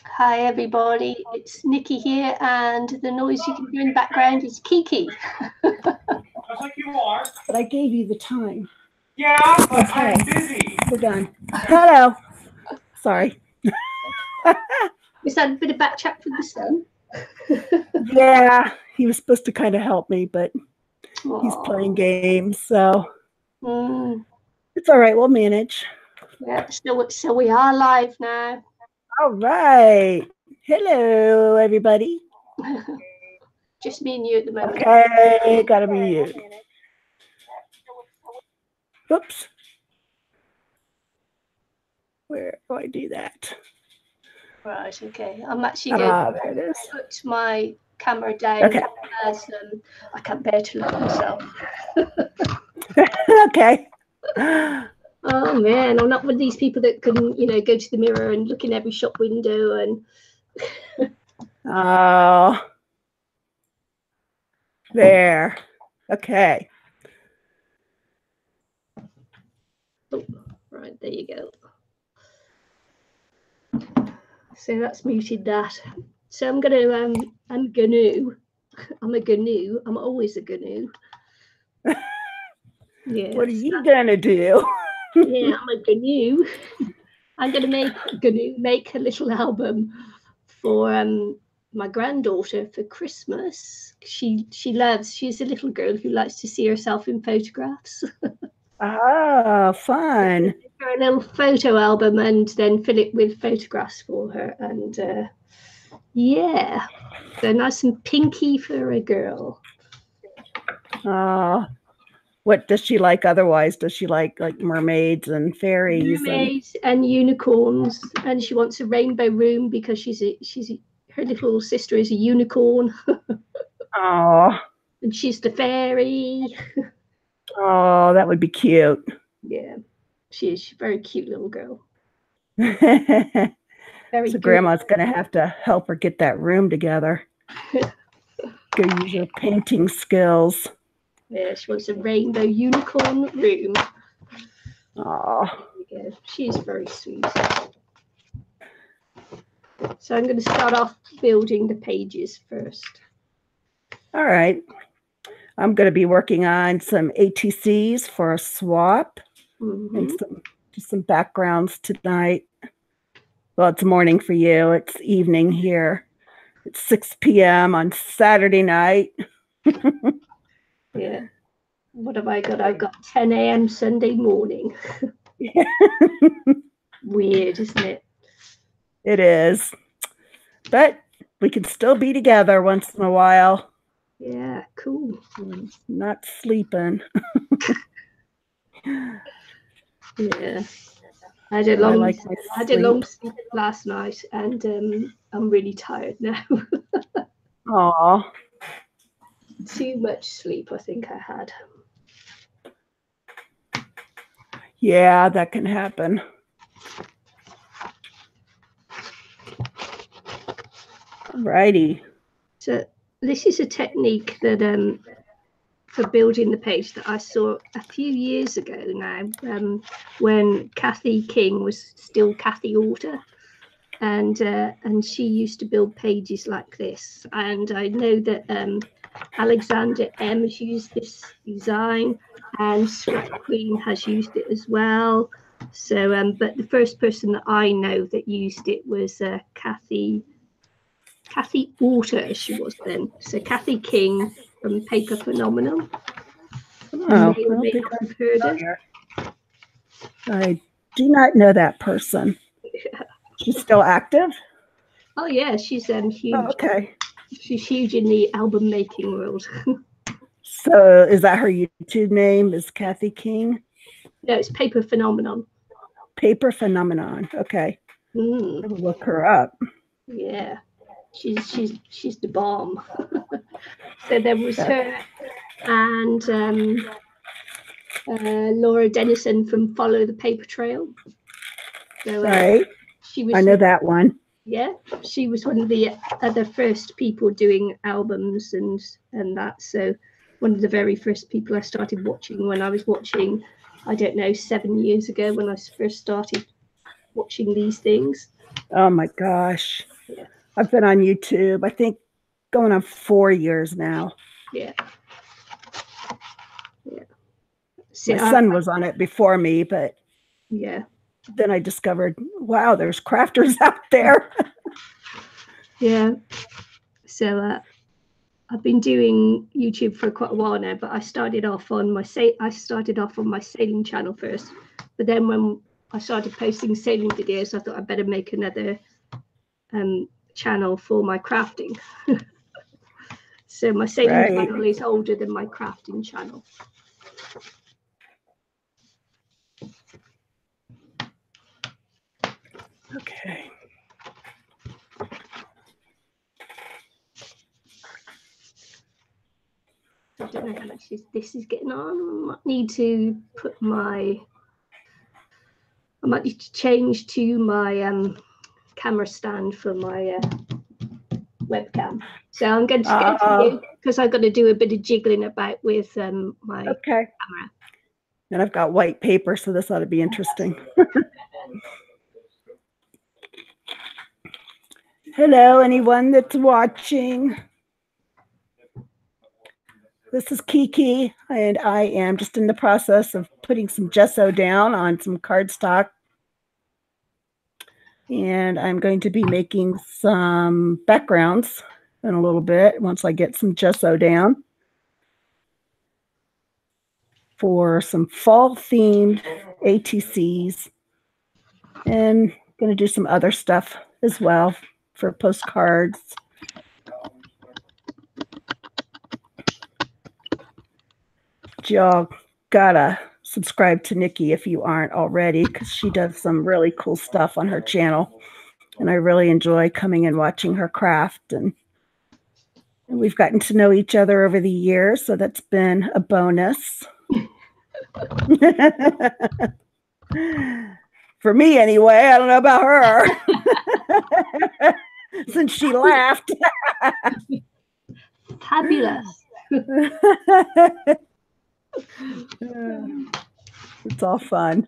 Hi everybody, it's Nikki here, and the noise you can hear in the background is Kiki. Just like you are. But I gave you the time. Yeah, but okay. I'm busy. We're done. Hello. Sorry. Is that a bit of back chat with the son? Yeah, he was supposed to kind of help me, but he's playing games, so it's all right. We'll manage. Yeah, so we are live now. All right. Hello, everybody. Just me and you at the moment. Okay, gotta be you. Oops. Where do I do that? Right, okay. I'm actually going to put my camera down as I can't bear to look at myself. Okay. Oh man, I'm not one of these people that can, go to the mirror and look in every shop window and. Oh. There. Okay. Oh, right, there you go. So that's muted that. So I'm a GNU. I'm always a GNU. Yeah. What are you gonna do? Yeah, I'm a GNU. I'm gonna make a little album for my granddaughter for Christmas. She's a little girl who likes to see herself in photographs. Ah, fun. A little photo album and then fill it with photographs for her, and yeah, so nice and pinky for a girl. What does she like otherwise? Does she like mermaids and fairies? Mermaids and unicorns, and she wants a rainbow room because her little sister is a unicorn. Oh. And she's the fairy. Oh, that would be cute. Yeah, she's a very cute little girl. So Grandma's gonna have to help her get that room together. Go use your painting skills. Yeah, she wants a rainbow unicorn room. Oh, there you go. She's very sweet. So I'm going to start off building the pages first. All right. I'm going to be working on some ATCs for a swap and some backgrounds tonight. Well, it's morning for you. It's evening here. It's 6 p.m. on Saturday night. Yeah. What have I got? I've got 10 a.m. Sunday morning. Yeah. Weird, isn't it? It is. But we can still be together once in a while. Yeah, cool. Not sleeping. Yeah. I had a long sleep last night, and I'm really tired now. Aw. Too much sleep, I think I had. Yeah, that can happen. Alrighty. So this is a technique that for building the page that I saw a few years ago now, when Kathy King was still Kathy Orter, and she used to build pages like this. And I know that Alexander M has used this design, and Sweat Queen has used it as well. So, but the first person that I know that used it was Kathy Orter, as she was then. So Kathy King from Paper Phenomenon. Oh, I've heard her. I do not know that person. She's still active? Oh yeah, she's huge. Oh, okay. She's huge in the album making world. So is that her YouTube name? Is Kathy King? No, it's Paper Phenomenon. Paper Phenomenon. Okay. I will look her up. Yeah. She's the bomb. So there was her and Laura Dennison from Follow the Paper Trail. So, right. I know that one. Yeah, she was one of the first people doing albums and that. So one of the very first people I started watching when I was watching, I don't know, 7 years ago when I first started watching these things. Oh my gosh. Yeah. I've been on YouTube, I think going on 4 years now. Yeah. Yeah. See, My son was on it before me, but yeah. then I discovered, wow, there's crafters out there. Yeah. So I've been doing YouTube for quite a while now, but I started off on my sailing channel first. But then when I started posting sailing videos, I thought I'd better make another channel for my crafting. So my sailing channel is older than my crafting channel. Okay. I don't know how much this is getting on. I might need to change to my camera stand for my webcam. So I'm going to continue because I've got to do a bit of jiggling about with my camera. And I've got white paper, so this ought to be interesting. Hello, anyone that's watching. This is Kiki, and I am just in the process of putting some gesso down on some cardstock. And I'm going to be making some backgrounds in a little bit once I get some gesso down for some fall-themed ATCs. And I'm going to do some other stuff as well for postcards. Y'all gotta subscribe to Nikki if you aren't already, because she does some really cool stuff on her channel. And I really enjoy coming and watching her craft. And we've gotten to know each other over the years, so that's been a bonus. For me, anyway. I don't know about her. Since she laughed. Fabulous. It's all fun.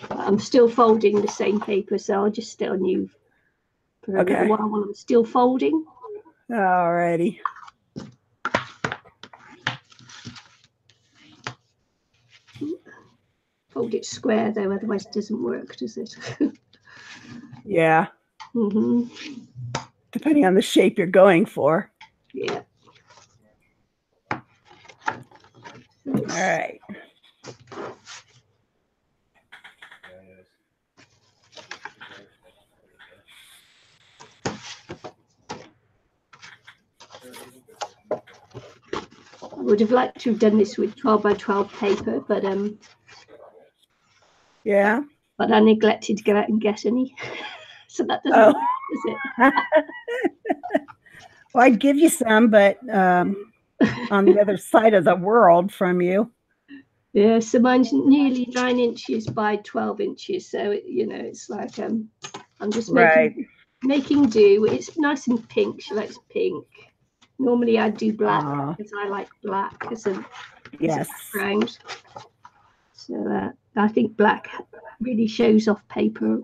I'm still folding the same paper, so I'll just stay on you for a little while I'm still folding. All righty. Fold it square though, otherwise it doesn't work, does it? Yeah. Mm-hmm. Depending on the shape you're going for. Yeah. All right. I would have liked to have done this with 12 by 12 paper, but yeah. But I neglected to go out and get any. So that doesn't work, does it? Well, I'd give you some, but on the other side of the world from you. Yeah, so mine's nearly 9 inches by 12 inches. So, it's like I'm just making do. It's nice and pink. She likes pink. Normally I do black because I like black as a background. So I think black really shows off paper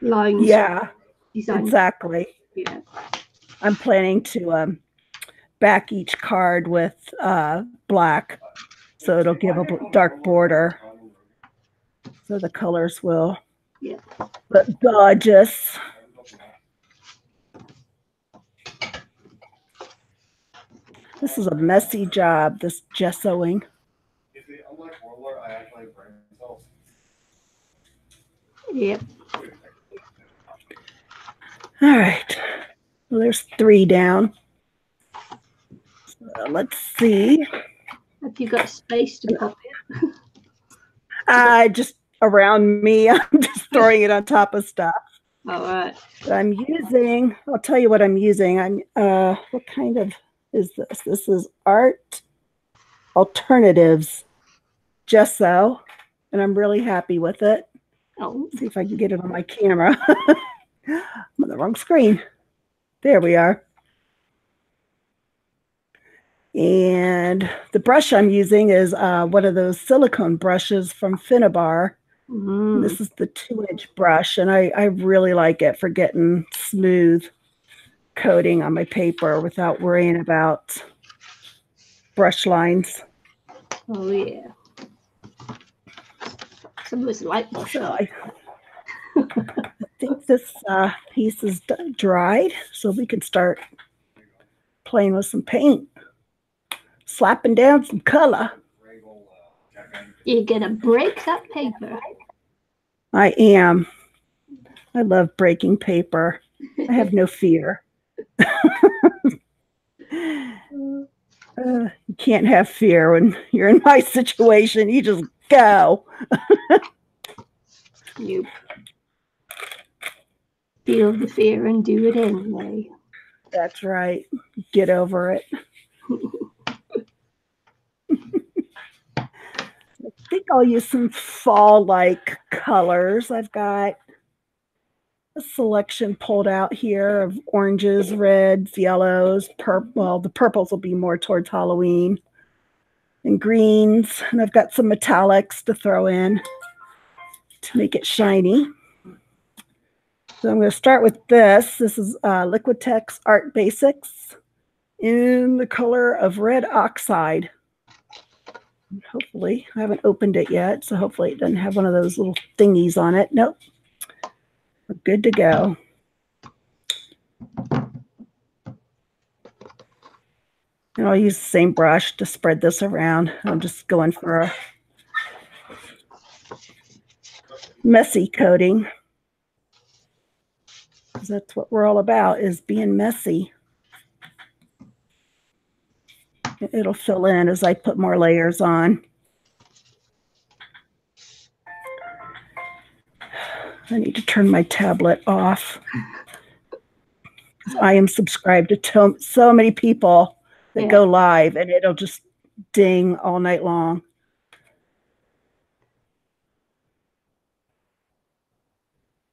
lines. Yeah, design. Exactly. Yeah. I'm planning to back each card with black, so it'll give a dark border. So the colors will look gorgeous. This is a messy job, this gessoing. Yep. All right. Well, there's 3 down. So let's see. Have you got space to pop it? Just around me. I'm just throwing it on top of stuff. All right. But I'm using, I'll tell you what I'm using. What kind of is this? This is Art Alternatives gesso, and I'm really happy with it. Oh. See if I can get it on my camera. I'm on the wrong screen. There we are. And the brush I'm using is one of those silicone brushes from Finnabar. This is the 2-inch brush, and I really like it for getting smooth coating on my paper without worrying about brush lines. Oh yeah. Some of us like brush lines. I think this piece is dried, so we can start playing with some paint, slapping down some color. You're gonna break that paper. I am. I love breaking paper. I have no fear. You can't have fear when you're in my situation. You just go. You feel the fear and do it anyway. That's right. Get over it. I think I'll use some fall-like colors. I've got a selection pulled out here of oranges, reds, yellows, purple. Well, the purples will be more towards Halloween, and greens. And I've got some metallics to throw in to make it shiny. So I'm going to start with this. This is Liquitex Art Basics in the color of red oxide. Hopefully, I haven't opened it yet, so hopefully it doesn't have one of those little thingies on it. Nope. We're good to go. And I'll use the same brush to spread this around. I'm just going for a messy coating, because that's what we're all about, is being messy. It'll fill in as I put more layers on. I need to turn my tablet off. I am subscribed to so many people that go live, and it'll just ding all night long.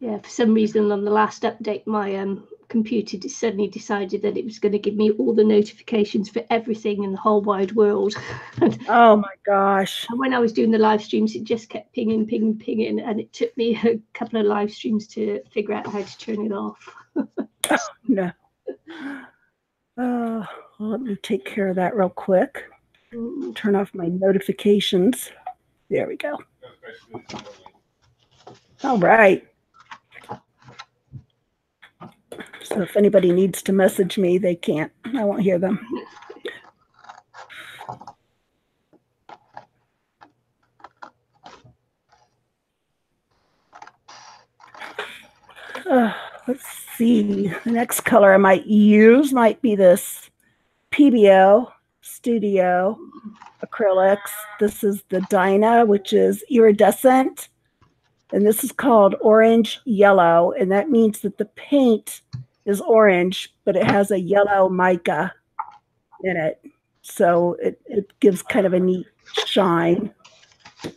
Yeah, for some reason on the last update, my computer suddenly decided that it was going to give me all the notifications for everything in the whole wide world. Oh my gosh. And when I was doing the live streams, it just kept pinging, and it took me a couple of live streams to figure out how to turn it off. Oh, no. Well, let me take care of that real quick. Turn off my notifications. There we go. All right. So if anybody needs to message me, they can't. I won't hear them. Let's see. The next color I might use might be this PBO Studio Acrylics. This is the Dyna, which is iridescent. And this is called Orange Yellow. And that means that the paint is orange, but it has a yellow mica in it. So it gives kind of a neat shine. But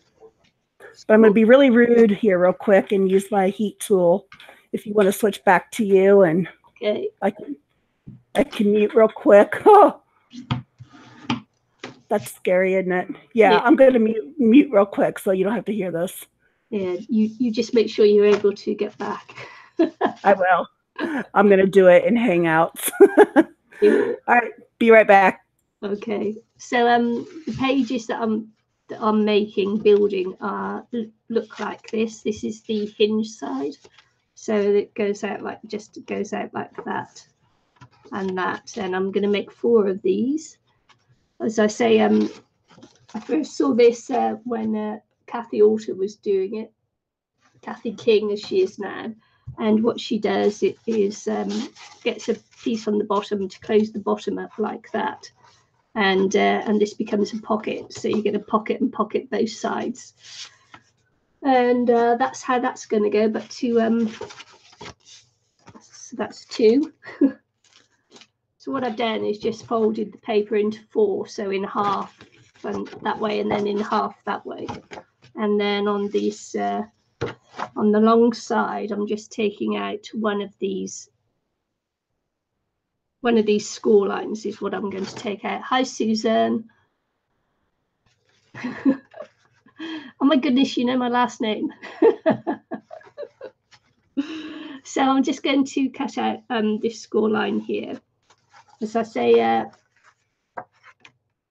I'm going to be really rude here real quick and use my heat tool. If you want to switch back to you, and okay. I can mute real quick. Oh, that's scary, isn't it? Yeah, I'm going to mute real quick so you don't have to hear this. Yeah, you just make sure you're able to get back. I will. I'm going to do it in Hangouts. All right, be right back. Okay, so the pages that I'm building look like this. This is the hinge side, so it goes out like that and that. And I'm going to make 4 of these. As I say, I first saw this when Kathy Alter was doing it, Kathy King as she is now. And what she does is gets a piece on the bottom to close the bottom up like that. And this becomes a pocket. So you get a pocket and pocket both sides. And that's how that's going to go. But so that's 2. So what I've done is just folded the paper into 4. So in half and that way, and then in half that way. And then on these, on the long side, I'm just taking out one of these one of these score lines is what I'm going to take out. Hi, Susan. Oh my goodness, you know my last name. So I'm just going to cut out this score line here. As I say,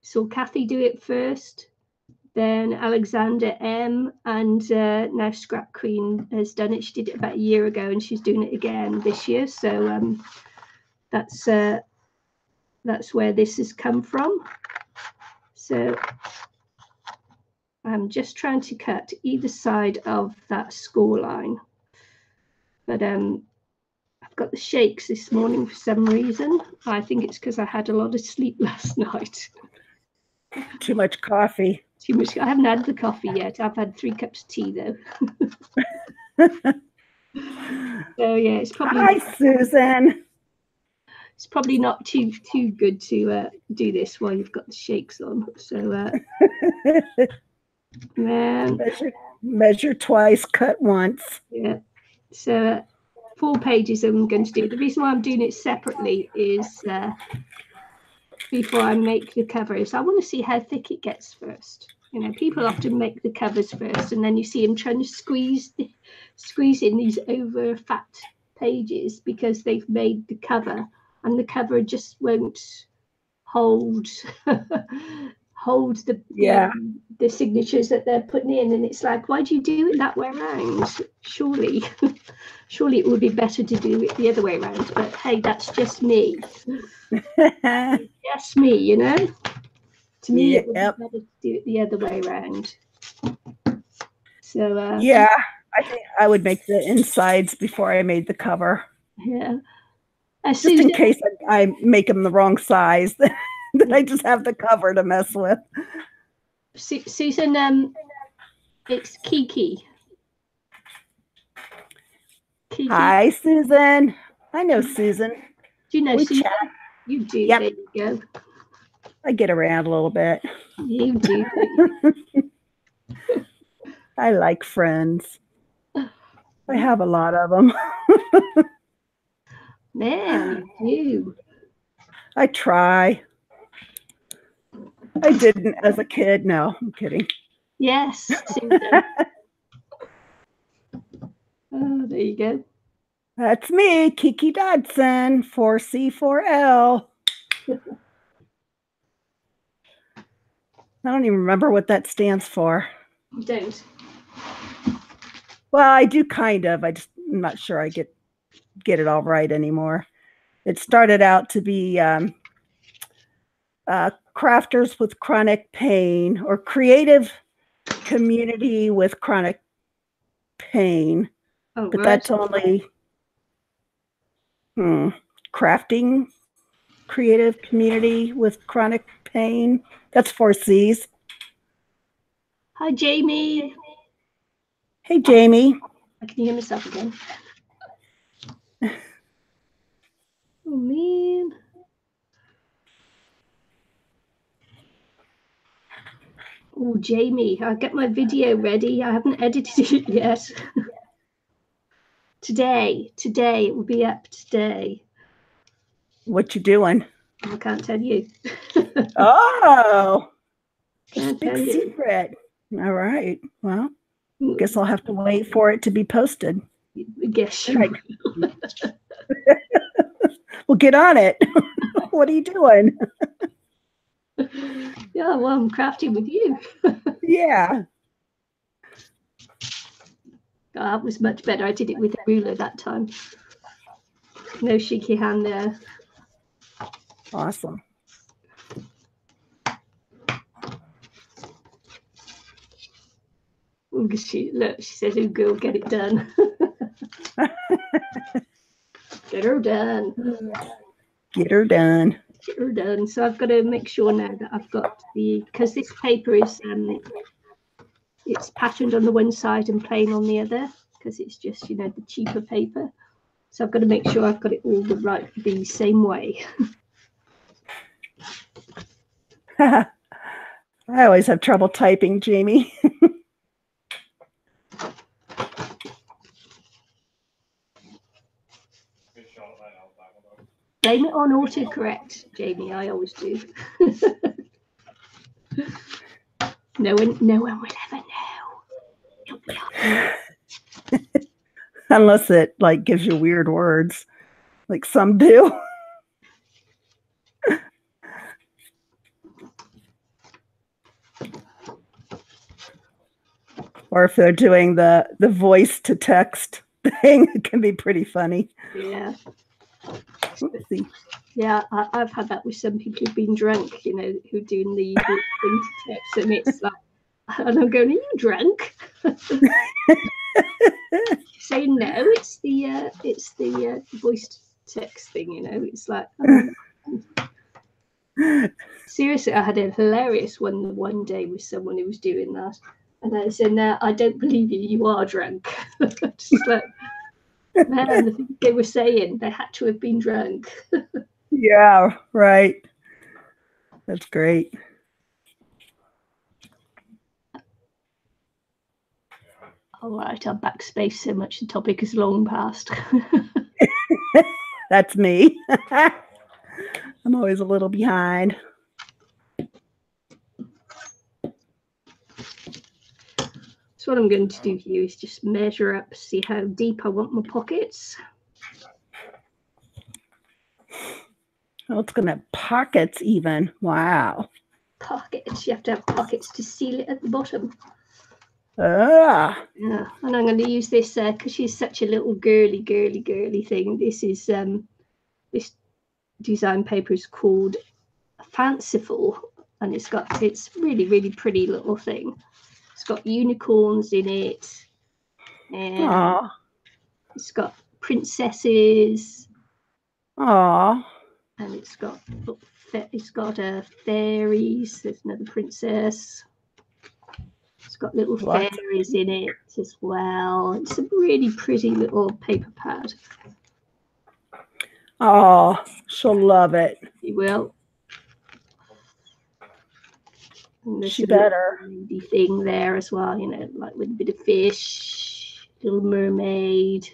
saw Kathy do it first, then Alexander M, and now Scrap Queen has done it. She did it about a year ago, and she's doing it again this year. So that's where this has come from. So I'm just trying to cut either side of that score line, but I've got the shakes this morning for some reason. I think it's because I had a lot of sleep last night. Too much coffee. Too much. I haven't had the coffee yet. I've had 3 cups of tea though. So yeah, it's probably. Hi, Susan. It's probably not too good to do this while you've got the shakes on. So measure twice, cut once. Yeah. So 4 pages I'm going to do. The reason why I'm doing it separately is before I make the covers, I want to see how thick it gets first. You know, people often make the covers first, and then you see them trying to squeeze in these over fat pages because they've made the cover, and the cover just won't hold the signatures that they're putting in, and it's like, why do you do it that way around? Surely it would be better to do it the other way around, but hey, that's just me. Just me, you know. To me, it would be better to do it the other way around. So yeah, I think I would make the insides before I made the cover. Yeah. Just in case I make them the wrong size, then I just have the cover to mess with. Susan, it's Kiki. Hi, Susan. I know Susan. Do you know Susan? Chat. You do. Yep. There you go. I get around a little bit. You do. I like friends. I have a lot of them. Man, you do. I try. I didn't as a kid. No, I'm kidding. Yes, Susan. Oh, there you go. That's me, Kiki Dodson, 4C4L. I don't even remember what that stands for. You don't? Well, I do kind of. I'm not sure I get it all right anymore. It started out to be crafters with chronic pain, or creative community with chronic pain. Oh, but right. That's only crafting creative community with chronic pain. That's 4 C's. Hi, Jamie. Hey, Jamie. I can hear myself again. Oh, man. Oh, Jamie, I'll get my video ready. I haven't edited it yet. Today, it will be up today. What you doing? I can't tell you. Oh, Can't big tell you. secret. All right. Well, guess I'll have to wait for it to be posted. I guess you will. Well, get on it. What are you doing? Yeah, well, I'm crafting with you. Yeah. Oh, that was much better. I did it with a ruler that time. No shaky hand there. Awesome. Look, she says, "Oh, girl, get it done." Get her done. Get her done. Get her done. So I've got to make sure now that I've got because this paper is it's patterned on the one side and plain on the other, because it's just, you know, the cheaper paper. So I've got to make sure I've got it all the same way. I always have trouble typing, Jamie. Blame it on autocorrect, Jamie. I always do. No one will ever know. Unless it like gives you weird words, like some do. Or if they're doing the voice to text thing, it can be pretty funny. Yeah. Oopsie. Yeah, I've had that with some people who've been drunk, you know, who are doing the thing to text, and it's like, and I'm going, "Are you drunk?" Saying no, it's the voice to text thing, you know. It's like, seriously, I had a hilarious one day with someone who was doing that, and I said, "No, I don't believe you. You are drunk." Just like, man, the thing they were saying, they had to have been drunk. Yeah, right. That's great. All right, I'll backspace so much the topic is long past. That's me. I'm always a little behind. So what I'm going to do here is just measure up, see how deep I want my pockets. Oh, it's going to have pockets even. Wow. Pockets. You have to have pockets to seal it at the bottom. Ah. Yeah, and I'm going to use this because she's such a little girly thing. This is this design paper is called Fanciful, and it's really pretty little thing. It's got unicorns in it, and it's got princesses. Aww. And it's got fairies. There's another princess. It's got little fairies in it as well. It's a really pretty little paper pad. Oh, she'll love it. You will. And there's she better. A thing there as well, you know, like with a bit of fish, little mermaid.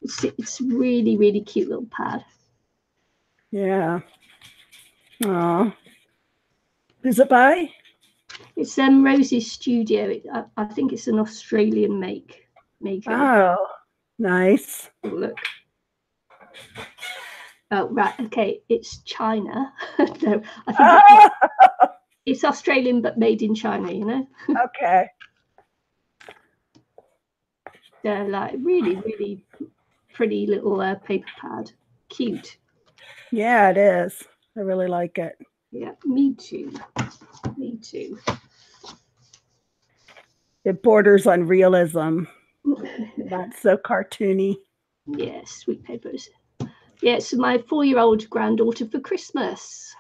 It's really cute little pad. Yeah. Oh. Who's it by? It's Rosie's Studio. I think it's an Australian maker. Oh, nice. Look. Oh, right. Okay. It's China. No, I think it's Australian, but made in China, you know? Okay. They're like really pretty little paper pad. Cute. Yeah, it is. I really like it. Yeah, me too. It borders on realism. Not so cartoony. Yeah, sweet papers. Yeah, it's my 4-year-old granddaughter for Christmas.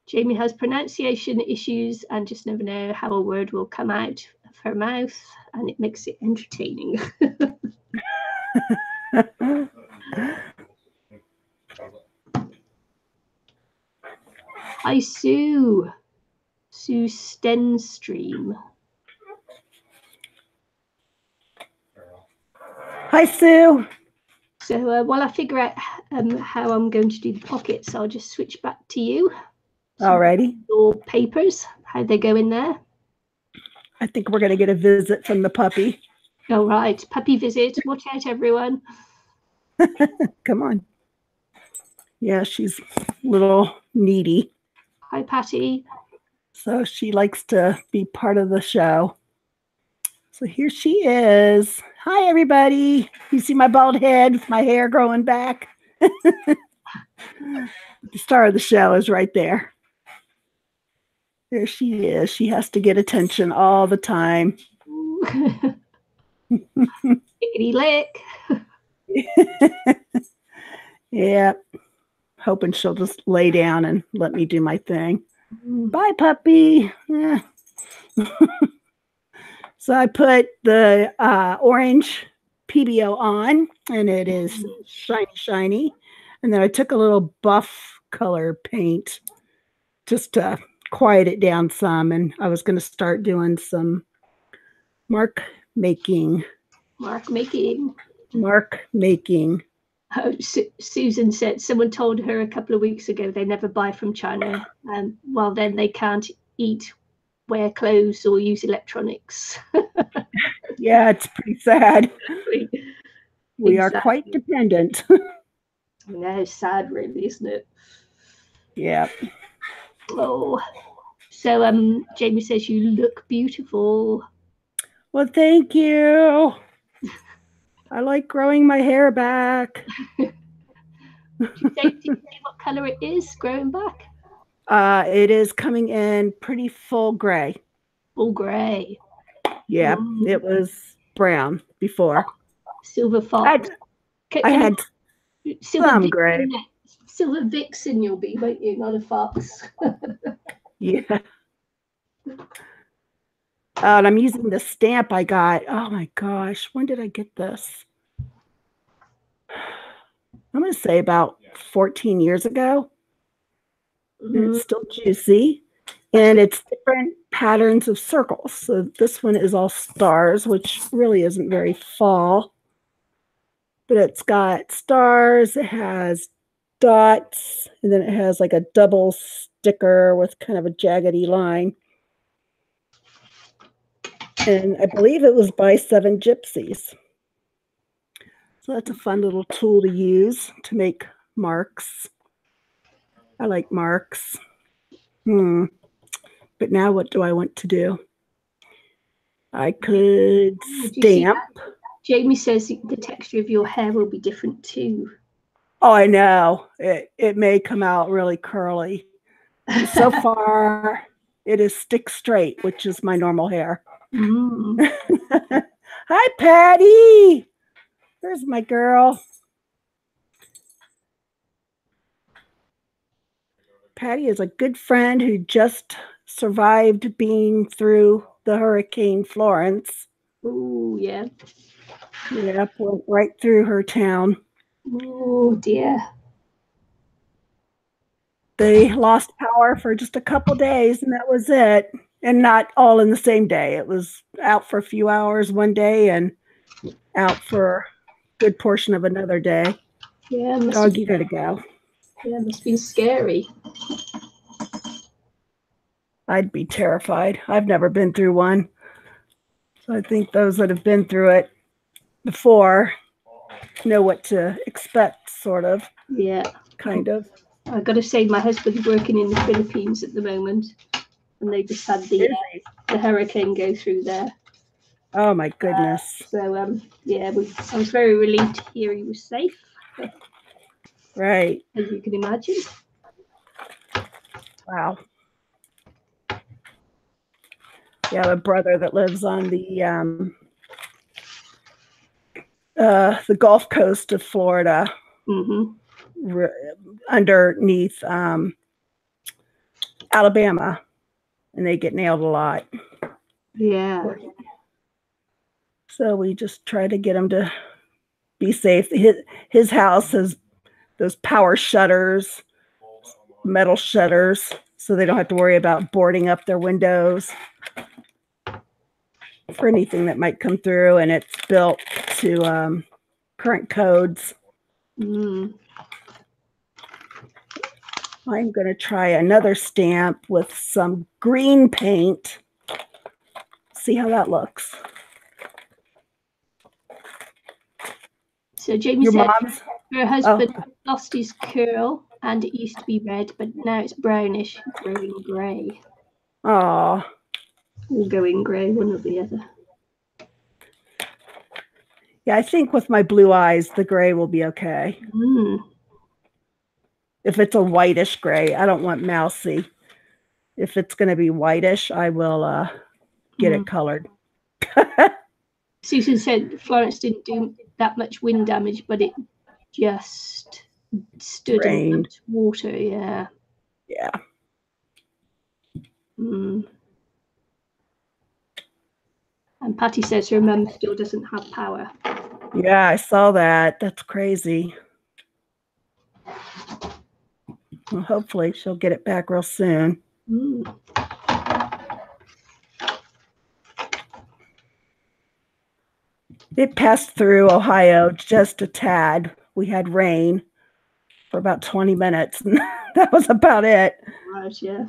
Jamie has pronunciation issues and just never know how a word will come out of her mouth, and it makes it entertaining. Hi, Sue. Sue Stenstream. Hi, Sue. So while I figure out how I'm going to do the pockets, I'll just switch back to you. Alrighty. Your papers, how they go in there? I think we're going to get a visit from the puppy. All right, puppy visit. Watch out, everyone. Come on. Yeah, she's a little needy. Hi, Patty. So she likes to be part of the show. So here she is. Hi, everybody. You see my bald head with my hair growing back? The star of the show is right there. There she is. She has to get attention all the time. Lickety lick. Yeah. Hoping she'll just lay down and let me do my thing. Bye, puppy. Yeah. So I put the orange PBO on, and it is shiny. And then I took a little buff color paint just to quiet it down some. And I was going to start doing some mark making. Susan said someone told her a couple of weeks ago they never buy from China. Well, then they can't eat, wear clothes, or use electronics. Yeah, it's pretty sad. We are Exactly. quite dependent. No, sad, really, isn't it? Yeah. Oh, so Jamie says you look beautiful. Well, thank you. I like growing my hair back. Do you say what color it is growing back? It is coming in pretty full gray. Full gray. Yeah, it was brown before. Silver fox. I had some gray. Silver vixen you'll be, won't you? Not a fox. Yeah. And I'm using the stamp I got. Oh my gosh, when did I get this? I'm going to say about 14 years ago. And it's still juicy. And it's different patterns of circles. So this one is all stars, which really isn't very fall. But it's got stars, it has dots, and then it has like a double sticker with kind of a jaggedy line. And I believe it was by 7 Gypsies. So that's a fun little tool to use to make marks. I like marks. But now what do I want to do? I could stamp. Jamie says the texture of your hair will be different too. Oh, I know. It may come out really curly. So far, it is stick straight, which is my normal hair. Hi, Patty. There's my girl. Patty is a good friend who just survived being through the Hurricane Florence. Oh, yeah. Yep, went right through her town. Oh, dear. They lost power for just a couple days, and that was it. And not all in the same day. It was out for a few hours one day and out for a good portion of another day. Yeah, Dog, you gotta go. Yeah, it must be scary. I'd be terrified. I've never been through one. So I think those that have been through it before know what to expect, sort of. Yeah. Kind of. I've got to say, my husband's working in the Philippines at the moment, and they just had the hurricane go through there. Oh my goodness. So yeah, I was very relieved to hear he was safe. Right. As you can imagine. Wow. Yeah, a brother that lives on the Gulf Coast of Florida, underneath Alabama, and they get nailed a lot. Yeah. So we just try to get him to be safe. His house has those power shutters, metal shutters, so they don't have to worry about boarding up their windows for anything that might come through, and it's built to current codes. I'm going to try another stamp with some green paint. See how that looks. So Jamie said her husband lost his curl and it used to be red, but now it's brownish, growing grey. Oh. Or going grey, one or the other. Yeah, I think with my blue eyes, the gray will be okay. If it's a whitish gray, I don't want mousy. If it's going to be whitish, I will get it colored. Susan said Florence didn't do that much wind damage, but it just stood in water. Yeah. Yeah. And Patty says her mum still doesn't have power. Yeah, I saw that. That's crazy. Well, hopefully she'll get it back real soon. It passed through Ohio just a tad we had rain for about 20 minutes, and that was about it. Right, yeah.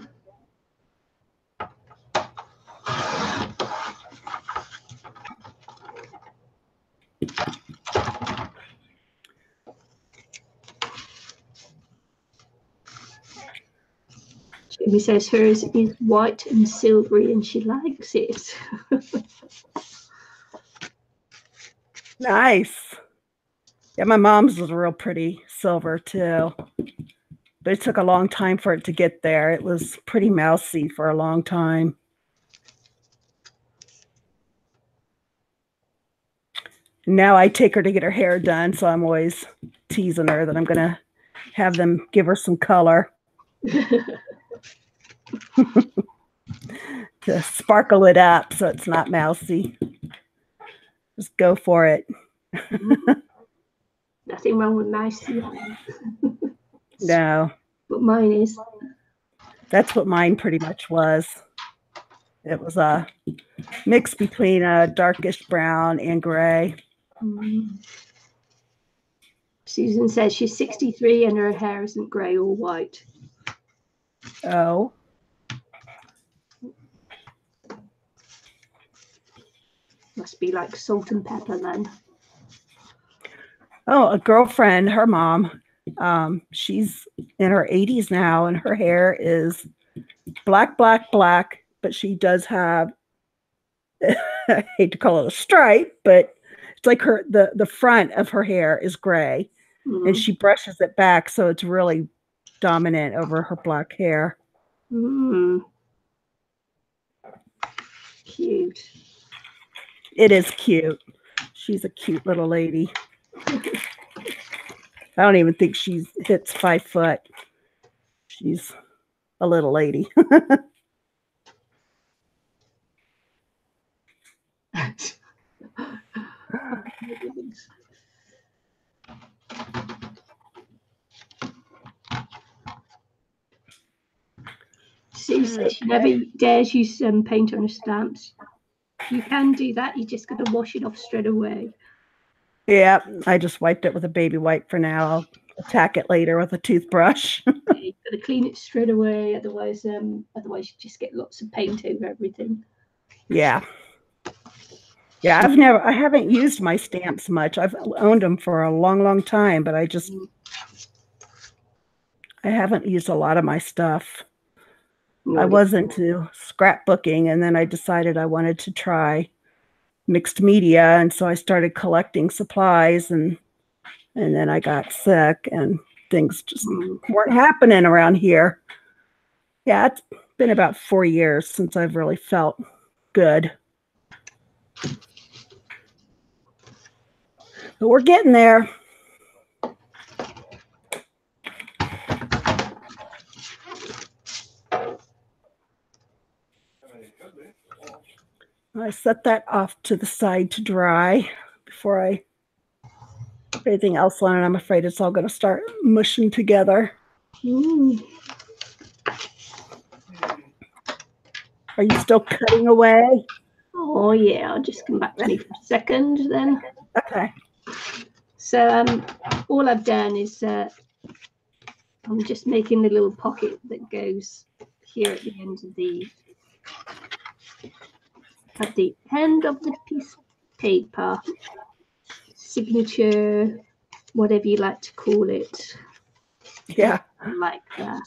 Jamie says hers is white and silvery and she likes it. Nice. Yeah, my mom's was real pretty silver too. But it took a long time for it to get there. It was pretty mousy for a long time. Now I take her to get her hair done, so I'm always teasing her that I'm going to have them give her some color to sparkle it up so it's not mousy. Just go for it. Nothing wrong with mousy. No. But mine is. That's what mine pretty much was. It was a mix between a darkish brown and gray. Susan says she's 63 and her hair isn't grey or white. Oh. Must be like salt and pepper then. Oh, a girlfriend, her mom, she's in her 80s now, and her hair is black, but she does have, I hate to call it a stripe, but it's like the front of her hair is gray, and she brushes it back, so it's really dominant over her black hair. Cute. It is cute. She's a cute little lady. I don't even think she hits 5 foot. She's a little lady. Sue says she never dares use paint on her stamps. You can do that. You just got to wash it off straight away. Yeah, I just wiped it with a baby wipe for now. I'll attack it later with a toothbrush. You've got to clean it straight away, otherwise you just get lots of paint over everything. Yeah. Yeah, I haven't used my stamps much. I've owned them for a long, long time, but I haven't used a lot of my stuff. I was into scrapbooking, and then I decided I wanted to try mixed media, and so I started collecting supplies, and then I got sick, and things just weren't happening around here. Yeah, it's been about 4 years since I've really felt good. But we're getting there. I set that off to the side to dry before I put anything else on it. I'm afraid it's all going to start mushing together. Are you still cutting away? Oh, yeah. I'll just come back to me for a second then. Okay. So all I've done is I'm just making the little pocket that goes here at the end of the piece of paper, signature, whatever you like to call it. Yeah. Like that.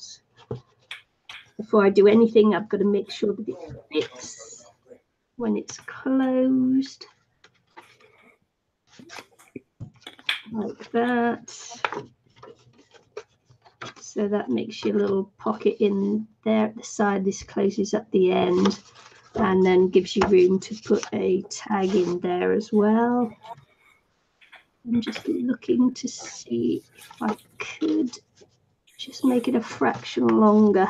Before I do anything, I've got to make sure that it fits when it's closed. Like that. So that makes your little pocket in there at the side. This closes at the end and then gives you room to put a tag in there as well. I'm just looking to see if I could just make it a fraction longer.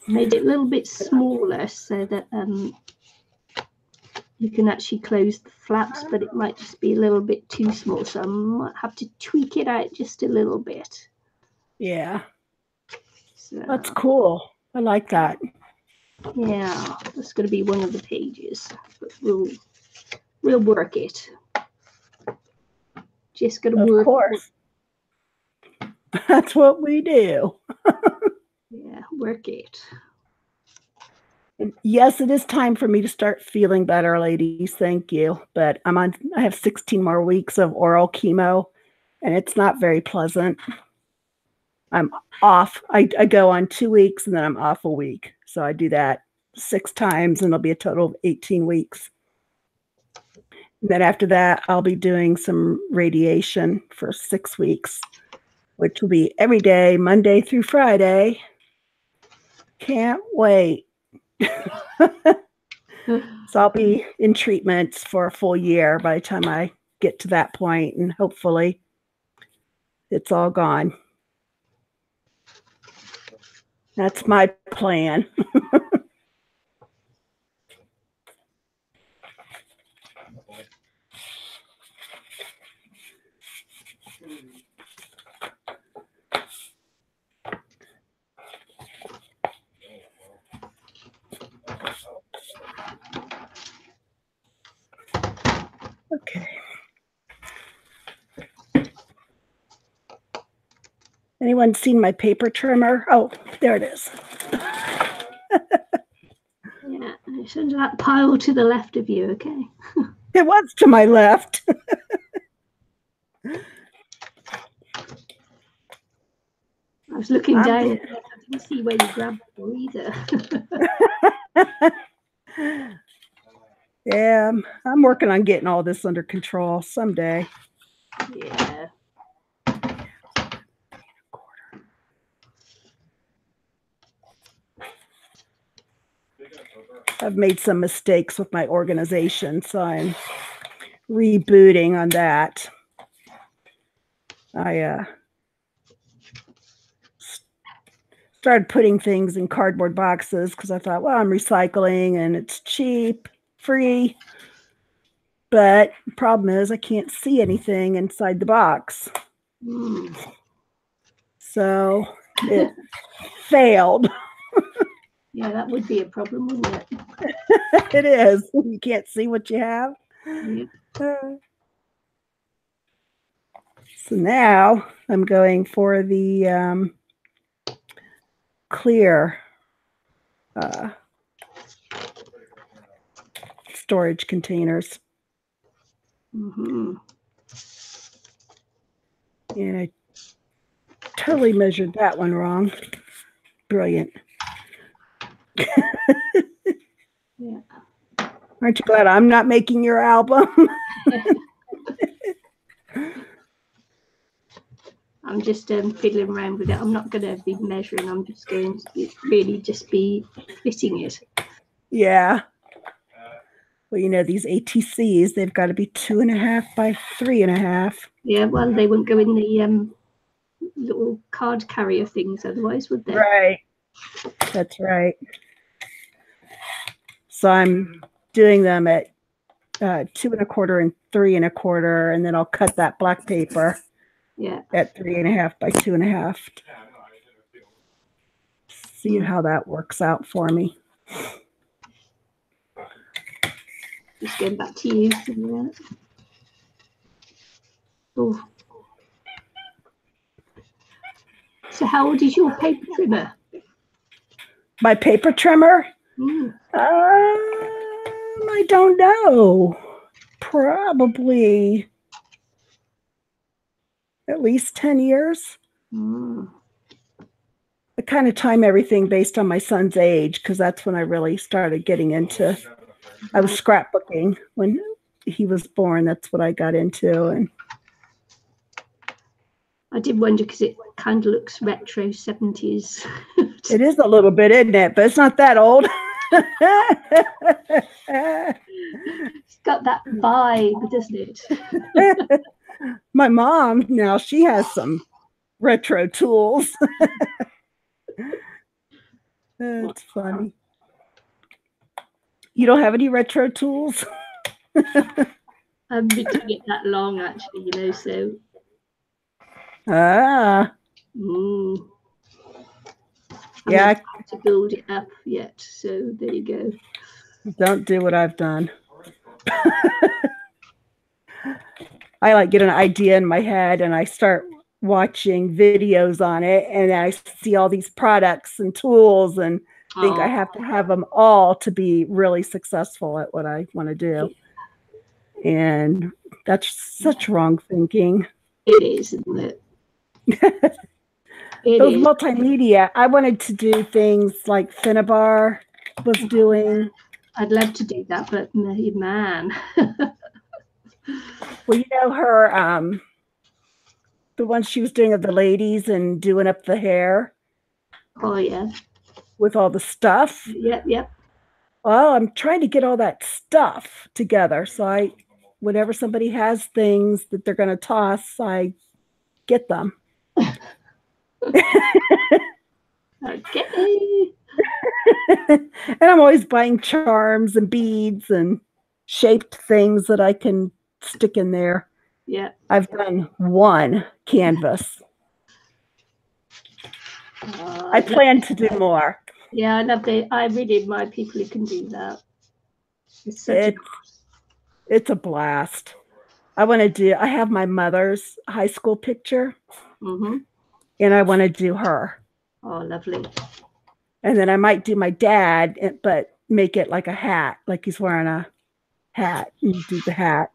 Made it a little bit smaller so that you can actually close the flaps, but it might just be a little bit too small, so I might have to tweak it out just a little bit. Yeah. So, that's cool. I like that. Yeah, that's going to be one of the pages, but we'll work it. Just got to Of work. course. That's what we do. Yeah, work it. Yes, it is time for me to start feeling better, ladies. Thank you. But I have 16 more weeks of oral chemo, and it's not very pleasant. I'm off. I go on 2 weeks, and then I'm off a week. So I do that 6 times, and it'll be a total of 18 weeks. And then after that, I'll be doing some radiation for 6 weeks, which will be every day, Monday through Friday. Can't wait. So I'll be in treatments for a full year by the time I get to that point, and hopefully it's all gone. That's my plan. Okay. Anyone seen my paper trimmer? Oh, there it is. Yeah, it's under that pile to the left of you, okay? It was to my left. I was looking down, I didn't see where you grabbed it either. Yeah, I'm working on getting all this under control someday. Yeah. I've made some mistakes with my organization, so I'm rebooting on that. I started putting things in cardboard boxes because I thought, well, I'm recycling and it's cheap, free. But the problem is I can't see anything inside the box. So it failed. Yeah, that would be a problem, wouldn't it? It is. You can't see what you have. Yeah. So now I'm going for the clear storage containers. Mm-hmm. And I totally measured that one wrong. Brilliant. Yeah. Aren't you glad I'm not making your album? I'm just fiddling around with it. I'm not going to be measuring. I'm just going to really be fitting it. Yeah. Well, you know, these ATCs, they've got to be 2.5 by 3.5. Yeah, well, they wouldn't go in the little card carrier things otherwise, would they? Right. That's right. So I'm doing them at 2.25 and 3.25, and then I'll cut that black paper. Yeah. At 3.5 by 2.5. See how that works out for me. Just going back to you. Oh. So how old is your paper trimmer? My paper trimmer? I don't know. Probably at least 10 years. I kind of time everything based on my son's age because that's when I really started getting into. I was scrapbooking when he was born. That's what I got into, and I did wonder because it kind of looks retro 70s. It is a little bit, isn't it? But it's not that old. It's got that vibe, doesn't it? My mom, now she has some retro tools. That's funny. You don't have any retro tools? I've been doing it that long, actually, you know, so. Yeah. I'm not to build it up yet, so there you go. Don't do what I've done. I like get an idea in my head and I start watching videos on it, and I see all these products and tools and think I have to have them all to be really successful at what I want to do. And that's such wrong thinking. It is, isn't it? Those multimedia, I wanted to do things like Finnabar was doing. I'd love to do that, but man. Well, you know her, the one she was doing of the ladies and doing up the hair. Oh, yeah. With all the stuff. Yep, yep. Well, I'm trying to get all that stuff together. So whenever somebody has things that they're going to toss, I get them. Okay. And I'm always buying charms and beads and shaped things that I can stick in there. Yeah. I've done one canvas. I plan to do more. Yeah, I love it. I really admire people who can do that. It's a blast. I have my mother's high school picture. Mm-hmm. And I want to do her. Oh, lovely. And then I might do my dad, but make it like a hat, like he's wearing a hat, and do the hat.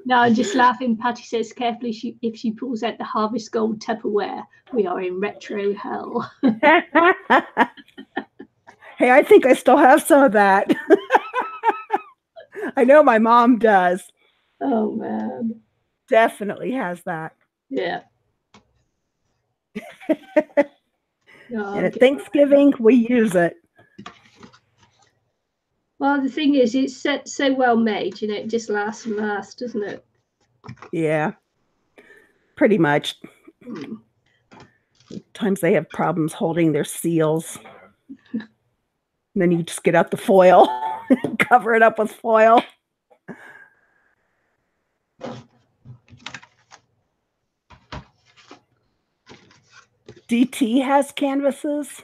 No, I'm just laughing. Patty says carefully if she pulls out the Harvest Gold Tupperware, we are in retro hell. Hey, I think I still have some of that. I know my mom does. Oh, man. Definitely has that. Yeah. And at Thanksgiving, we use it. Well, the thing is, it's so well made, you know, it just lasts and lasts, doesn't it? Yeah, pretty much. Sometimes they have problems holding their seals. And then you just get out the foil, cover it up with foil. DT has canvases.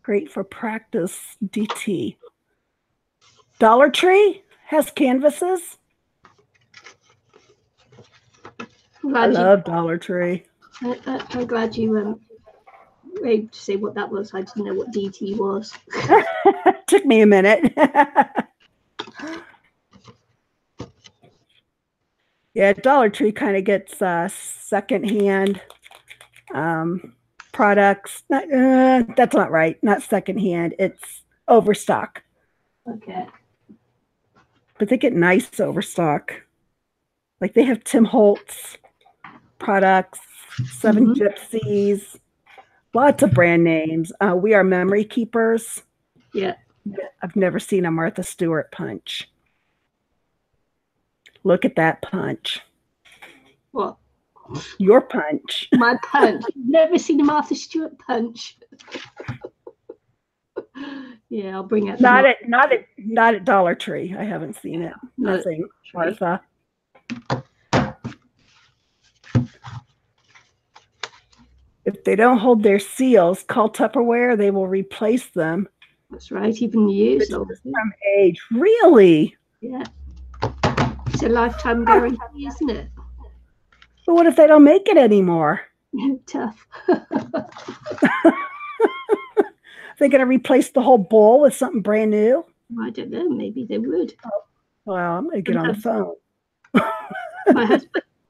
Great for practice, DT. Dollar Tree has canvases. I love Dollar Tree. I'm glad you were able to say what that was. I didn't know what DT was. Took me a minute. Yeah, Dollar Tree kind of gets secondhand products. That's not right. Not secondhand. It's overstock. Okay. But they get nice overstock. Like they have Tim Holtz products, Seven Gypsies, lots of brand names. We Are Memory Keepers. Yeah. I've never seen a Martha Stewart punch. Look at that punch. What? Your punch. My punch. Never seen a Martha Stewart punch. Yeah, I'll bring it. Not at Dollar Tree. I haven't seen it. Nothing, Martha. If they don't hold their seals, call Tupperware. They will replace them. That's right. Even years old. From age, really? Yeah. It's a lifetime guarantee, isn't it? But what if they don't make it anymore? Tough. They're going to replace the whole bowl with something brand new? I don't know. Maybe they would. Well, I'm going to get on the phone.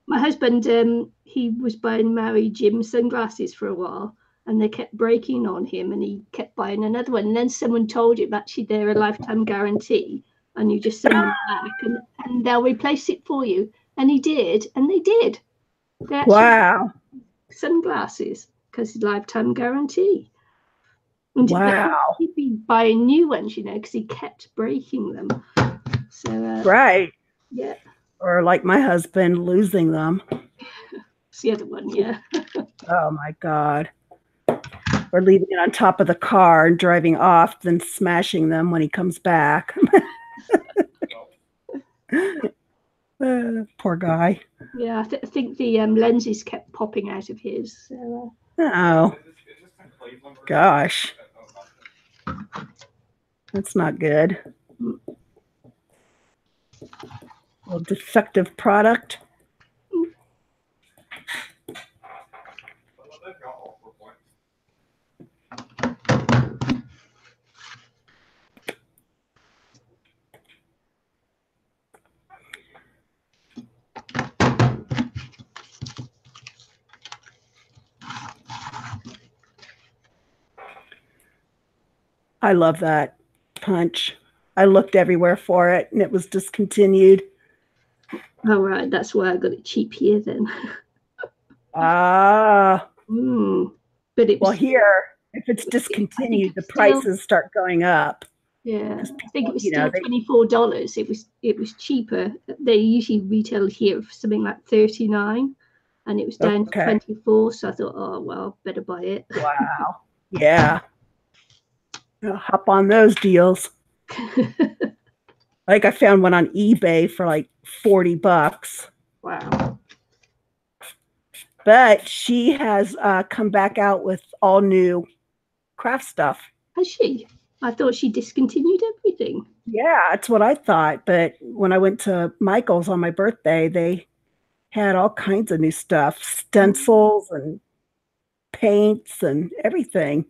My husband, he was buying Mary Jim sunglasses for a while, and they kept breaking on him, and he kept buying another one. And then someone told him actually they're a lifetime guarantee, and you just send them back, and they'll replace it for you. And he did, and they did. Wow. Sunglasses, because lifetime guarantee. And wow. He'd be buying new ones, you know, because he kept breaking them. So right. Yeah. Or like my husband losing them. It's the other one, yeah. Oh my God. Or leaving it on top of the car and driving off, then smashing them when he comes back. Poor guy. Yeah, I think the lenses kept popping out of his. So, oh, gosh. That's not good. A defective product. I love that punch. I looked everywhere for it and it was discontinued. Oh, right. That's why I got it cheap here then. Ah. But it was, well, here, if it's discontinued, the prices start going up. Yeah, people, I think it was still $24. It was cheaper. They usually retail here for something like $39, and it was down to $24. So I thought, oh well, better buy it. Wow. Yeah. I'll hop on those deals. Like I found one on eBay for like $40. Wow. But she has come back out with all new craft stuff. Has she? I thought she discontinued everything. Yeah, that's what I thought. But when I went to Michael's on my birthday, they had all kinds of new stuff, stencils and paints and everything.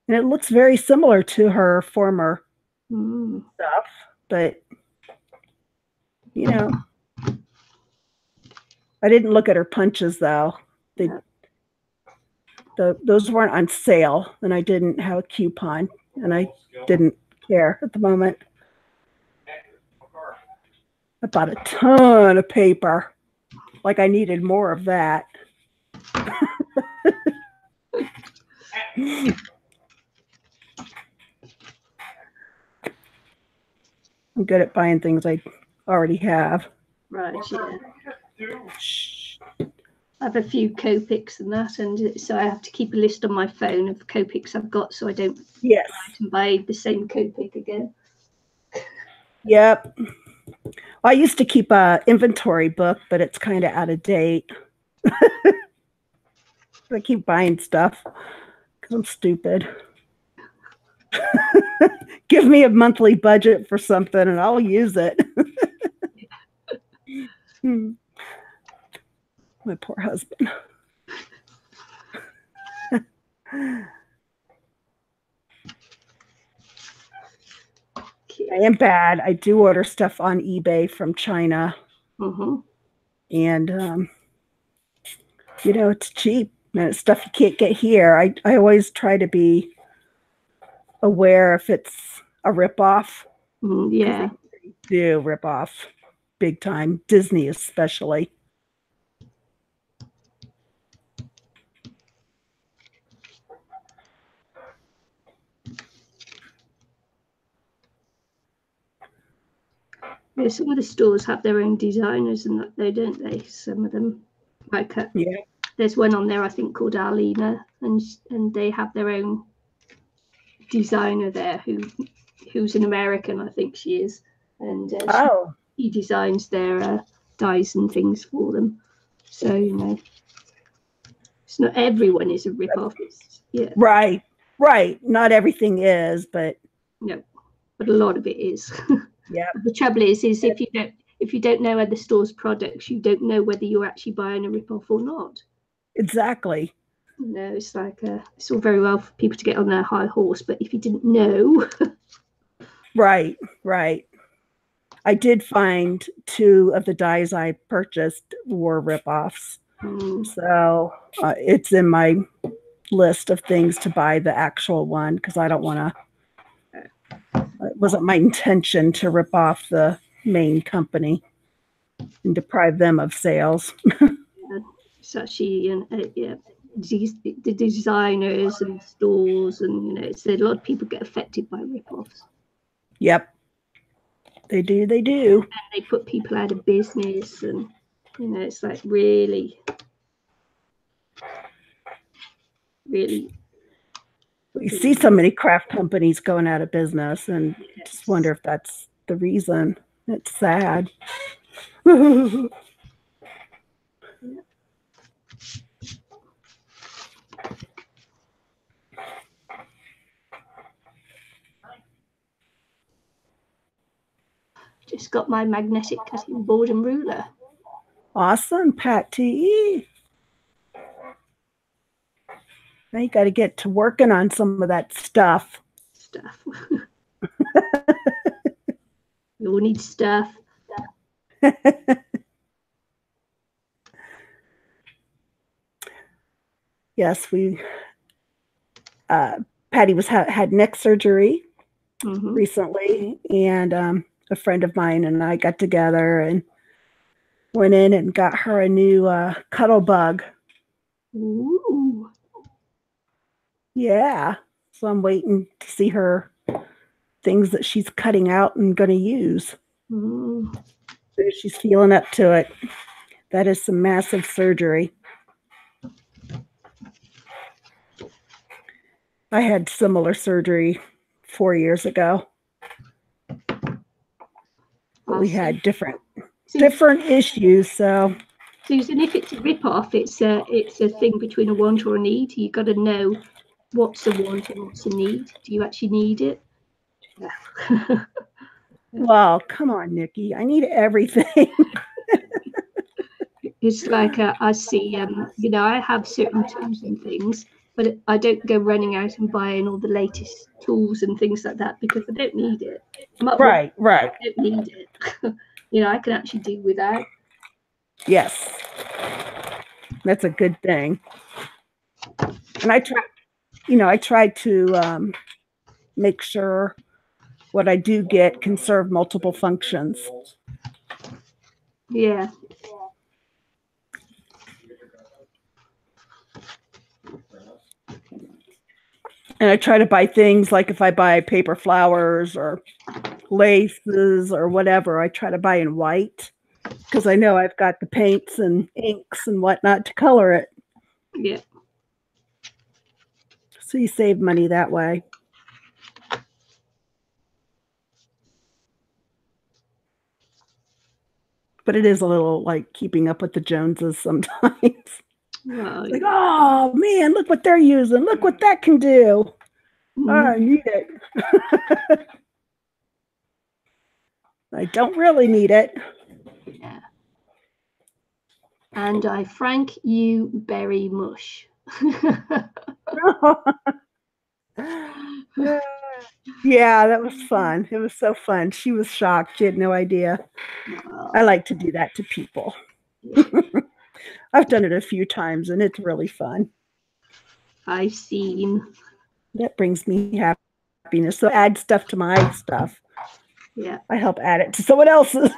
And it looks very similar to her former stuff. But, you know, I didn't look at her punches, though. Those weren't on sale, and I didn't have a coupon, and I didn't care at the moment. I bought a ton of paper, like I needed more of that. I'm good at buying things I already have. Right, yeah. I have a few Copics and that, and so I have to keep a list on my phone of Copics I've got so I don't buy the same Copic again. Yep. I used to keep a inventory book, but it's kind of out of date. I keep buying stuff because I'm stupid. Give me a monthly budget for something and I'll use it. My poor husband. I am bad. I do order stuff on eBay from China. And, you know, it's cheap. And it's stuff you can't get here. I always try to be aware if it's a ripoff. Yeah. They do rip off big time. Disney especially. Yeah, some of the stores have their own designers and that, though, don't they? Some of them, like there's one on there I think called Arlena, and they have their own designer there who's an American, I think she is, and he designs their dies and things for them. So you know, it's not everyone is a rip-off. Right. Not everything is, but no, but a lot of it is. Yeah. The trouble is if you don't know other stores' products, you don't know whether you're actually buying a rip-off or not. Exactly. You know, it's like it's all very well for people to get on their high horse, but if you didn't know. Right. I did find 2 of the dies I purchased were rip-offs. So it's in my list of things to buy the actual one because I don't want to. It wasn't my intention to rip off the main company and deprive them of sales. It's actually, the designers and stores, and you know, it's a lot of people get affected by rip-offs. Yep, they do. And they put people out of business, and you know, it's like really. We see so many craft companies going out of business, and just wonder if that's the reason. It's sad. just got my magnetic cutting board and ruler. Awesome, Patty. Now you got to get to working on some of that stuff. We all need stuff. Yes, we. Patty had neck surgery recently, and a friend of mine and I got together and went in and got her a new cuddle bug. Ooh. Yeah, so I'm waiting to see her things that she's cutting out and going to use. So she's feeling up to it. That is some massive surgery. I had similar surgery 4 years ago. But we had different issues. So, Susan, if it's a rip-off, it's a thing between a want or a need. You've got to know what's a want and what's a need. Do you actually need it? Yeah. Well, come on, Nikki. I need everything. It's like I see, I have certain tools and things, but I don't go running out and buying all the latest tools and things like that because I don't need it. Right. I don't need it. I can actually do without. Yes. That's a good thing. And I try to make sure what I do get can serve multiple functions. Yeah. And I try to buy things like if I buy paper flowers or laces or whatever, I try to buy in white because I know I've got the paints and inks and whatnot to color it. Yeah. So you save money that way. But it is a little like keeping up with the Joneses sometimes. Well, like, oh man, look what they're using. Look what that can do. Oh, I need it. I don't really need it. Yeah. And I frank you berry mush. Yeah, that was fun. It was so fun. She was shocked. She had no idea. I like to do that to people. I've done it a few times and it's really fun. I've seen. That brings me happiness. So add stuff to my stuff. Yeah. I help add it to someone else's.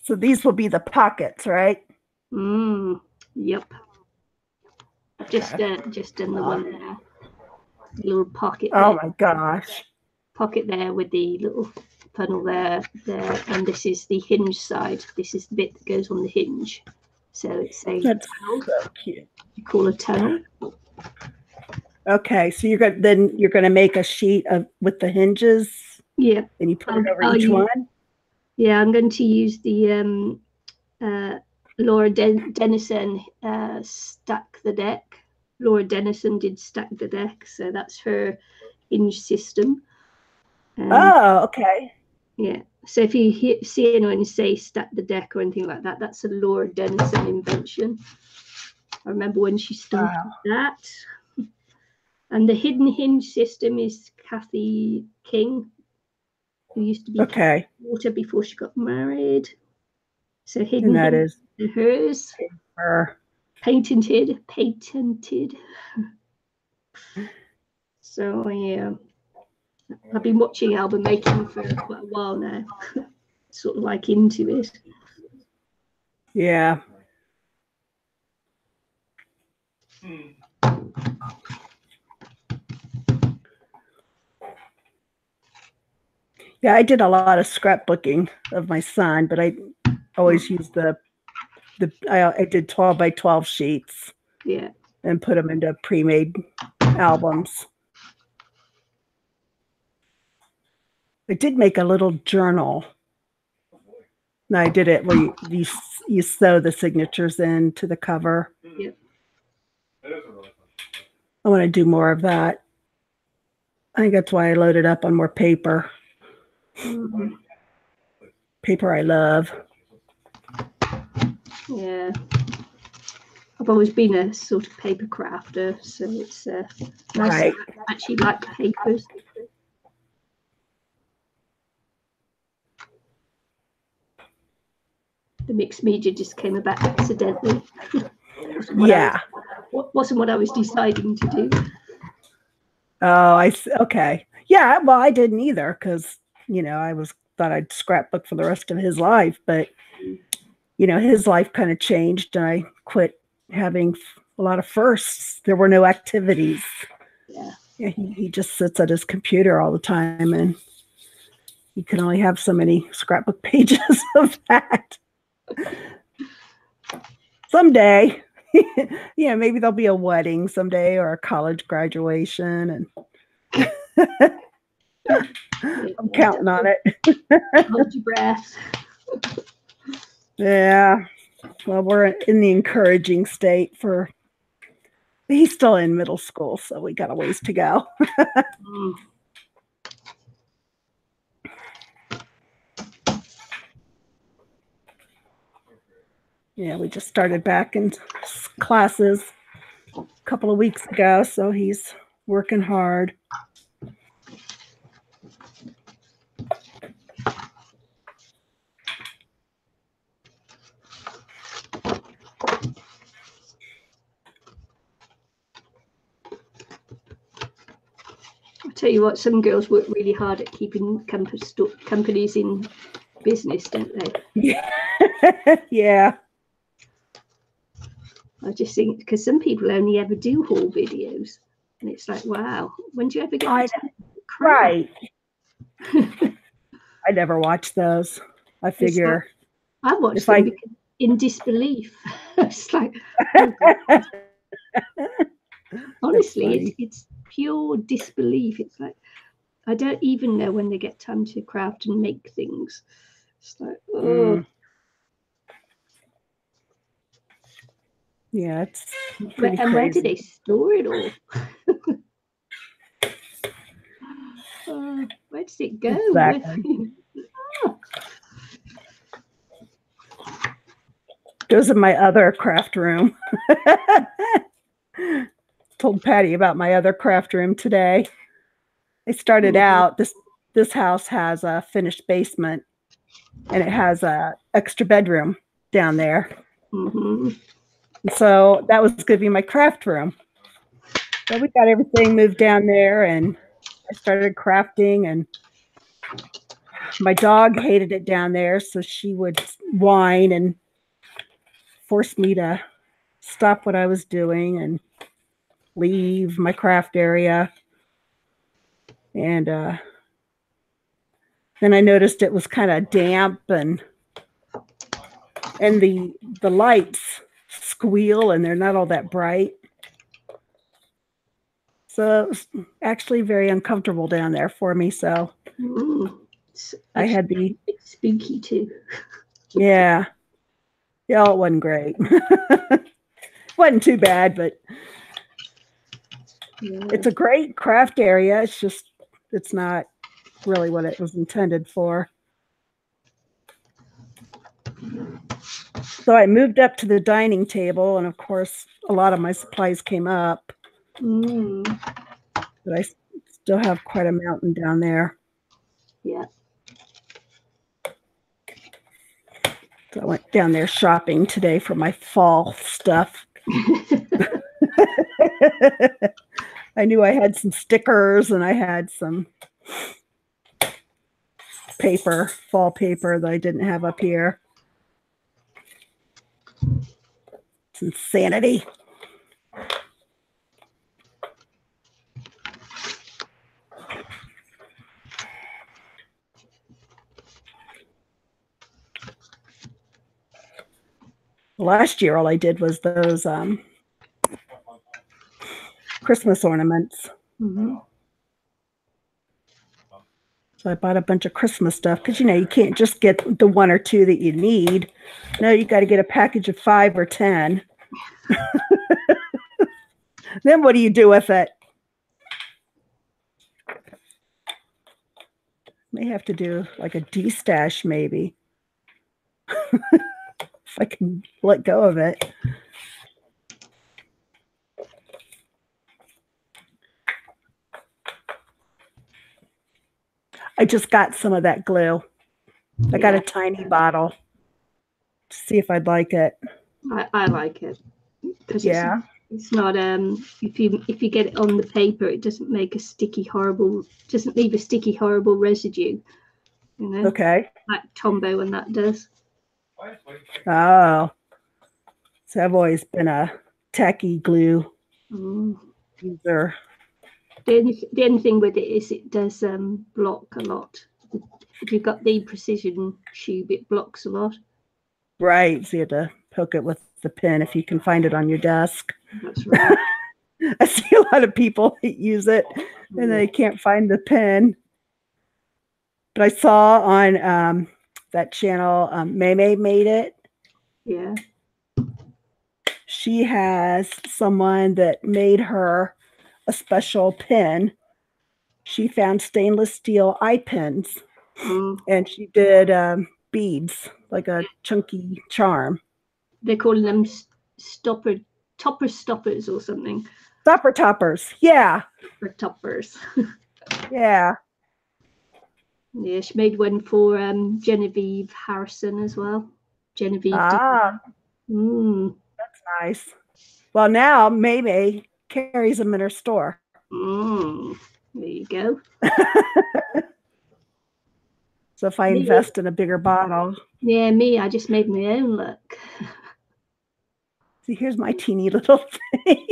So these will be the pockets, right? Yep. Just in the one there. The little pocket there. Oh my gosh. Pocket there with the little funnel there, and this is the hinge side. This is the bit that goes on the hinge. So it's a That's tunnel. So cute. You call a tunnel. Okay, so you're gonna make a sheet with the hinges. Yeah. And you put it over each one. Yeah, I'm going to use the Laura Dennison Stack the Deck. Laura Dennison did Stack the Deck, so that's her hinge system. Oh, okay. Yeah. So if you see anyone say Stack the Deck or anything like that, that's a Laura Dennison invention. I remember when she started that. And the hidden hinge system is Kathy King, who used to be Water before she got married. So hidden and that is hers. Her. Patented. So yeah, I've been watching album making for quite a while now. Sort of like into it. Yeah. Yeah, I did a lot of scrapbooking of my son, but I always used I did 12 by 12 sheets. Yeah. And put them into pre-made albums. I did make a little journal. And I did it where you sew the signatures into the cover. Yep. I want to do more of that. I think that's why I loaded up on more paper. Mm-hmm. Paper I love. Yeah. I've always been a sort of paper crafter, so it's nice Right. to actually like papers. The mixed media just came about accidentally. Wasn't what I was deciding to do. Oh, okay. Yeah, well, I didn't either because, I thought I'd scrapbook for the rest of his life, but, his life kind of changed and I quit having a lot of firsts. There were no activities. Yeah, he just sits at his computer all the time and you can only have so many scrapbook pages of that. Someday, maybe there'll be a wedding someday or a college graduation, and I'm counting on it. Hold your breath. Yeah. Well, we're in the encouraging state he's still in middle school, so we got a ways to go. Yeah, we just started back in classes a couple of weeks ago, so he's working hard. I'll tell you what, some girls work really hard at keeping companies in business, don't they? Yeah. I just think because some people only ever do haul videos, and it's like, wow, when do you ever get right? I never watch those. I figure I watch them because in disbelief. It's like, oh God. Honestly, it's pure disbelief. It's like I don't even know when they get time to craft and make things. It's like, oh. Yeah, it's pretty and crazy. where do they store it all? Where does it go? Exactly. Goes in my other craft room. Told Patty about my other craft room today. I started out, this house has a finished basement and it has a extra bedroom down there. So that was going to be my craft room. So we got everything moved down there and I started crafting, and my dog hated it down there, so she would whine and force me to stop what I was doing and leave my craft area. And then I noticed it was kind of damp and the lights squeal and they're not all that bright. So it was actually very uncomfortable down there for me. So I had it's spooky too. Yeah, it wasn't great. Wasn't too bad, but it's a great craft area. It's not really what it was intended for. So I moved up to the dining table, and of course, a lot of my supplies came up. But I still have quite a mountain down there. Yeah. So I went down there shopping today for my fall stuff. I knew I had some stickers and I had some paper, fall paper that I didn't have up here. It's insanity. Last year, all I did was those Christmas ornaments. So I bought a bunch of Christmas stuff because, you know, you can't just get the 1 or 2 that you need. No, you got to get a package of 5 or 10. Then what do you do with it? May have to do like a de-stash maybe. If I can let go of it. I just got some of that glue. I got a tiny bottle to see if I'd like it. I like it because it's not if you get it on the paper, it doesn't make a sticky horrible, doesn't leave a sticky horrible residue, you know. Okay. Like Tombow and that does. Oh, so I've always been a tacky glue user. The only thing with it is it does block a lot. If you've got the precision tube, it blocks a lot. Right, so you have to poke it with the pin if you can find it on your desk. That's right. I see a lot of people that use it and they can't find the pin. But I saw on that channel, Maymay made it. Yeah. She has someone that made her a special pin. She found stainless steel eye pins and she did beads, like a chunky charm. They're calling them topper stoppers or something. Stopper toppers, yeah. Or toppers. Yeah. Yeah, she made one for Genevieve Harrison as well. Genevieve. That's nice. Well, now Maymay carries them in her store. There you go. So if I invest in a bigger bottle. Yeah, I just made my own look. See, here's my teeny little thing.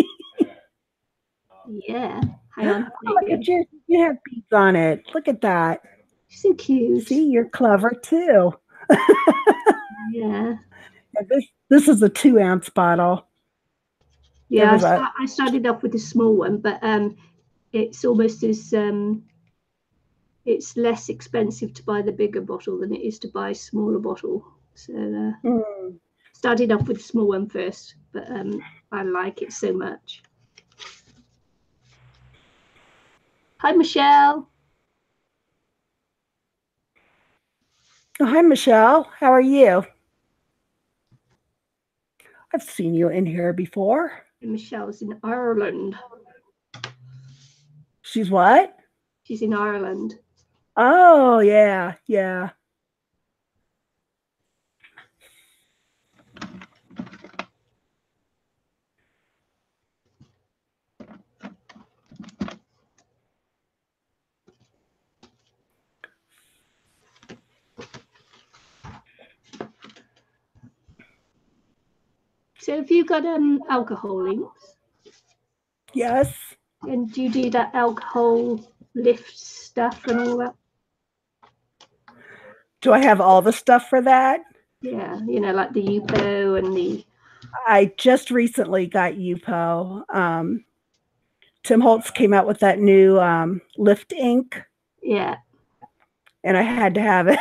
Yeah. Hang on. Oh, look at you. You have beads on it. Look at that. So cute. See, you're clever too. Yeah. This is a 2-ounce bottle. Yeah, I started off with a small one, but it's almost as it's less expensive to buy the bigger bottle than it is to buy a smaller bottle. So started off with a small one first, but I like it so much. Hi, Michelle. Oh, hi, Michelle. How are you? I've seen you in here before. Michelle's in Ireland. She's what? She's in Ireland. Oh, yeah, yeah. So have you got alcohol links? Yes. And do you do that alcohol lift stuff and all that? Do I have all the stuff for that? Yeah, you know, like the UPO and the... I just recently got UPO. Tim Holtz came out with that new Lift ink. Yeah. And I had to have it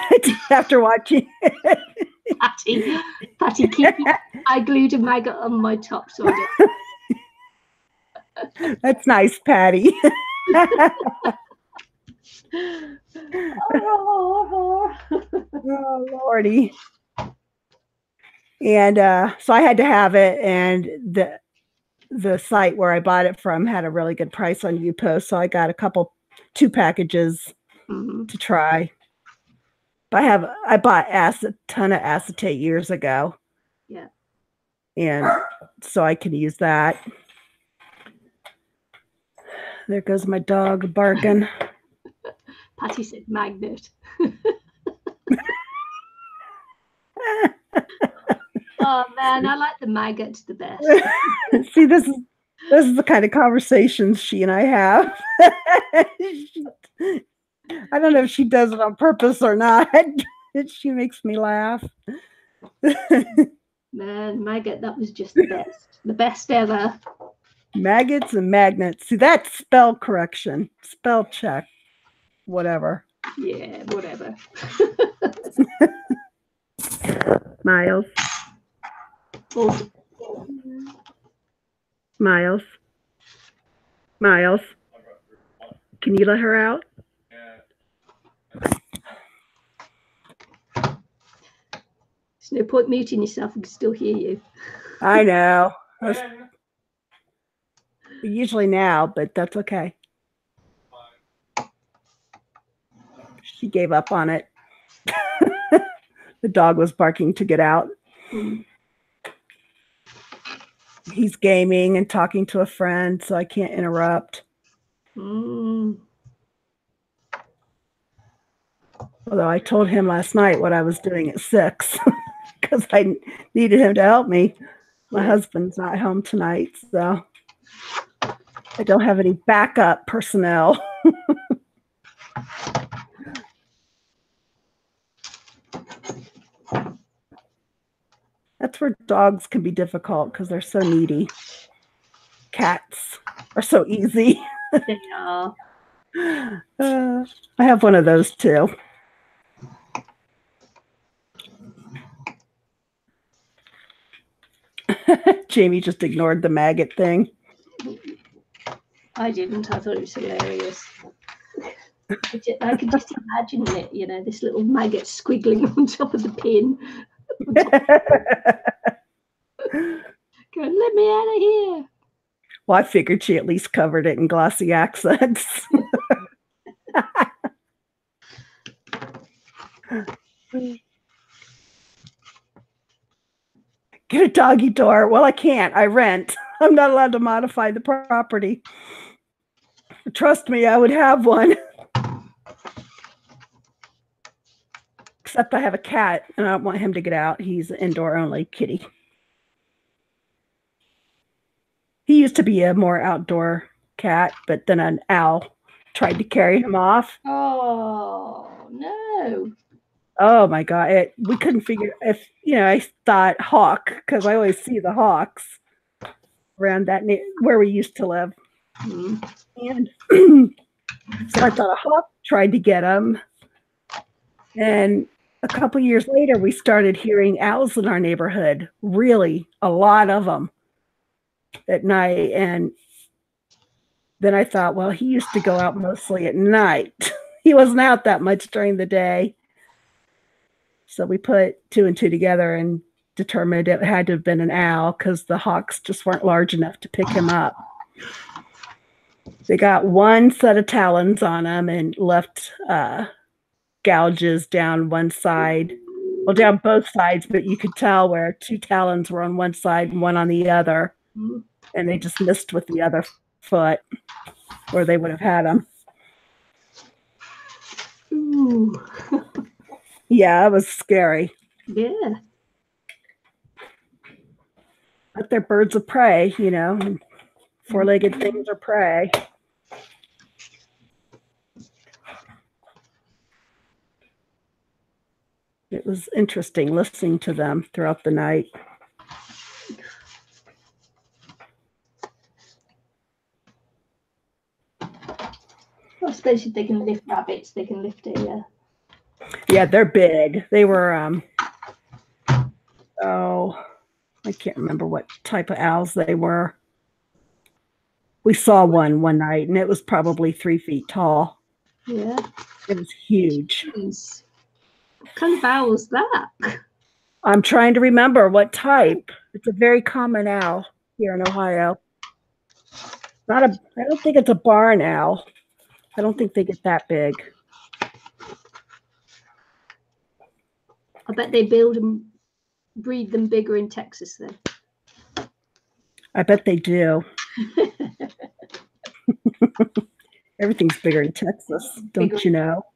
after watching it. Patty, I glued a maggot on my top, so I don't. That's nice, Patty. Oh, Lordy. And so I had to have it, and the site where I bought it from had a really good price on UPO, so I got 2 packages to try. But I bought a ton of acetate years ago. Yeah. And so I can use that. There goes my dog barking. Patty said magnet. Oh man, I like the maggots the best. See, this is the kind of conversations she and I have. I don't know if she does it on purpose or not. She makes me laugh. Man, maggot, that was just the best. The best ever. Maggots and magnets. See, that's spell correction. Spell check. Whatever. Yeah, whatever. Miles. Oh, Miles. Miles. Can you let her out? there's no point muting yourself. I can still hear you. I know. Usually now, but that's okay. She gave up on it. The dog was barking to get out. He's gaming and talking to a friend, so I can't interrupt. Although I told him last night what I was doing at 6 because I needed him to help me. My husband's not home tonight, so I don't have any backup personnel. That's where dogs can be difficult because they're so needy. Cats are so easy. They are. I have one of those too. Jamie just ignored the maggot thing. I didn't. I thought it was hilarious. I could just imagine it, you know, this little maggot squiggling on top of the pin. Going, let me out of here. Well, I figured she at least covered it in glossy accents. Get a doggy door. Well, I can't. I rent. I'm not allowed to modify the property. Trust me, I would have one. Except I have a cat, and I don't want him to get out. He's an indoor-only kitty. He used to be a more outdoor cat, but then an owl tried to carry him off. Oh, no. Oh, my God. We couldn't figure if, I thought hawk, because I always see the hawks around that where we used to live. And so I thought a hawk tried to get him. And a couple years later, we started hearing owls in our neighborhood, really a lot of them at night. And then I thought, well, he used to go out mostly at night. He wasn't out that much during the day. So we put 2 and 2 together and determined it had to have been an owl because the hawks just weren't large enough to pick him up. They got one set of talons on him and left gouges down one side. Well, down both sides, but you could tell where 2 talons were on one side and one on the other. And they just missed with the other foot where they would have had him. Ooh. Yeah, it was scary. Yeah. But they're birds of prey, 4-legged things are prey. It was interesting listening to them throughout the night. I suppose if they can lift rabbits, they can lift a... Yeah, they're big. They were, I can't remember what type of owls they were. We saw one night, and it was probably 3 feet tall. Yeah. It was huge. Jeez. What kind of owl is that? I'm trying to remember what type. It's a very common owl here in Ohio. I don't think it's a barn owl. I don't think they get that big. I bet they breed them bigger in Texas then. I bet they do. Everything's bigger in Texas, don't you know?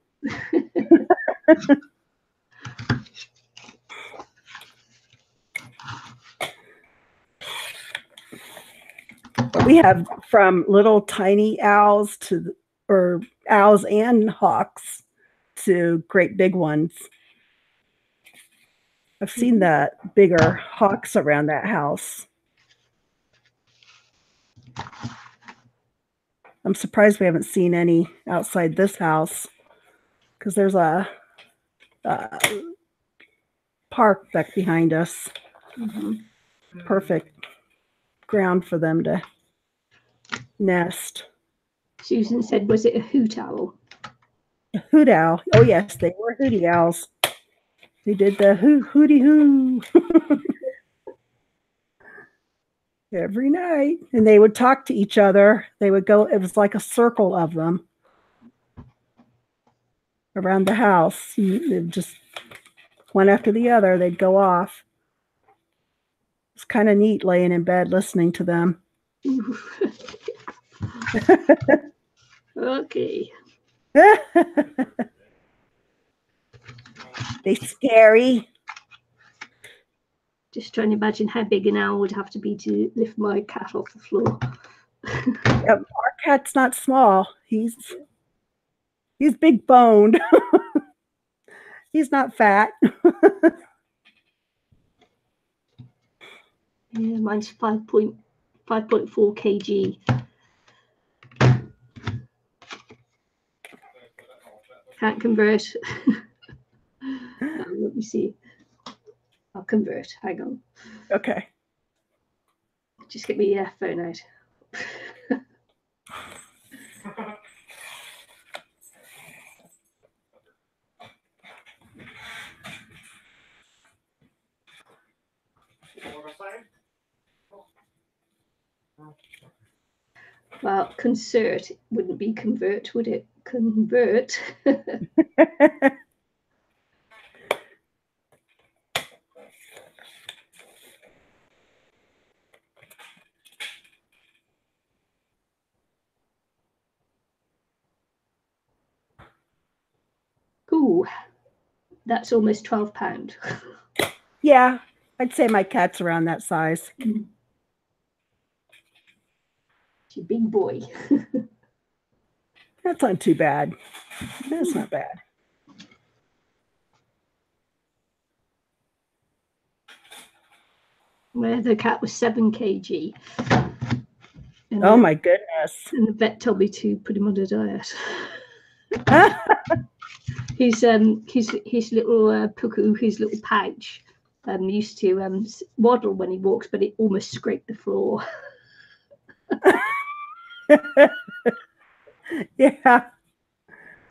We have from little tiny owls or owls and hawks to great big ones. I've seen the bigger hawks around that house. I'm surprised we haven't seen any outside this house because there's a park back behind us. Perfect ground for them to nest. Susan said, was it a hoot owl? A hoot owl. Oh, yes, they were hooty owls. They did the hooty hoo every night. And they would talk to each other. They would go, it was like a circle of them around the house. Just one after the other, they'd go off. It's kind of neat laying in bed listening to them. Okay. They scary. Just trying to imagine how big an owl would have to be to lift my cat off the floor. Yep, our cat's not small. He's big boned. He's not fat. Yeah, mine's 5.4 kg. Can't convert. Let me see. I'll convert. Hang on. Okay. Just get my phone out. Well, concert wouldn't be convert, would it? Convert. Ooh, that's almost £12. Yeah, I'd say my cat's around that size. It's a big boy. That's not too bad. That's not bad. My other cat was 7 kg. And oh my goodness. And the vet told me to put him on a diet. his little puku, his little pouch, used to waddle when he walks, but it almost scraped the floor. Yeah.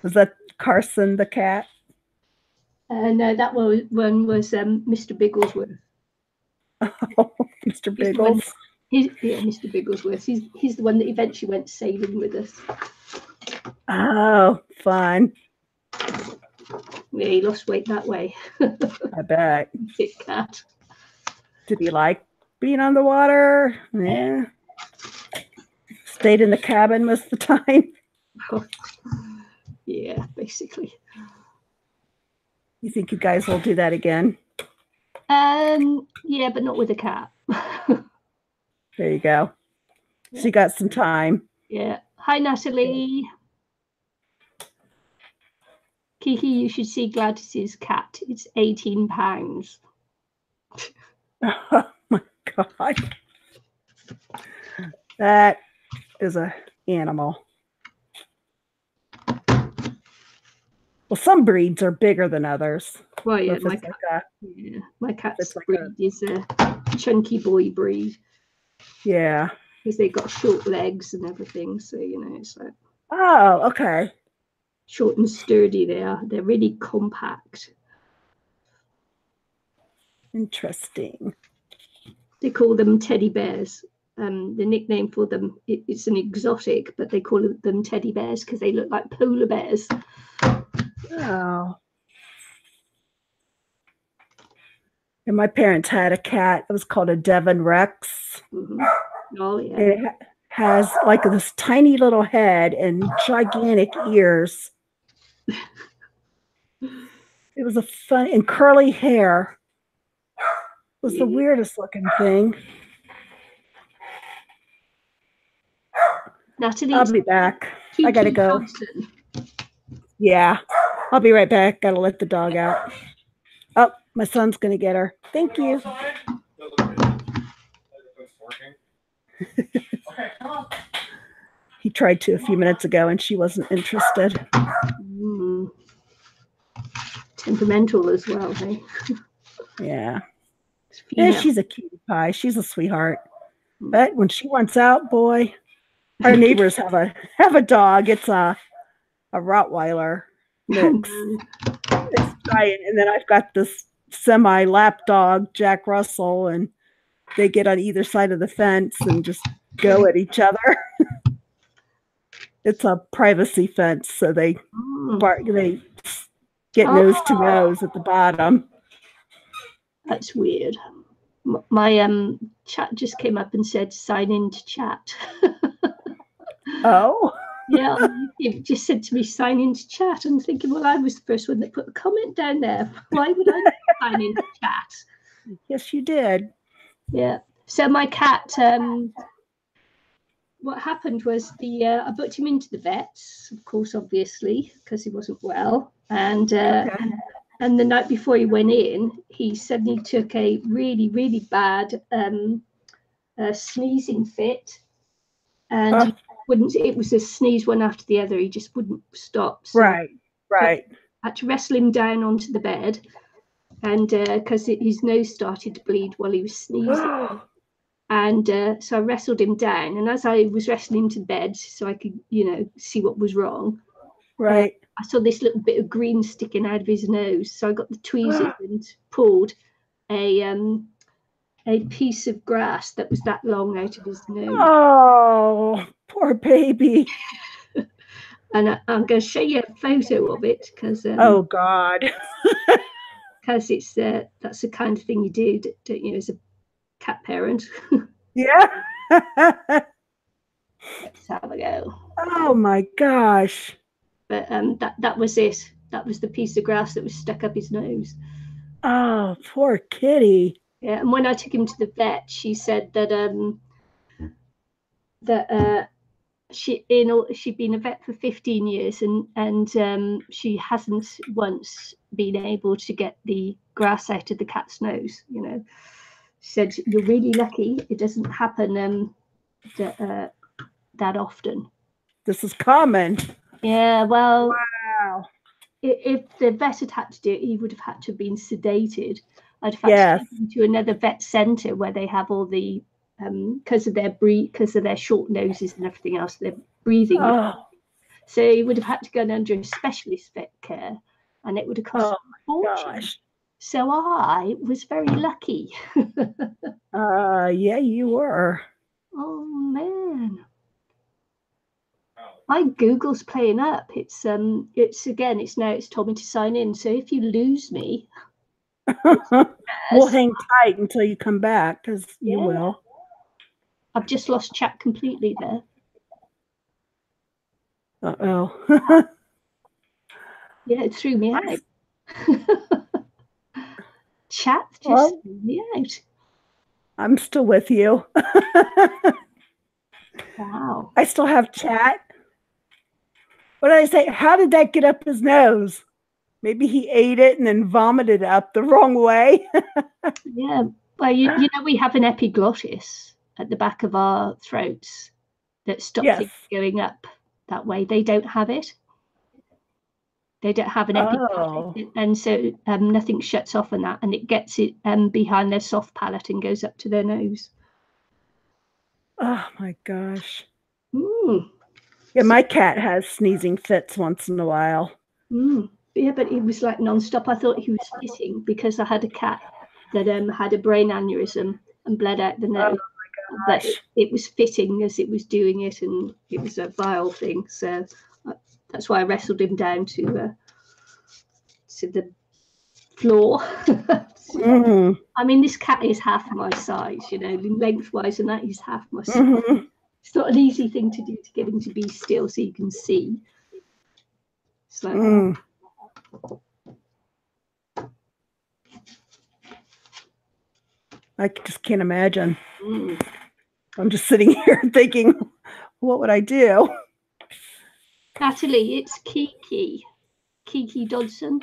Was that Carson the cat? No, that one was Mr. Bigglesworth. Oh, Mr. Biggles. Mr. Bigglesworth. He's the one that eventually went sailing with us. Oh, fun. Yeah, he lost weight that way. I bet. Big cat. Did he like being on the water? Yeah. Stayed in the cabin most of the time. Oh, yeah, basically. You think you guys will do that again? Yeah, but not with a cat. There you go. So you got some time. Yeah. Hi, Natalie. Kiki, you should see Gladys's cat. It's 18 pounds. Oh my God. That is an animal. Well, some breeds are bigger than others. Well, yeah, my cat's breed is a chunky boy breed. Yeah. Because they've got short legs and everything. So, it's like. Oh, okay. Short and sturdy they are. They're really compact. Interesting. They call them teddy bears. The nickname for them, it's an exotic, but they call them teddy bears because they look like polar bears. Oh. And my parents had a cat. It was called a Devon Rex. Mm-hmm. Oh, yeah. It has like this tiny little head and gigantic ears. It was a fun and curly hair. It was the weirdest looking thing. Natalie, I'll be back. I gotta go. Thompson. Yeah, I'll be right back. Gotta let the dog out. Oh, my son's gonna get her. Thank you. Okay, come on. He tried to a few minutes ago and she wasn't interested. temperamental as well, hey? Yeah. Yeah, she's a cutie pie. She's a sweetheart. But when she wants out, boy, our neighbors have a dog. It's a Rottweiler mix. It's giant. And then I've got this semi lap dog, Jack Russell, and they get on either side of the fence and just go at each other. It's a privacy fence, so they they get nose to nose at the bottom. That's weird. My chat just came up and said sign in to chat. Oh. Yeah, it just said to me sign in to chat. I'm thinking, well, I was the first one that put a comment down there. Why would I sign in to chat? Yes, you did. Yeah. So my cat, what happened was I booked him into the vets, of course, obviously, because he wasn't well. And the night before he went in, he suddenly took a really, really bad sneezing fit. And he wouldn't, it was a sneeze one after the other. He just wouldn't stop. So right. I had to wrestle him down onto the bed. And because his nose started to bleed while he was sneezing. And so I wrestled him down, and as I was wrestling him to bed so I could, see what was wrong, right, I saw this little bit of green sticking out of his nose. So I got the tweezers and pulled a piece of grass that was that long out of his nose. Oh, poor baby. And I'm going to show you a photo of it because oh God, because it's that's the kind of thing you do, don't you, as a cat parent. Yeah. Let's have a go. Oh my gosh. But that was it. That was the piece of grass that was stuck up his nose. Oh, poor kitty. Yeah, and when I took him to the vet, she said that she'd been a vet for 15 years and she hasn't once been able to get the grass out of the cat's nose. She said, you're really lucky. It doesn't happen that often. This is common. Yeah, well, wow. If the vet had to do it, he would have had to have been sedated. I'd have had to take him to another vet centre where they have all the because of their short noses and everything else, their breathing. So he would have had to go under a specialist vet care, and it would have cost a fortune. Gosh. So I was very lucky. Yeah, you were. Oh man. My Google's playing up. It's now it's told me to sign in. So if you lose me, we'll hang tight until you come back, because you will. I've just lost chat completely there. Uh-oh. Yeah, it threw me out. Chat just threw me out. I'm still with you. Wow. I still have chat. What did I say? How did that get up his nose? Maybe he ate it and then vomited up the wrong way. Yeah. Well, you know, we have an epiglottis at the back of our throats that stops things going up that way. They don't have it. They don't have an epiglottis. And so nothing shuts off on that, and it gets it behind their soft palate and goes up to their nose. Oh, my gosh. Mm. Yeah, my cat has sneezing fits once in a while. Yeah, but it was like non-stop. I thought he was fitting because I had a cat that had a brain aneurysm and bled out the nose. Oh my gosh. But it was fitting as it was doing it, and it was a vile thing. So that's why I wrestled him down to the floor. I mean, this cat is half my size, lengthwise, and that is half my size. It's not an easy thing to do to get him to be still so you can see. It's like, I just can't imagine. I'm just sitting here thinking, what would I do? Natalie, it's Kiki Dodson.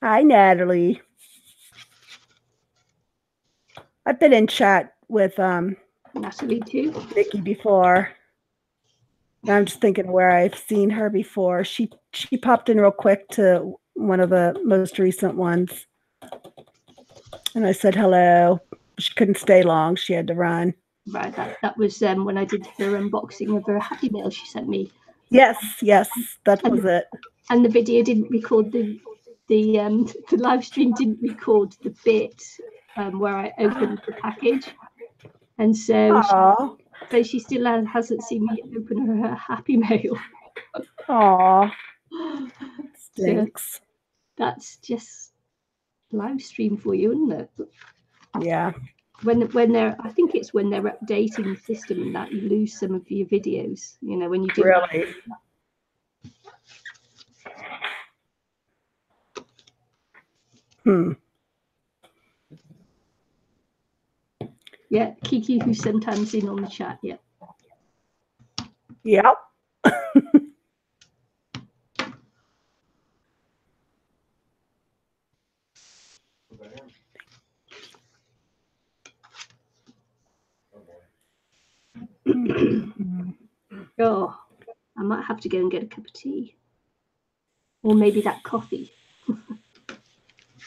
Hi, Natalie. I've been in chat with Natalie too. Nikki before. I'm just thinking where I've seen her before. She popped in real quick to one of the most recent ones. And I said hello. She couldn't stay long. She had to run. Right, that was when I did her unboxing of her Happy Mail she sent me. Yes, that was it. And the video didn't record the live stream didn't record the bit where I opened the package, and so she still hasn't seen me open her Happy Mail. Aw, stinks. So that's just live stream for you, isn't it? Yeah. When they're, I think it's when they're updating the system and that you lose some of your videos. You know, when you do really. Yeah, Kiki, who's sometimes in on the chat. Yeah. Yep. Oh, I might have to go and get a cup of tea, or maybe that coffee.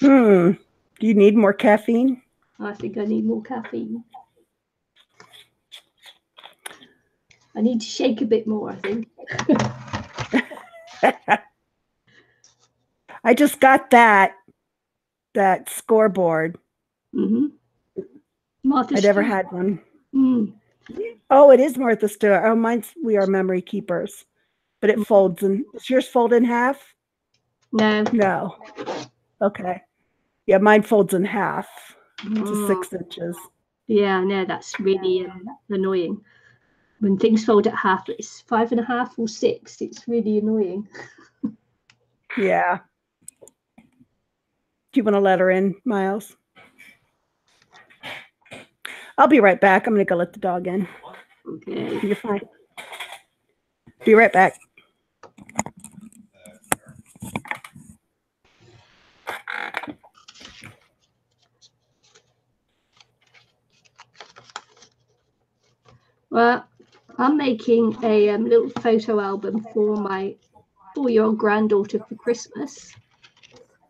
Do you need more caffeine? I think I need more caffeine. I need to shake a bit more, I think. I just got that scoreboard. Martha I never had one. Oh, it is Martha Stewart. Oh, mine's We Are Memory Keepers. But it folds in. Does yours fold in half? No. Okay. Yeah, mine folds in half to 6 inches. Yeah, no, that's really annoying. When things fold at half, it's 5.5 or 6. It's really annoying. Yeah. Do you want to let her in, Miles? I'll be right back. I'm going to go let the dog in. Okay. You're fine. Be right back. Well, I'm making a little photo album for my 4-year-old granddaughter for Christmas.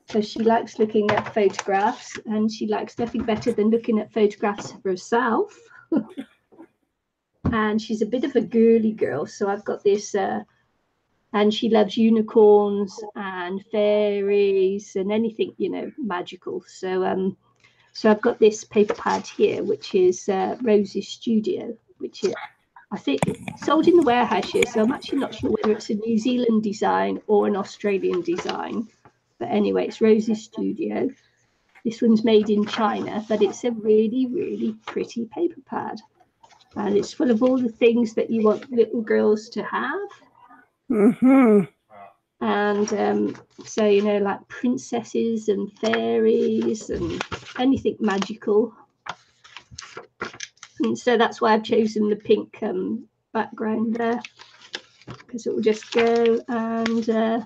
So she likes looking at photographs, and she likes nothing better than looking at photographs of herself. And she's a bit of a girly girl, so I've got this, and she loves unicorns and fairies and anything, you know, magical. So so I've got this paper pad here, which is Rose's Studio, which is, I think, sold in the warehouse here. So I'm actually not sure whether it's a New Zealand design or an Australian design. But anyway, it's Rose's Studio. This one's made in China, but it's a really, really pretty paper pad. And it's full of all the things that you want little girls to have. And so, you know, like princesses and fairies and anything magical. And so that's why I've chosen the pink background there, because it will just go. And yeah,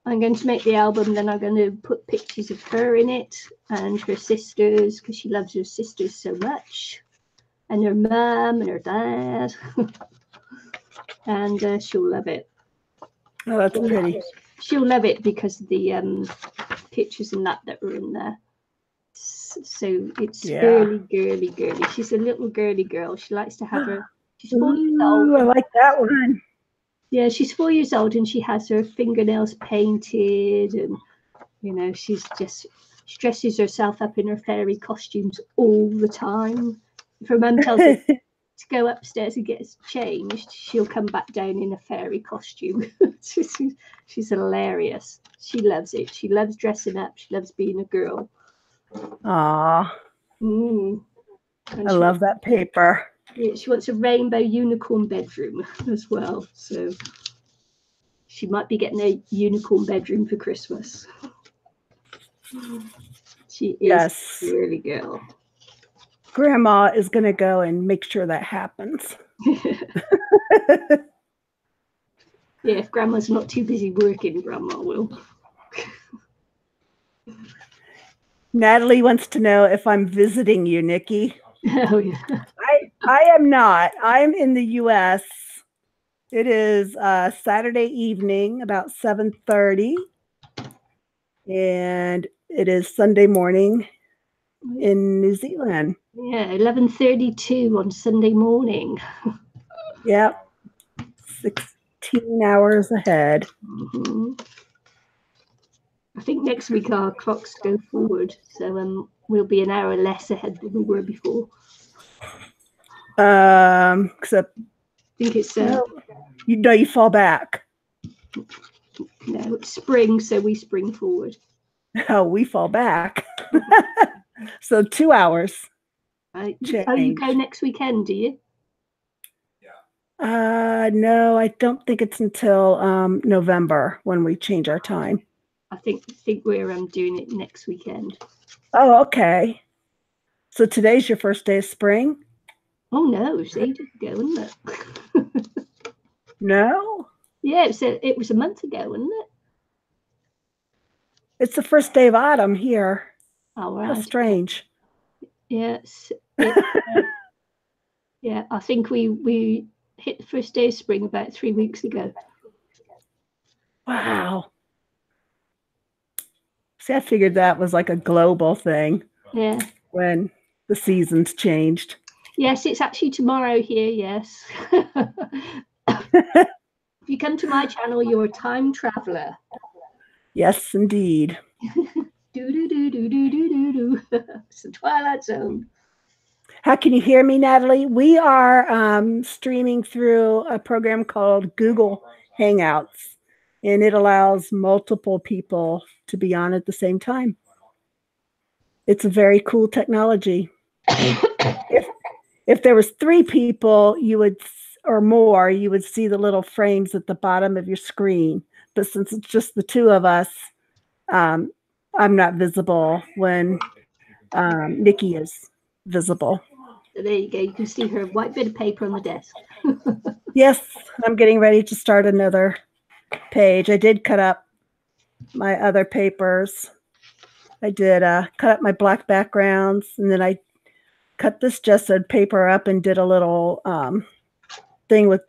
I'm going to make the album, then I'm going to put pictures of her in it and her sisters, because she loves her sisters so much, and her mum and her dad. And she'll love it. Oh, that's pretty. She'll love it because of the pictures and that are in there. So it's girly. She's a little girly girl. She likes to have her. She's 4 years old. I like that one. Yeah, she's 4 years old, and she has her fingernails painted, and you know, she dresses herself up in her fairy costumes all the time. If her mum tells her to go upstairs and get changed, she'll come back down in a fairy costume. She's hilarious. She loves it. She loves dressing up. She loves being a girl. Aww. I love that paper. Yeah, she wants a rainbow unicorn bedroom as well. So she might be getting a unicorn bedroom for Christmas. She is a really girl. Grandma is going to go and make sure that happens. Yeah, if Grandma's not too busy working, Grandma will. Natalie wants to know if I'm visiting you, Nikki. Oh, yeah. I am not. I'm in the U.S. It is Saturday evening, about 7:30, and it is Sunday morning in New Zealand. Yeah, 11:32 on Sunday morning. Yep, 16 hours ahead. I think next week our clocks go forward, so we'll be an hour less ahead than we were before. Except I think it's you fall back. No, it's spring, so we spring forward. Oh, we fall back. So 2 hours. Oh, you go next weekend, do you? No, I don't think it's until November when we change our time. I think we're doing it next weekend. Oh, okay. So today's your first day of spring? Oh no, it's ages ago, isn't it? No? Yeah, it was a month ago, wasn't it? It's the first day of autumn here. Oh, right. How strange. Yes. Yeah, I think we hit the first day of spring about 3 weeks ago. Wow. See, I figured that was like a global thing. Yeah. When the seasons changed. Yes, it's actually tomorrow here, yes. If you come to my channel, you're a time traveler. Yes, indeed. Do. It's the Twilight Zone. How can you hear me, Natalie? We are streaming through a program called Google Hangouts, and it allows multiple people to be on at the same time. It's a very cool technology. If there was 3 people, or more, you would see the little frames at the bottom of your screen. But since it's just the 2 of us, I'm not visible when Nikki is visible. So there you go. You can see her white bit of paper on the desk. Yes, I'm getting ready to start another page. I did cut up my other papers. I did cut up my black backgrounds, and then I cut this gessoed paper up and did a little thing with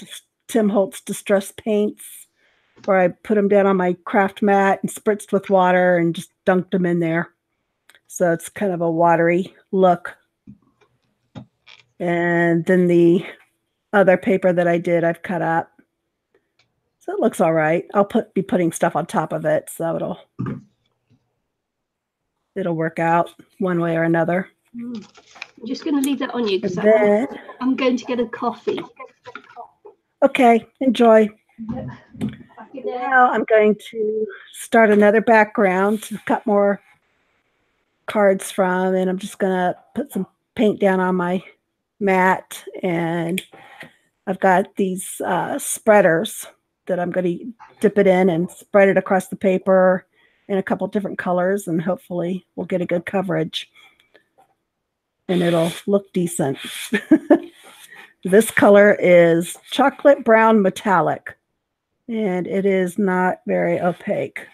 Tim Holtz Distress Paints, where I put them down on my craft mat and spritzed with water and just dunked them in there. So it's kind of a watery look. And then the other paper that I did, I've cut up. So it looks all right. I'll be putting stuff on top of it, so it'll work out one way or another. I'm just going to leave that on you because I'm going to get a coffee. Okay, enjoy. Now I'm going to start another background to cut more cards from, and I'm just going to put some paint down on my mat, and I've got these spreaders that I'm going to dip it in and spread it across the paper in a couple different colors, and hopefully we'll get a good coverage and it'll look decent. This color is chocolate brown metallic, and it is not very opaque.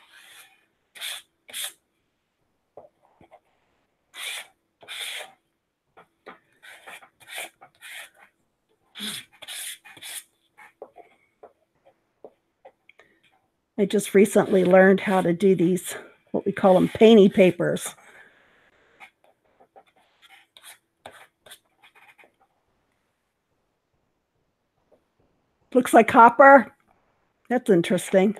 I just recently learned how to do these, what we call them, painty papers. Looks like copper. That's interesting.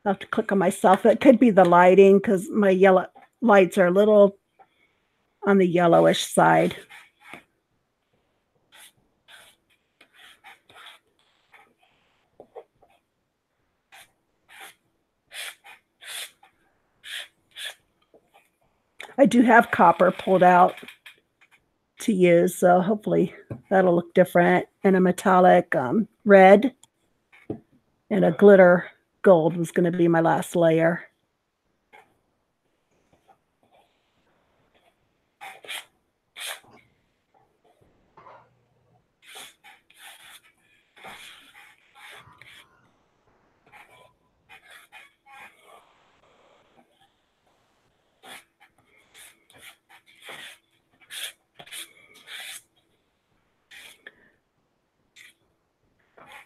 I'll have to click on myself. It could be the lighting because my yellow lights are a little on the yellowish side. I do have copper pulled out to use, so hopefully that'll look different. And a metallic red and a glitter gold was going to be my last layer.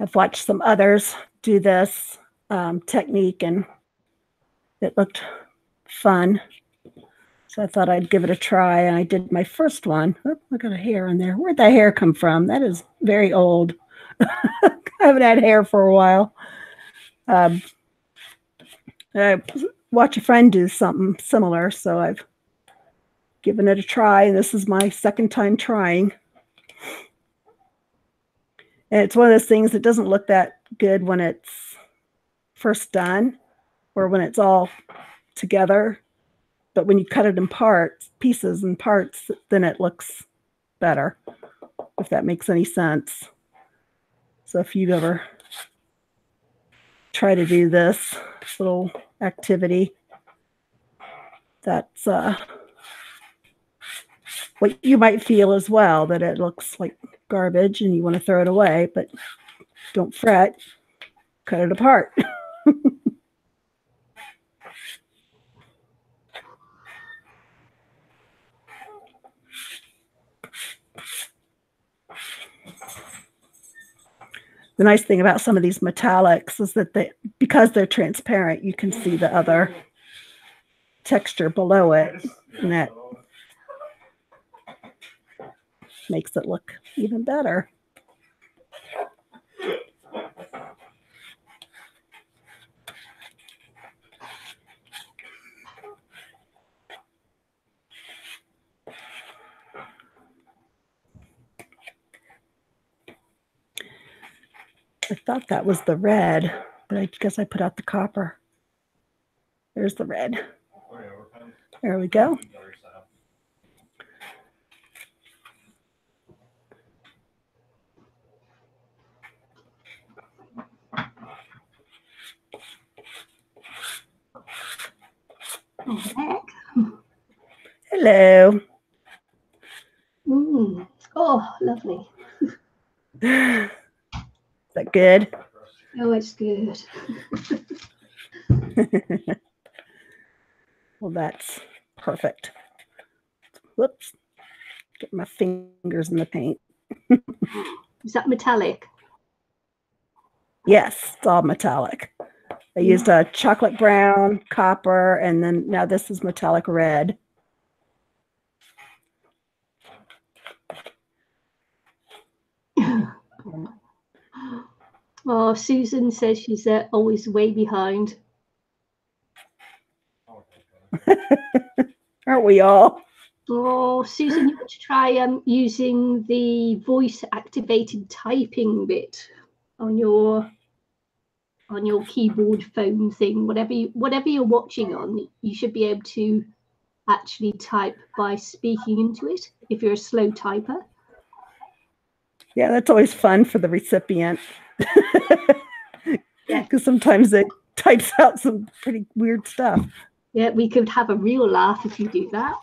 I've watched some others do this technique, and it looked fun. So I thought I'd give it a try, and I did my first one. Oh, I got a hair in there. Where'd that hair come from? That is very old. I haven't had hair for a while. I watch a friend do something similar, so I've given it a try, and this is my second time trying. And it's one of those things that doesn't look that good when it's first done or when it's all together. But when you cut it in parts, pieces and parts, then it looks better, if that makes any sense. So if you ever try to do this little activity, that's what you might feel as well, that it looks like garbage and you want to throw it away, but don't fret, cut it apart. The nice thing about some of these metallics is that because they're transparent, you can see the other texture below it, and that makes it look even better. I thought that was the red, but I guess I put out the copper. There's the red. There we go. Oh, Hello. Oh, lovely. Is that good? Oh, it's good. Well, that's perfect. Whoops. Get my fingers in the paint. Is that metallic? Yes, it's all metallic. I used a chocolate brown, copper, and then now this is metallic red. Oh, Susan says she's always way behind. Aren't we all? Oh, Susan, you want to try using the voice-activated typing bit on your keyboard phone thing, whatever you're watching on. You should be able to actually type by speaking into it if you're a slow typer. Yeah, that's always fun for the recipient. Yeah, because sometimes it types out some pretty weird stuff. Yeah, we could have a real laugh if you do that.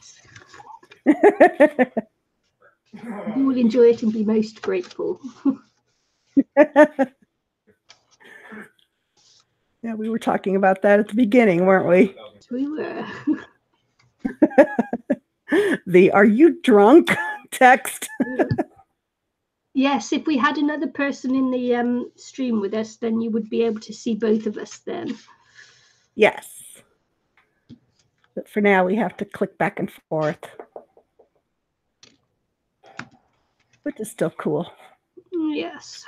You will enjoy it and be most grateful. Yeah, we were talking about that at the beginning, weren't we? We were. The "Are you drunk?" text. Yes, if we had another person in the stream with us, then you would be able to see both of us then. Yes. But for now, we have to click back and forth, which is still cool. Yes.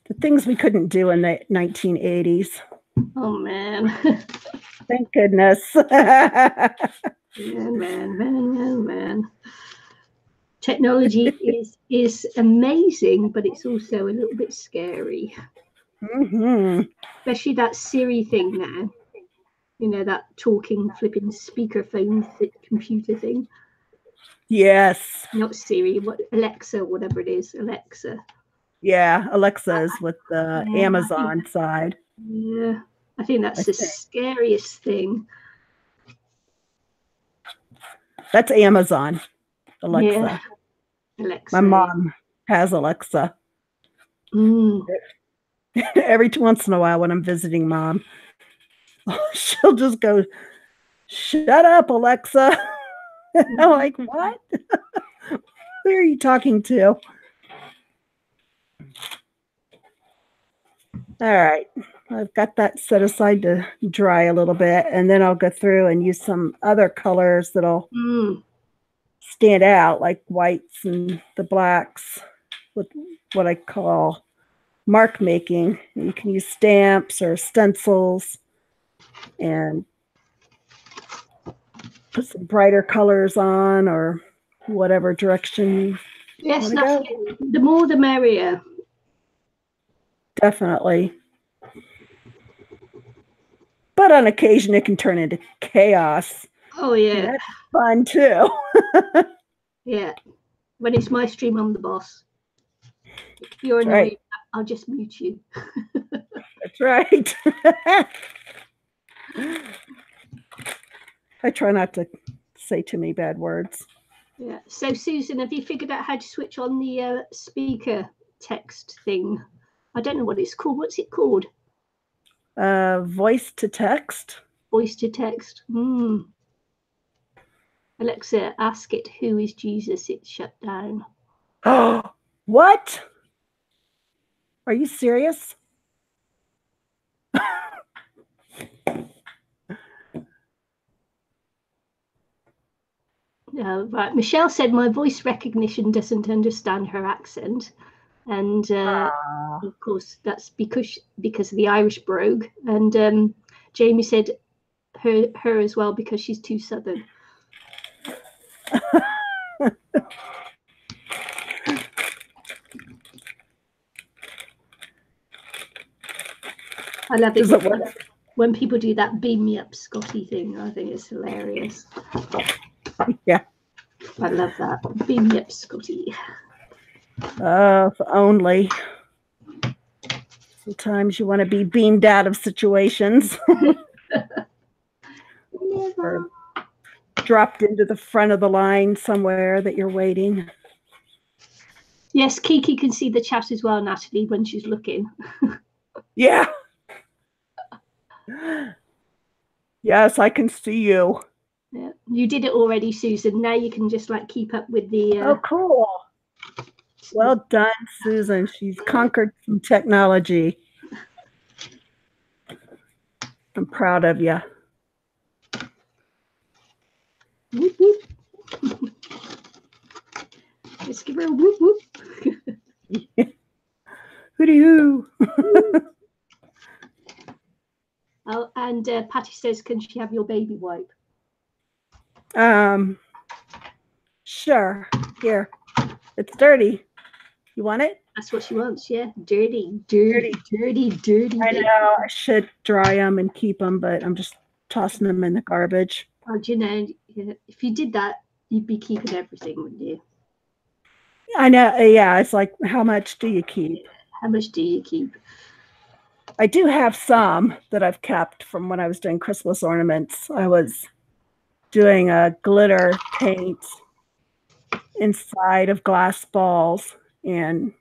The things we couldn't do in the 1980s. Oh, man. Thank goodness. Man. Technology is amazing, but it's also a little bit scary. Mm-hmm. Especially that Siri thing now. You know, that talking, flipping speakerphone computer thing. Yes. Not Siri, Alexa, whatever it is. Alexa. Yeah, Alexa's with the Amazon side. Yeah, I think that's the scariest thing. That's Amazon, Alexa. Yeah. Alexa. My mom has Alexa. Mm. Every once in a while when I'm visiting mom, she'll just go, "Shut up, Alexa." I'm like, what? Who are you talking to? All right. I've got that set aside to dry a little bit, and then I'll go through and use some other colors that'll stand out, like whites and the blacks, with what I call mark making. You can use stamps or stencils and put some brighter colors on, or whatever direction you want to go. The more the merrier. Definitely. But on occasion, it can turn into chaos. Oh, yeah. And that's fun, too. Yeah. When it's my stream, I'm the boss. If you're annoyed, right. I'll just mute you. That's right. I try not to say too many bad words. Yeah. So, Susan, have you figured out how to switch on the speaker text thing? I don't know what it's called. What's it called? Voice to text. Voice to text. Alexa, ask it, who is Jesus? It's shut down. Oh, what? Are you serious? Right. Michelle said my voice recognition doesn't understand her accent. And of course, that's because of the Irish brogue. And Jamie said her as well, because she's too southern. I love it when people do that beam me up Scotty thing. I think it's hilarious. Yeah. I love that. Beam me up Scotty. If only. Sometimes you want to be beamed out of situations. Or dropped into the front of the line somewhere that you're waiting. Yes, Kiki can see the chat as well, Natalie, when she's looking. Yeah. Yes, I can see you. Yeah, you did it already, Susan. Now you can just like keep up with the. Oh, cool. Well done, Susan. She's conquered some technology. I'm proud of you. Whoop, whoop. Let's give her a whoop whoop. Hooty-hoo. Oh, and Patty says, can she have your baby wipe? Sure. Here. It's dirty. You want it? That's what she wants, yeah. Dirty, dirty, dirty, dirty. I know. I should dry them and keep them, but I'm just tossing them in the garbage. Oh, do you know, if you did that, you'd be keeping everything, wouldn't you? I know. Yeah, it's like, how much do you keep? How much do you keep? I do have some that I've kept from when I was doing Christmas ornaments. I was doing a glitter paint inside of glass balls, and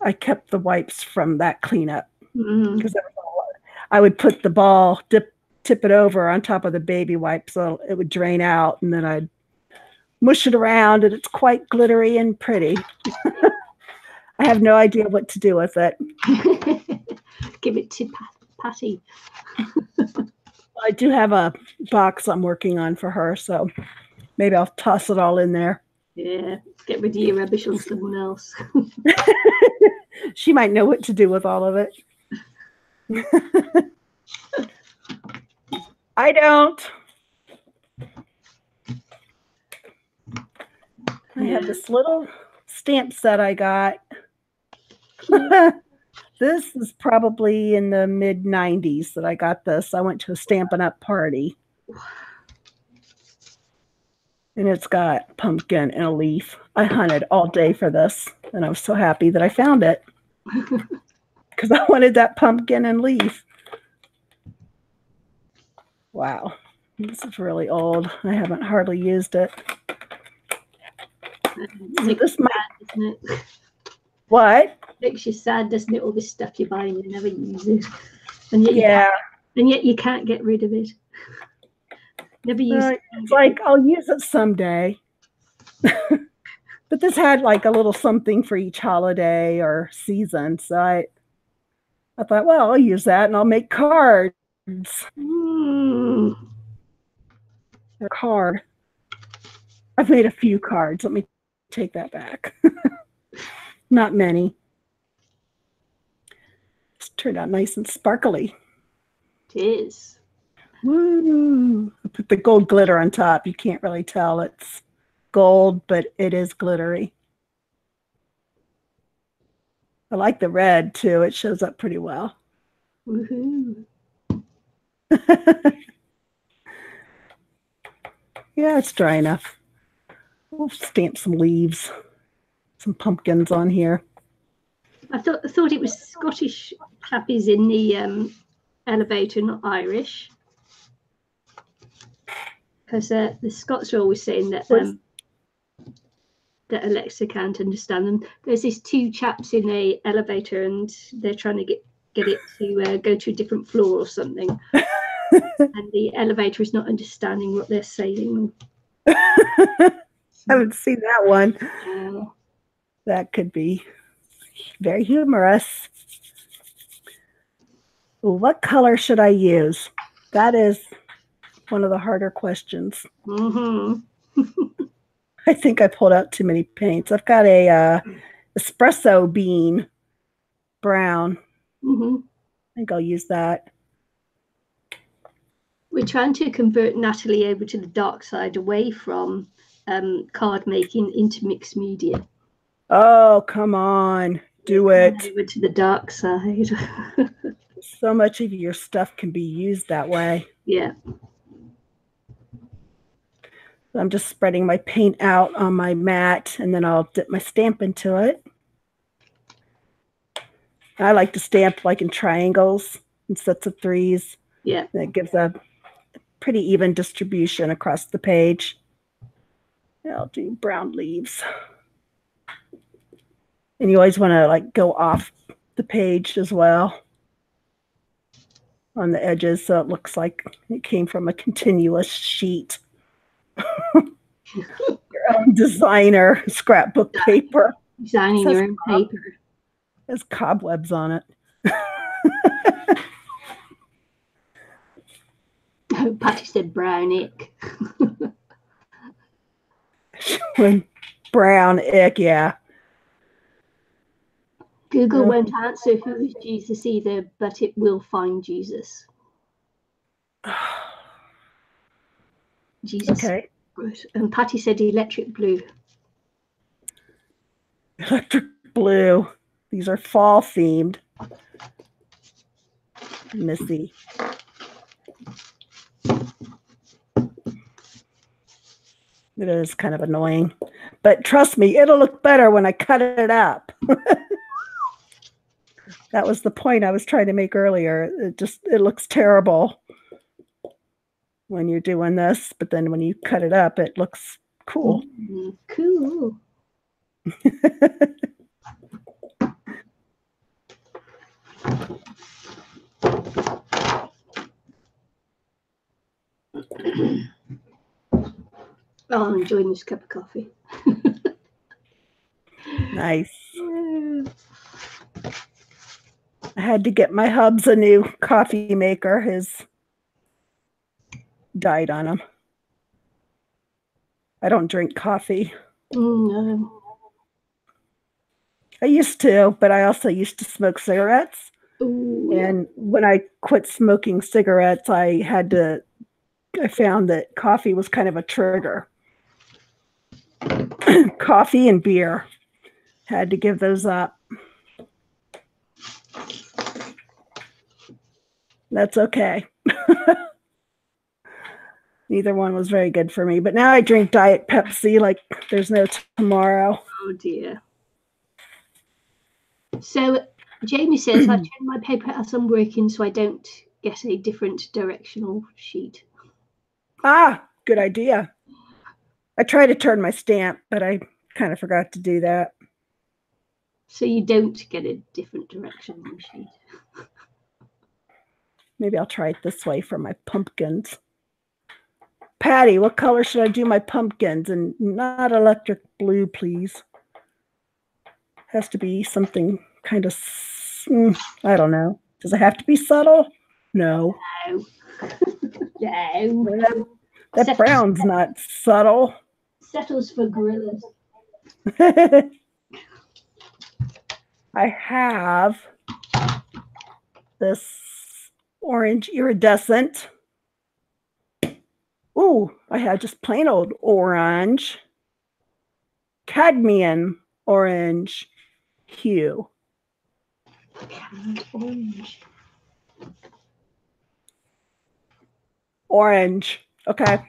I kept the wipes from that cleanup. Because I would put the ball, tip it over on top of the baby wipe so it would drain out, and then I'd mush it around, and it's quite glittery and pretty. I have no idea what to do with it. Give it to Patty. I do have a box I'm working on for her, so maybe I'll toss it all in there. Yeah, get rid of your rubbish on someone else. She might know what to do with all of it. I don't. I have this little stamp set I got. This is probably in the mid-90s that I got this. I went to a Stampin' Up! Party. And it's got pumpkin and a leaf. I hunted all day for this, and I was so happy that I found it. Because I wanted that pumpkin and leaf. Wow. This is really old. I haven't hardly used it. This might, isn't it? What? Makes you sad, doesn't it? All this stuff you're buying, you never use it, and yet you can't get rid of it. Never use it. It's like I'll use it someday. But this had like a little something for each holiday or season, so I I thought, well, I'll use that and I'll make cards. Mm. A card. I've made a few cards. Let me take that back. Not many. It's turned out nice and sparkly. It is. Woo! I put the gold glitter on top. You can't really tell it's gold, but it is glittery. I like the red too. It shows up pretty well. Woohoo. Yeah, it's dry enough. We'll stamp some leaves, some pumpkins on here. I thought it was Scottish chappies in the elevator, not Irish. Because the Scots are always saying that that Alexa can't understand them. There's these two chaps in a elevator and they're trying to get it to go to a different floor or something. And the elevator is not understanding what they're saying. I haven't seen that one. That could be very humorous. What color should I use? That is one of the harder questions. I think I pulled out too many paints. I've got a espresso bean brown. I think I'll use that. We're trying to convert Natalie over to the dark side, away from card making into mixed media. Oh, come on. Do it. Over to the dark side. So much of your stuff can be used that way. Yeah. I'm just spreading my paint out on my mat, and then I'll dip my stamp into it. I like to stamp like in triangles and sets of threes. Yeah. That gives a pretty even distribution across the page. I'll do brown leaves. And you always want to like go off the page as well on the edges, so it looks like it came from a continuous sheet. Your own designer scrapbook paper. Designing your own paper. There's cobwebs on it. Patty said brown ick. Brown ick, yeah. Google won't answer who is Jesus either, but it will find Jesus. Jesus. Okay. And Patty said electric blue. Electric blue. These are fall themed. Missy. It is kind of annoying. But trust me, it'll look better when I cut it up. That was the point I was trying to make earlier. It looks terrible when you're doing this, but then when you cut it up, it looks cool. Cool. Oh, I'm enjoying this cup of coffee. Nice. I had to get my hubs a new coffee maker. His died on him. I don't drink coffee. No. I used to, but I also used to smoke cigarettes. Ooh. And when I quit smoking cigarettes, I found that coffee was kind of a trigger. Coffee and beer. Had to give those up. That's okay. Neither one was very good for me. But now I drink Diet Pepsi like there's no tomorrow. Oh, dear. So Jamie says, I turn my paper as I'm working so I don't get a different directional sheet. Ah, good idea. I try to turn my stamp, but I kind of forgot to do that. So you don't get a different directional sheet. Maybe I'll try it this way for my pumpkins. Patty, what color should I do my pumpkins? And not electric blue, please. Has to be something kind of, I don't know, Does it have to be subtle? No. No. No. That brown's not subtle. Settles for gorillas. I have this orange iridescent. Ooh, I have just plain old orange. Cadmium orange hue. Orange. Orange. Okay.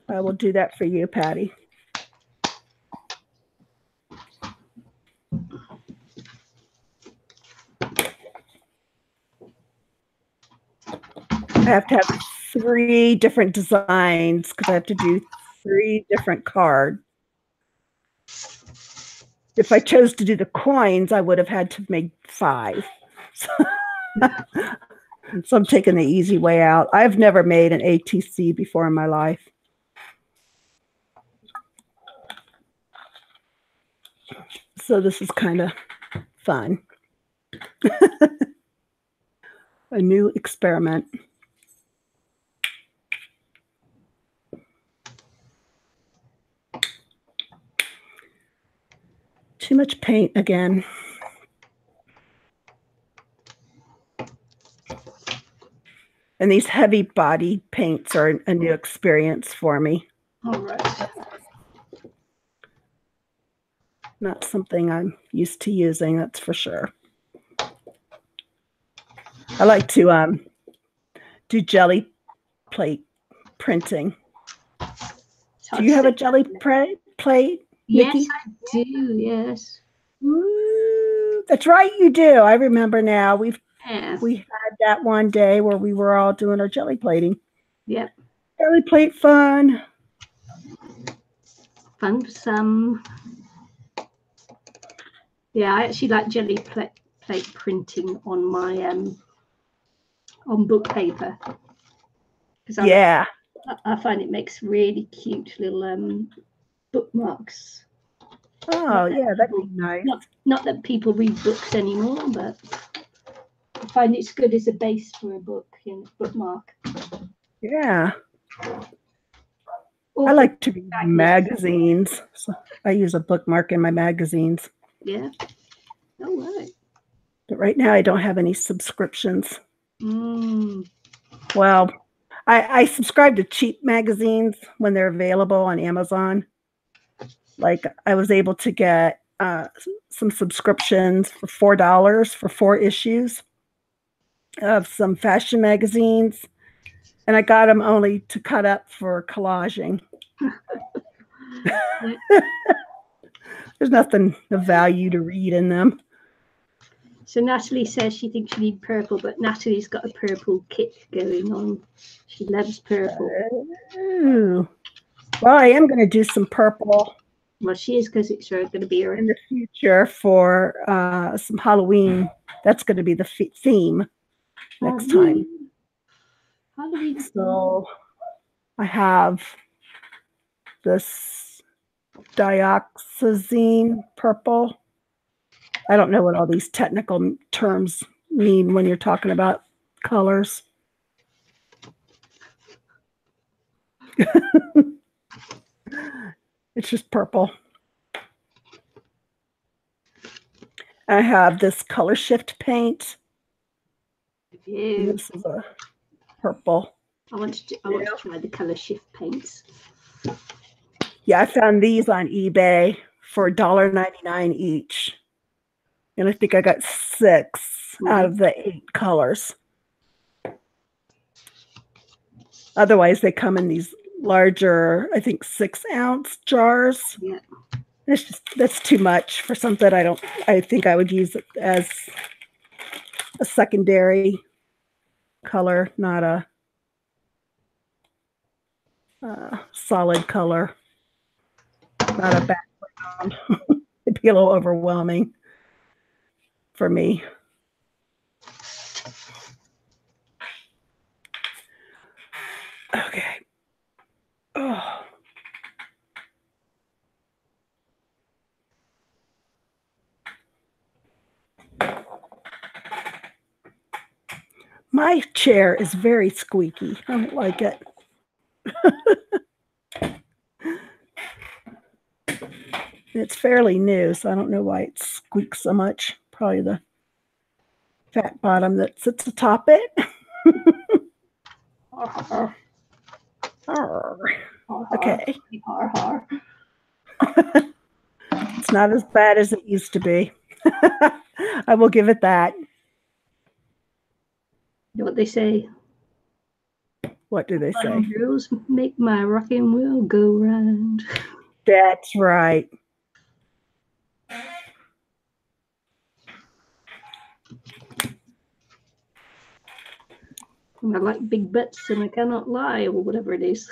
I will do that for you, Patty. I have to have 3 different designs because I have to do 3 different cards. If I chose to do the coins, I would have had to make 5. So I'm taking the easy way out. I've never made an ATC before in my life. So this is kind of fun. A new experiment. Too much paint again. And these heavy body paints are a new experience for me. All right. Not something I'm used to using, that's for sure. I like to do jelly plate printing. Do you have a jelly plate? Yes, Nikki? I do. Yes. Ooh, that's right, you do. I remember now. We had that one day where we were all doing our jelly plating. Yep. Jelly plate fun. Fun for some. Yeah, I actually like jelly plate printing on my on book paper. Yeah. I find it makes really cute little bookmarks. Oh, yeah, that'd be nice. Not that people read books anymore, but I find it's good as a base for a book, bookmark. Yeah. I like to read magazines. So I use a bookmark in my magazines. Yeah. Oh, right. But right now I don't have any subscriptions. Mm. Well, I subscribe to cheap magazines when they're available on Amazon. Like I was able to get some subscriptions for $4 for 4 issues of some fashion magazines. And I got them only to cut up for collaging. There's nothing of value to read in them. So Natalie says she thinks you need purple, but Natalie's got a purple kit going on. She loves purple. Ooh. Well, I am going to do some purple. Well, she is because it's going to be in the future for some Halloween. That's going to be the theme next time. Halloween. So I have this dioxazine purple. I don't know what all these technical terms mean when you're talking about colors. It's just purple. I have this color shift paint. This is a purple. I want to try the color shift paints. Yeah, I found these on eBay for $1.99 each. And I think I got 6 out of the 8 colors. Otherwise, they come in these larger, I think 6-ounce jars. Yeah. That's too much for something I think I would use it as a secondary color, not a solid color, not a background. It'd be a little overwhelming for me. Okay. Oh. My chair is very squeaky. I don't like it. It's fairly new, so I don't know why it squeaks so much. Probably the fat bottom that sits atop it. Okay. It's not as bad as it used to be. I will give it that. You know what they say? What do they say? Girls make my rocking wheel go round. That's right. And I like big butts and I cannot lie, or whatever it is.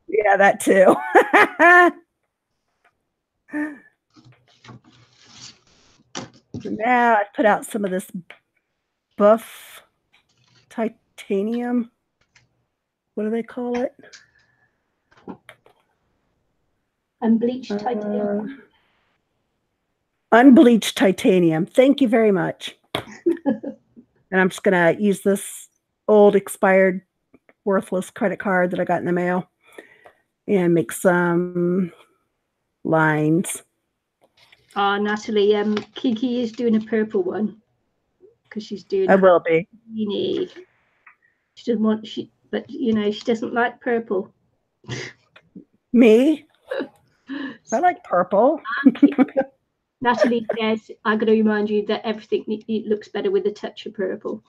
Yeah, that too. So now I've put out some of this buff titanium. What do they call it? Unbleached titanium. Unbleached titanium. Thank you very much. And I'm just going to use this old expired worthless credit card that I got in the mail and make some lines. Natalie, Kiki is doing a purple one because she's doing. I will be. She doesn't want but you know she doesn't like purple. Me? I like purple. Natalie says, "I'm going to remind you that everything it looks better with a touch of purple."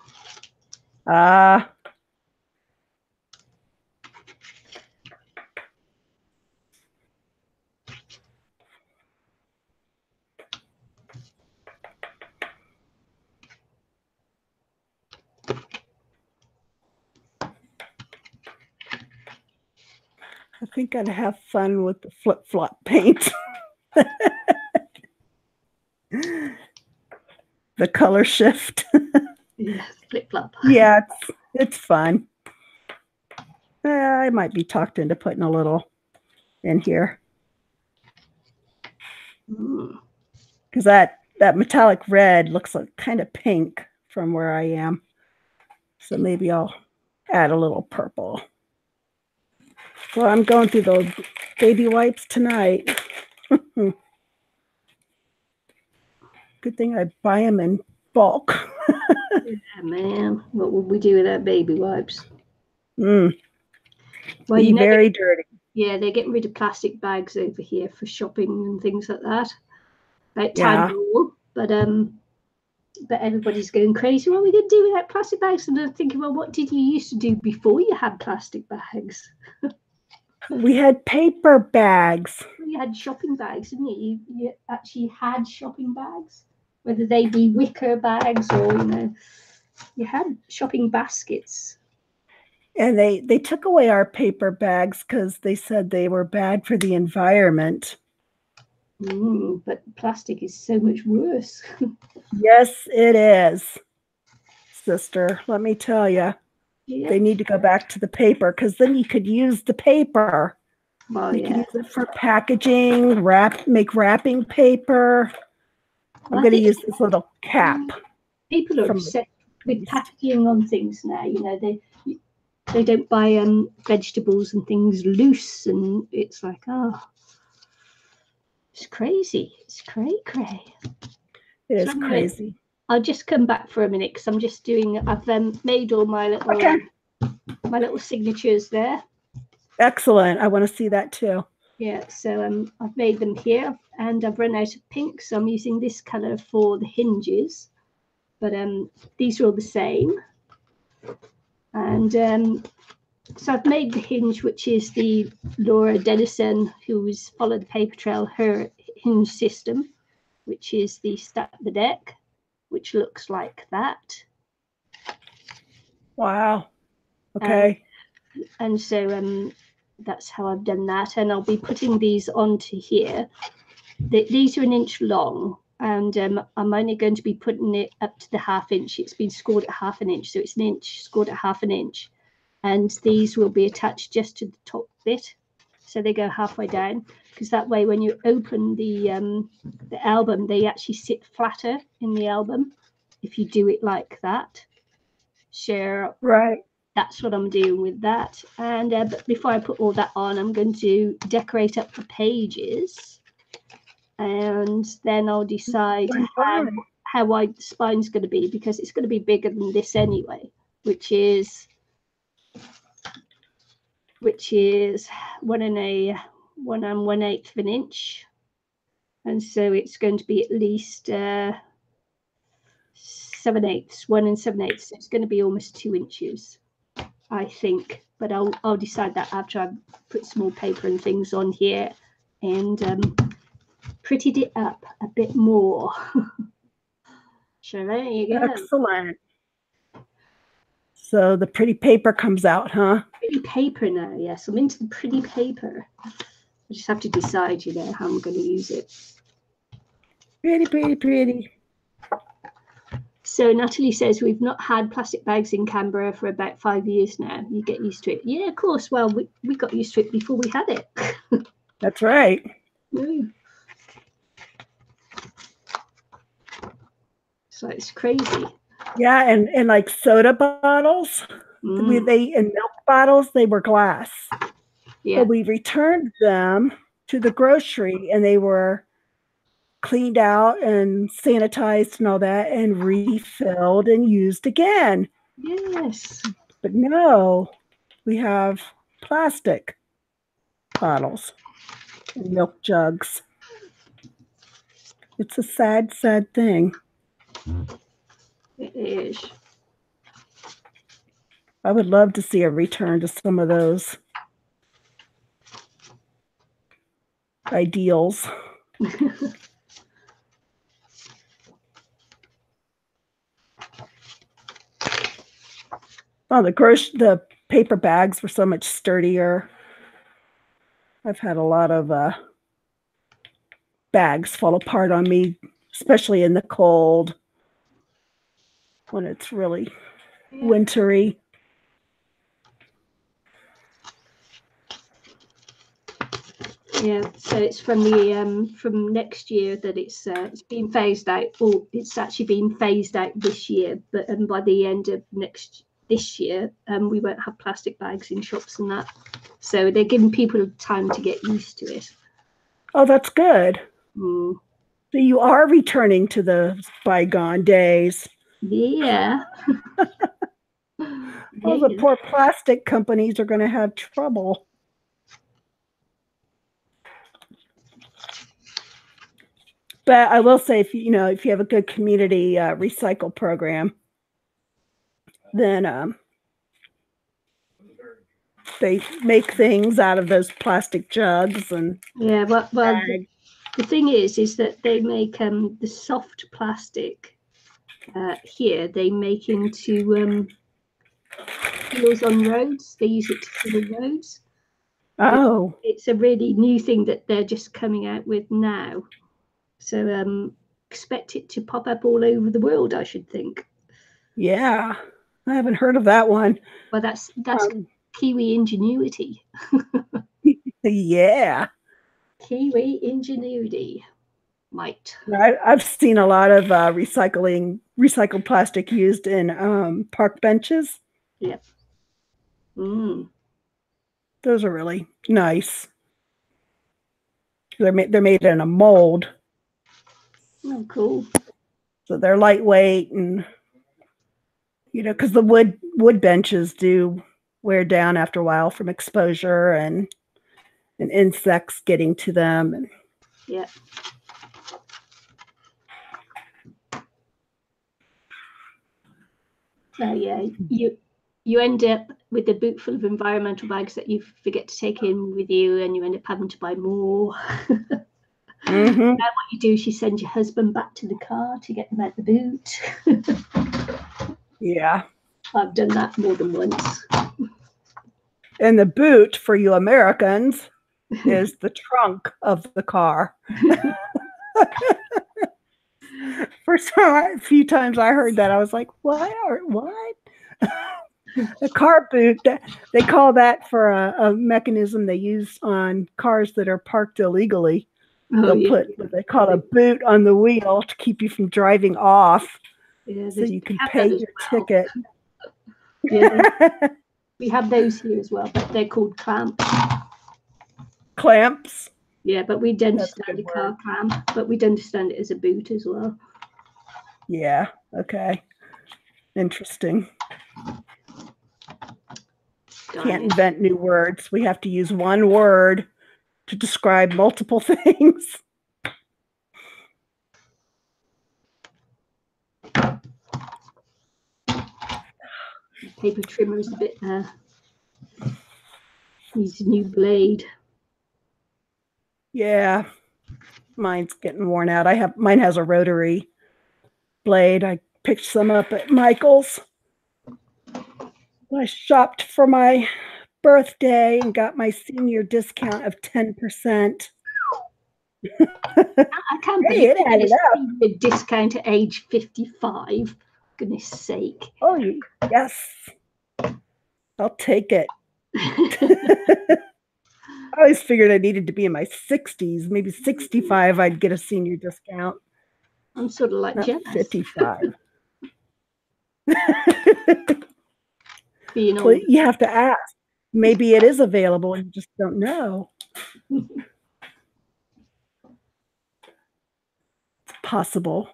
I think I'd have fun with the flip-flop paint. The color shift. Yeah, flip-flop. Yeah, it's fun. I might be talked into putting a little in here. Because that metallic red looks like kind of pink from where I am. So maybe I'll add a little purple. Well, I'm going through those baby wipes tonight. Good thing I buy them in bulk. Yeah, man. What would we do without baby wipes? Well, you know, very dirty. Yeah, they're getting rid of plastic bags over here for shopping and things like that. About time more, but everybody's going crazy. What are we going to do without plastic bags? And I'm thinking, well, what did you used to do before you had plastic bags? We had paper bags. You had shopping bags, didn't you? You actually had shopping bags, whether they be wicker bags or, you know, you had shopping baskets. And they took away our paper bags because they said they were bad for the environment. But plastic is so much worse. Yes, it is, sister. Let me tell you. Yeah. They need to go back to the paper because then you could use the paper. Well, you can use it for packaging, make wrapping paper. I'm going to use this little cap. People are obsessed with packaging on things now. You know, they don't buy vegetables and things loose, and it's like, oh, it's crazy. It's cray. It is crazy. I'll just come back for a minute because I'm just doing. I've made all my little my little signatures there. Excellent. I want to see that too. Yeah. So I've made them here, and I've run out of pink, so I'm using this color for the hinges. But these are all the same. And so I've made the hinge, which is the Laura Dennison, who's followed the paper trail, her hinge system, which is the stack the deck, which looks like that. Wow. Okay. And so that's how I've done that. And I'll be putting these onto here. These are 1 inch long, and I'm only going to be putting it up to the 1/2 inch. It's been scored at 1/2 inch, so it's 1 inch scored at 1/2 inch. And these will be attached just to the top bit, so they go halfway down, because that way when you open the album, they actually sit flatter in the album if you do it like that. share. Right. That's what I'm doing with that. And but before I put all that on, I'm going to decorate up the pages, and then I'll decide how wide the spine's going to be, because it's going to be bigger than this anyway, which is 1 1/8 of an inch, and so it's going to be at least 7/8, 1 7/8. So it's going to be almost 2 inches, I think, but I'll decide that after I've put some more paper and things on here and prettied it up a bit more. So there you go. Excellent. So the pretty paper comes out, huh? Pretty paper now, yes. I'm into the pretty paper. I just have to decide, how I'm going to use it. Pretty, pretty, pretty. So Natalie says we've not had plastic bags in Canberra for about 5 years now. You get used to it. Yeah, of course. Well, we got used to it before we had it. That's right. Mm. So it's crazy. Yeah, and like soda bottles, and milk bottles, they were glass. Yeah. But we returned them to the grocery, and they were cleaned out and sanitized and all that, and refilled and used again. Yes. But no, we have plastic bottles and milk jugs. It's a sad, sad thing. It is. I would love to see a return to some of those ideals. Oh, the paper bags were so much sturdier. I've had a lot of bags fall apart on me, especially in the cold when it's really wintry. Yeah, so it's from the from next year that it's being phased out. Or it's actually being phased out this year, but by the end of this year, we won't have plastic bags in shops and that. So they're giving people time to get used to it. Oh, that's good. Mm. So you are returning to the bygone days. Yeah. Well, the poor plastic companies are going to have trouble. But I will say, if you have a good community recycle program, then they make things out of those plastic jugs and well the thing is that they make the soft plastic here. They make into seals on roads. They use it to seal roads. Oh, it's a really new thing that they're just coming out with now. So expect it to pop up all over the world, I should think. Yeah, I haven't heard of that one. Well, that's Kiwi ingenuity. Yeah. Kiwi ingenuity. Might. I've seen a lot of recycled plastic used in park benches. Yep. Mm. Those are really nice. They're made in a mold. Oh, cool. So they're lightweight, and because the wood benches do wear down after a while from exposure and insects getting to them. And yeah. So yeah, you end up with a boot full of environmental bags that you forget to take in with you, and you end up having to buy more. Mm-hmm. Now what you do is you send your husband back to the car to get them out the boot. Yeah. I've done that more than once. And the boot for you Americans is the trunk of the car. First time, a few times I heard that, I was like, what? A car boot, they call that for a mechanism they use on cars that are parked illegally. They'll put what they call a boot on the wheel to keep you from driving off, so you can pay your ticket. Yeah, we have those here as well, but they're called clamps. Clamps. Yeah, but we don't understand a car clamp, but we'd understand it as a boot as well. Yeah. Okay. Interesting. Can't invent new words. We have to use one word to describe multiple things. Paper trimmer is a bit needs a new blade. Yeah, mine's getting worn out. Mine has a rotary blade. I picked some up at Michael's. I shopped for my birthday and got my senior discount of 10%. I can't believe a discount at age 55. Goodness sake. Oh, yes. I'll take it. I always figured I needed to be in my 60s, maybe 65, I'd get a senior discount. I'm sort of like Not jealous. 55. Being old. Well, you have to ask. Maybe it is available and you just don't know. It's possible.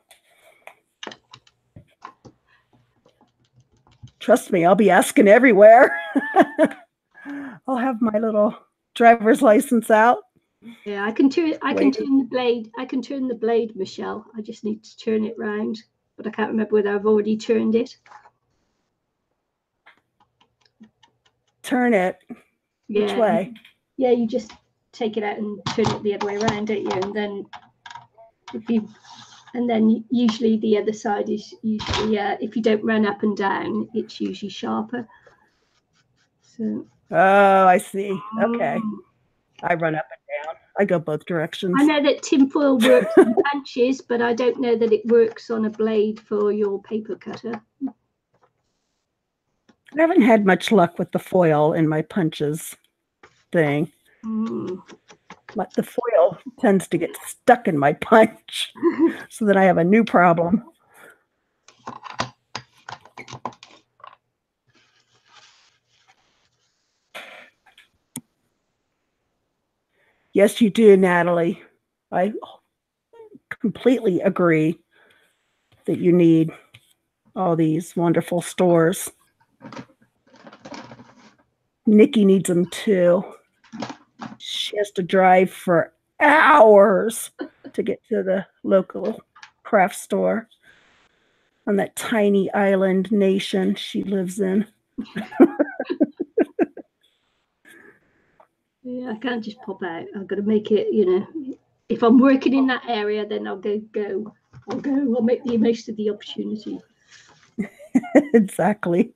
Trust me, I'll be asking everywhere. I'll have my little driver's license out. Yeah, I can turn the blade. I can turn the blade, Michelle. I just need to turn it round, but I can't remember whether I've already turned it. Turn it. Yeah. Which way? Yeah, you just take it out and turn it the other way around, don't you? And then usually the other side is usually if you don't run up and down, it's usually sharper. So. Oh, I see. Okay. I run up and down. I go both directions. I know that tinfoil works on punches, but I don't know that it works on a blade for your paper cutter. I haven't had much luck with the foil in my punches thing. But the foil tends to get stuck in my punch. So then I have a new problem. Yes, you do, Natalie. I completely agree that you need all these wonderful stores. Nikki needs them too. She has to drive for hours to get to the local craft store on that tiny island nation she lives in. Yeah, I can't just pop out. I've got to make it, if I'm working in that area, then I'll go. I'll make the most of the opportunity. Exactly.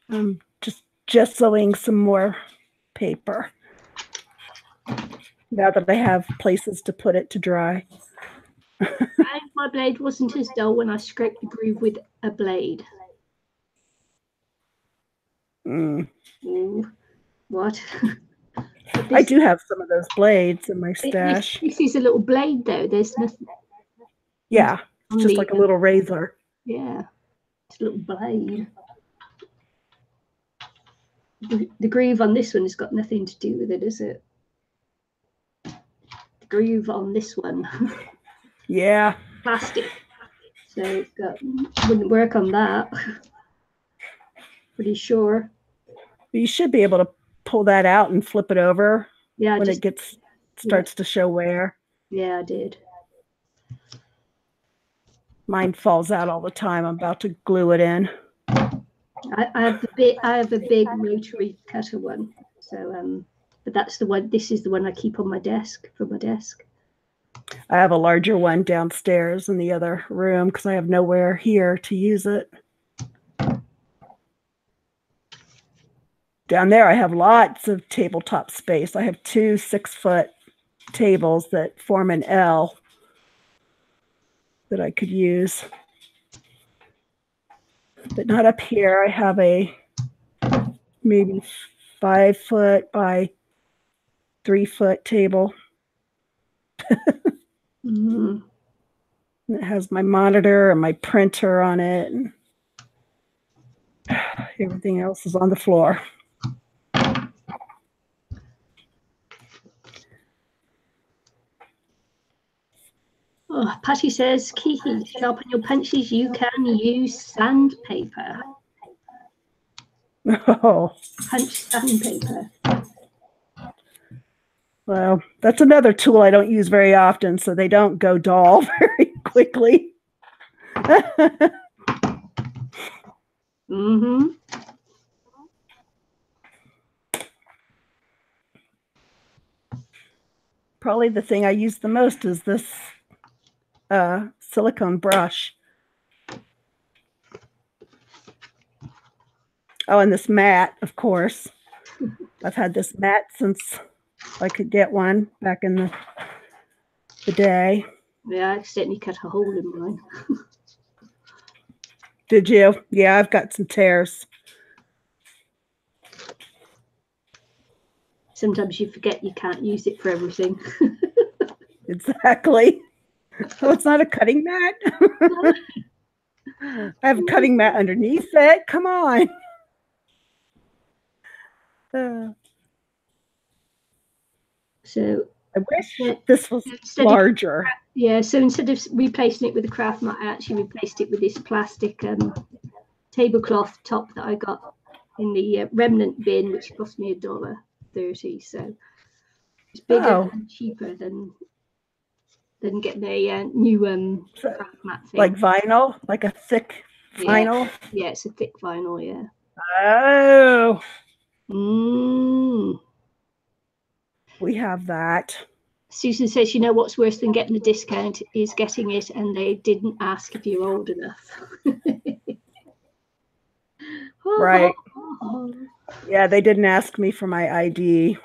I'm just sewing some more paper now that I have places to put it to dry. My blade wasn't as dull when I scraped the groove with a blade. What? I do have some of those blades in my stash. This is a little blade, though. There's nothing. Yeah, it's just like a little razor. Yeah, it's a little blade. The groove on this one has got nothing to do with it, is it? The groove on this one. Yeah. Plastic. So wouldn't work on that. Pretty sure. You should be able to pull that out and flip it over when it starts to show wear. Yeah, I did. Mine falls out all the time. I'm about to glue it in. I have a big rotary cutter one. So but that's the one. This is the one I keep on my desk for my desk. I have a larger one downstairs in the other room because I have nowhere here to use it. Down there, I have lots of tabletop space. I have 2 6-foot tables that form an L that I could use. But not up here. I have a maybe 5 foot by 3 foot table. Mm. It has my monitor and my printer on it. And everything else is on the floor. Oh, Patty says, Kiki, to sharpen your pencils, you can use sandpaper. Oh. Punch sandpaper. Well, that's another tool I don't use very often, so they don't go dull very quickly. Mm-hmm. Probably the thing I use the most is this silicone brush. Oh, and this mat, of course. I've had this mat since I could get one back in the day. Yeah, I accidentally cut a hole in mine. Did you? Yeah, I've got some tears. Sometimes you forget you can't use it for everything. Exactly. Oh, it's not a cutting mat. I have a cutting mat underneath it. Come on. So I wish this was larger. Yeah, so instead of replacing it with a craft mat, I actually replaced it with this plastic tablecloth top that I got in the remnant bin, which cost me $1.30. So it's bigger and cheaper than getting a new craft mat thing. Like vinyl, like a thick vinyl. Yeah, it's a thick vinyl. Yeah. Oh. Mm. We have that. Susan says, you know what's worse than getting a discount is getting it and they didn't ask if you're old enough. Right. Yeah, they didn't ask me for my ID.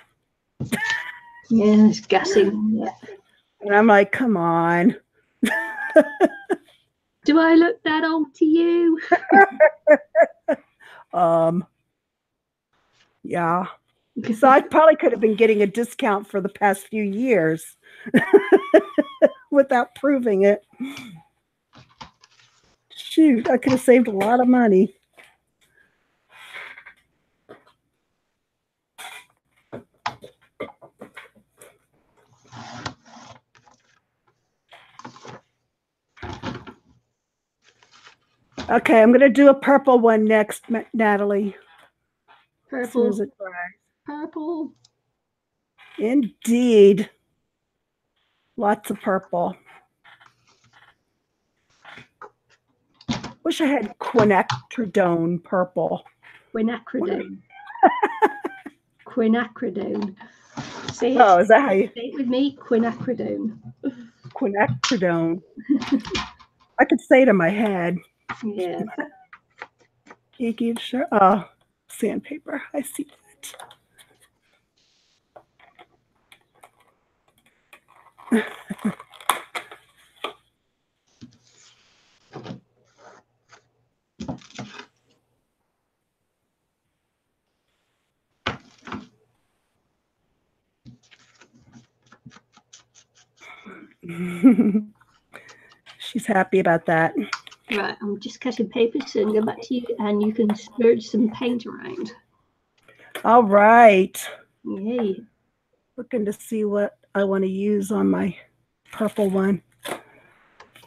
Yeah, it's guessing. Yeah. And I'm like, come on. Do I look that old to you? Yeah. So I probably could have been getting a discount for the past few years without proving it. Shoot, I could have saved a lot of money. Okay, I'm going to do a purple one next, Natalie. Purple. As soon as it dries. Purple. Indeed. Lots of purple. Wish I had quinacridone purple. Quinacridone. Quinacridone. Say it. Oh, is that how you say it with me? Quinacridone. Quinacridone. I could say it in my head. Yeah. Kiki, sure. Oh, sandpaper. I see that. She's happy about that. Right, I'm just cutting paper so I can go back to you and you can splurge some paint around. All right. Yay. Looking to see what I want to use on my purple one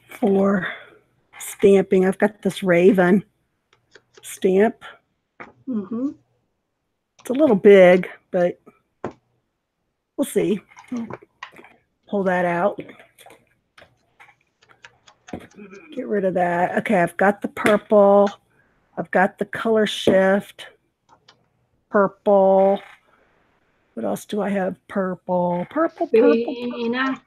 for stamping. I've got this Raven stamp. Mm-hmm. It's a little big, but we'll see. I'll pull that out. Get rid of that. Okay, I've got the purple. I've got the color shift. Purple. What else do I have? Purple. Purple. Quinacridone.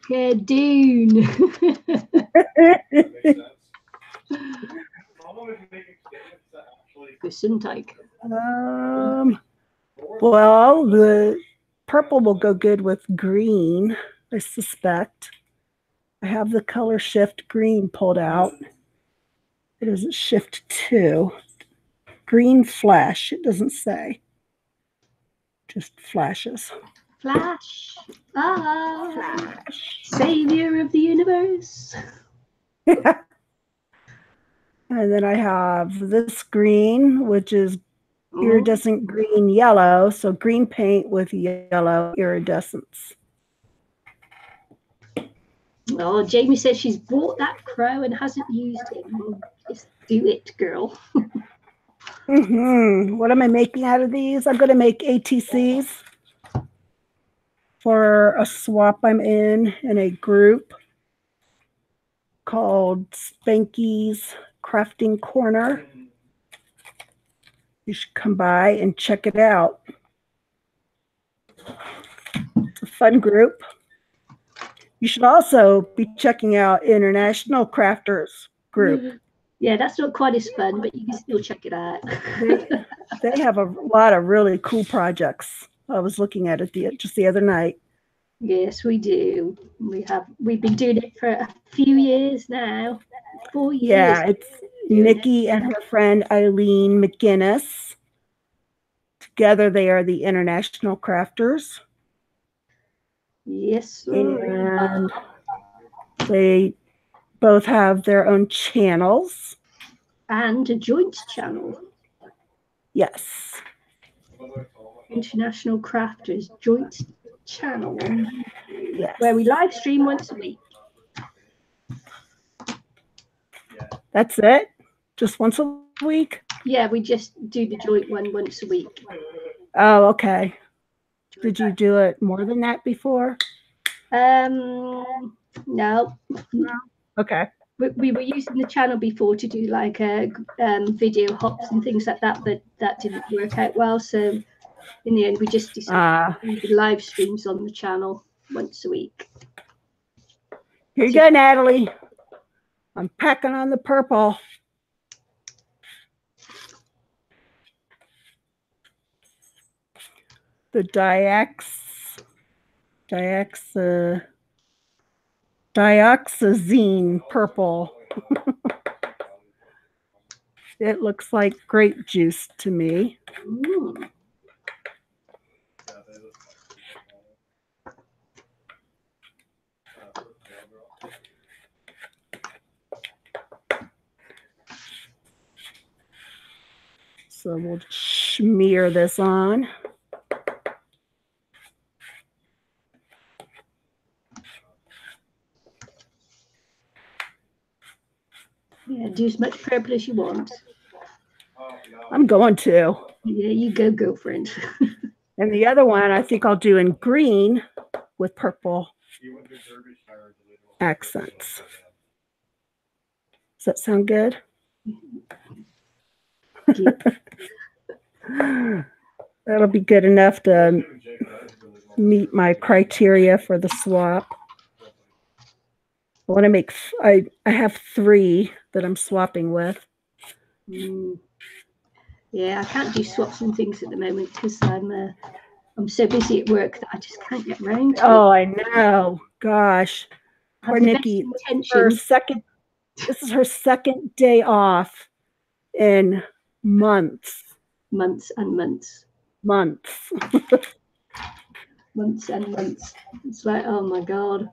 Gesundheit. Well, the purple will go good with green, I suspect. I have the color shift green pulled out. It isn't shift 2. Green flash, it doesn't say. just flashes. Flash. Ah, Flash. savior of the universe. And then I have this green, which is Oh, iridescent green yellow. So green paint with yellow iridescence. oh, Jamie says she's bought that crow and hasn't used it. Well, just do it, girl. What am I making out of these? I'm going to make ATCs for a swap I'm in a group called Spanky's Crafting Corner. You should come by and check it out. It's a fun group. You should also be checking out International Crafters group. Yeah, that's not quite as fun, but you can still check it out. They have a lot of really cool projects. I was looking at it just the other night. Yes, we do. We've been doing it for a few years now. 4 years. Yeah, it's Nikki and her friend Eileen McGinnis. Together they are the International Crafters. Yes, sir. And they both have their own channels. And a joint channel. Yes. International Crafters joint channel. Yes. Where we live stream once a week. That's it? Just once a week? Yeah, we just do the joint one once a week. Oh, okay. Did you do it more than that before? No. Okay. We were using the channel before to do like video hops and things like that, but that didn't work out well. So in the end, we just decided to do the live streams on the channel once a week. Here you go, Natalie. I'm packing on the purple. The dioxazine purple. It looks like grape juice to me. Ooh. So we'll smear this on. Yeah, do as much purple as you want. I'm going to. Yeah, you go, girlfriend. And the other one, I think I'll do in green with purple accents. Does that sound good? That'll be good enough to meet my criteria for the swap. I want to make, I have 3 that I'm swapping with. Yeah, I can't do swaps and things at the moment because I'm so busy at work that I just can't get around to it. Oh, I know. Gosh. Poor Nikki. This is her second day off in months. Months and months. Months. Months and months. It's like, oh my God.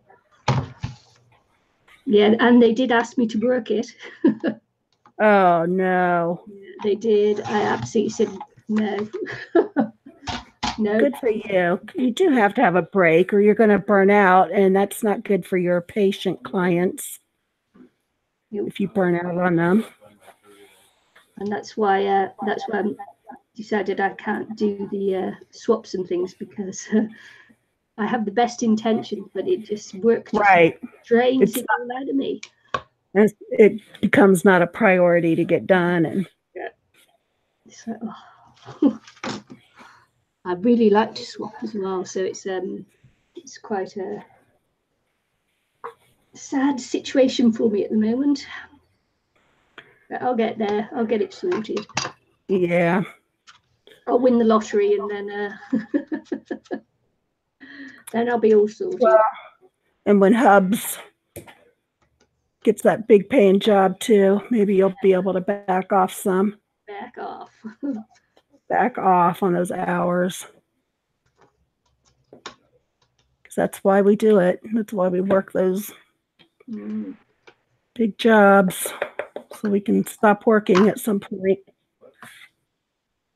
Yeah, and they did ask me to work it. Oh, no. They did. I absolutely said no. No. Good for you. You do have to have a break or you're going to burn out, and that's not good for your patient clients if you burn out on them. And that's why I decided I can't do the swaps and things because I have the best intentions, but it just works. Right. Drains it all out of me. It becomes not a priority to get done. And yeah. It's like, oh. I really like to swap as well, so it's quite a sad situation for me at the moment. But I'll get there. I'll get it sorted. Yeah. I'll win the lottery and then then I'll be all sorted. Well, and when Hubs gets that big paying job too, maybe you'll be able to back off some. Back off. Back off on those hours. That's why we do it. That's why we work those big jobs, so we can stop working at some point. At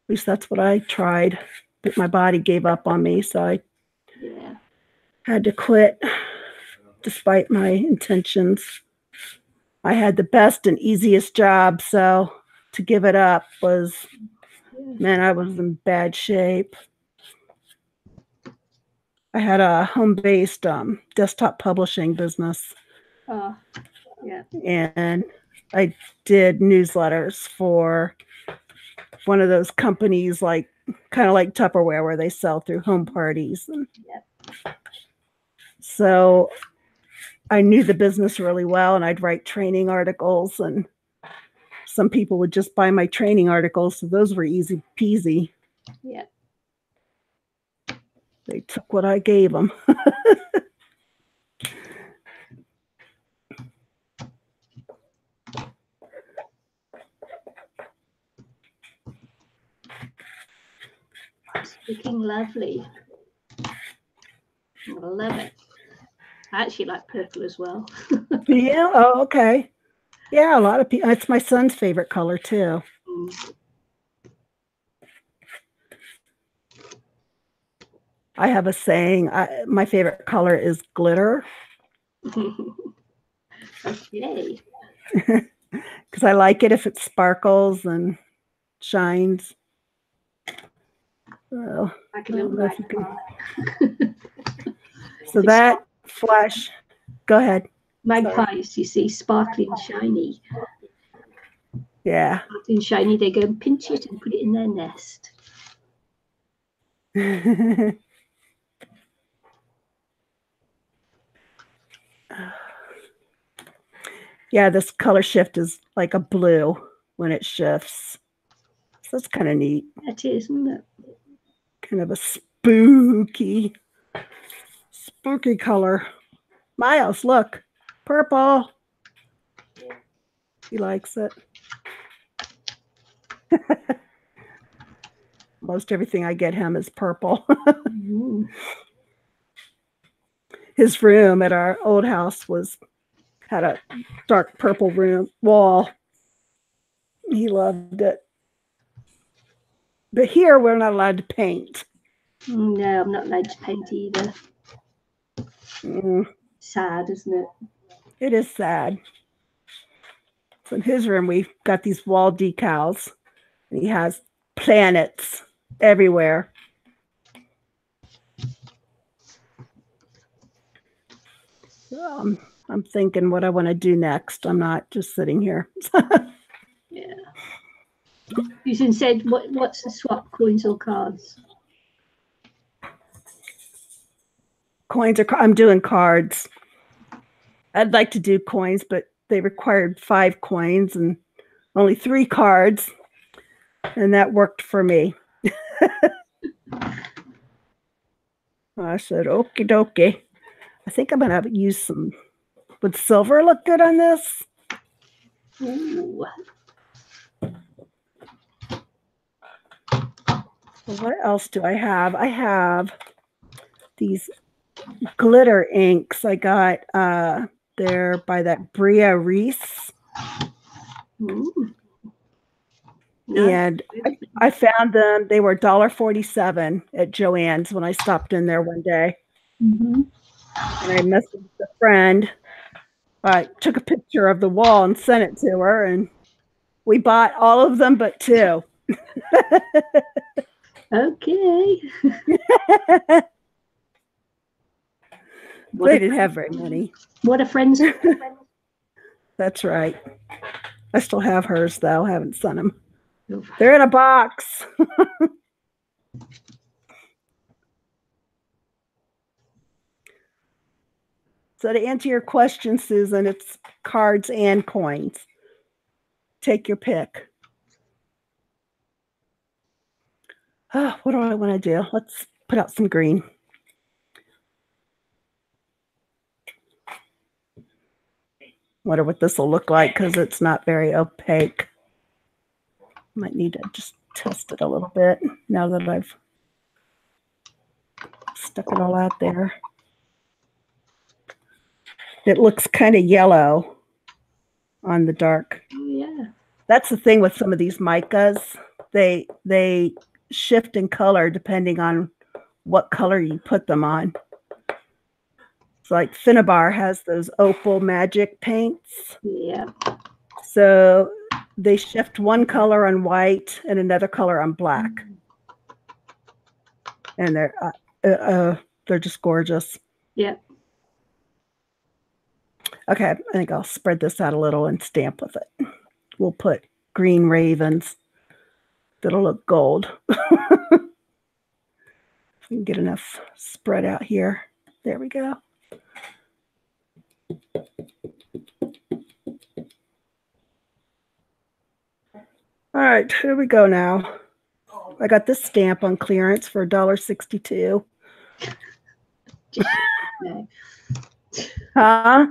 least that's what I tried, but my body gave up on me, so I had to quit despite my intentions. I had the best and easiest job, so to give it up was, man, I was in bad shape. I had a home-based desktop publishing business. And I did newsletters for one of those companies, like kind of like Tupperware, where they sell through home parties. And so I knew the business really well, and I'd write training articles, and some people would just buy my training articles, so those were easy peasy. Yeah. They took what I gave them. It's looking lovely. I love it. I actually like purple as well. Yeah. Oh, okay. Yeah, a lot of people. It's my son's favorite color too. I have a saying. My favorite color is glitter. Okay. Because I like it if it sparkles and shines. So, Like a little magpie. So that flash. Go ahead. Magpies, you see, sparkling shiny. Yeah. Sparkling shiny, they go and pinch it and put it in their nest. Yeah, this color shift is like a blue when it shifts. So that's kind of neat. That is, isn't it? Kind of a spooky color. Miles, look. Purple. He likes it. Most everything I get him is purple. His room at our old house had a dark purple room wall. He loved it. But here we're not allowed to paint. No, I'm not allowed to paint either. Sad, isn't it? It is sad. So in his room, we've got these wall decals. And he has planets everywhere. I'm thinking what I want to do next. I'm not just sitting here. Yeah. Susan said, what's the swap, coins or cards? Coins I'm doing cards. I'd like to do coins, but they required 5 coins and only 3 cards. And that worked for me. I said, okie dokie. I think I'm going to use some. Would silver look good on this? Ooh. What else do I have? I have these glitter inks I got there by that Bria Reese. And I found them. They were $1.47 at Joann's when I stopped in there one day. And I messaged a friend. I took a picture of the wall and sent it to her, and we bought all of them but 2. Okay. They didn't have very many. What a friends. That's right. I still have hers, though. I haven't sent them. They're in a box. So to answer your question, Susan, it's cards and coins. Take your pick. Oh, what do I want to do? Let's put out some green. Wonder what this will look like because it's not very opaque. Might need to just test it a little bit now that I've stuck it all out there. It looks kind of yellow on the dark. Oh, yeah. That's the thing with some of these micas. They shift in color depending on what color you put them on. It's like Finnabar has those opal magic paints. Yeah. So they shift one color on white and another color on black. And they're just gorgeous. Yeah. Okay, I think I'll spread this out a little and stamp with it. We'll put green ravens that'll look gold. If we can get enough spread out here. There we go. All right, here we go now. I got this stamp on clearance for $1.62. Huh?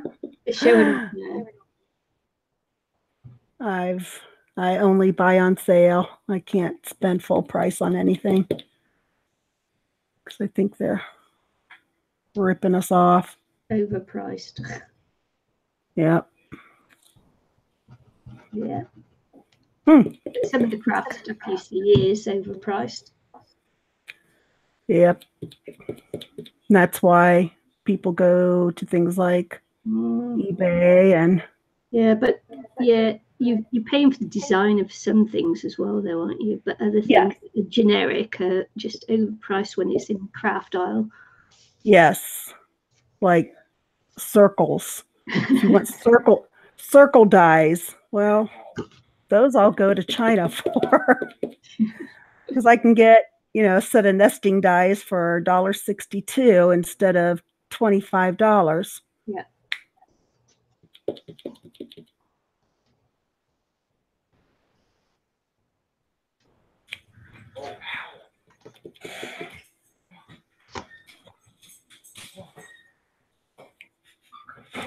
I only buy on sale. I can't spend full price on anything because I think they're ripping us off. Overpriced. Yep. Yeah. Some of the craft stuff you see is overpriced. Yep. And that's why people go to things like eBay and. Yeah, but yeah, you're paying for the design of some things as well, though, aren't you? But other things, generic, are just overpriced when it's in the craft aisle. Yes, like circles. If you want circle dies, well, those I'll go to China for because I can get a set of nesting dies for $1.62 instead of $25. Yeah.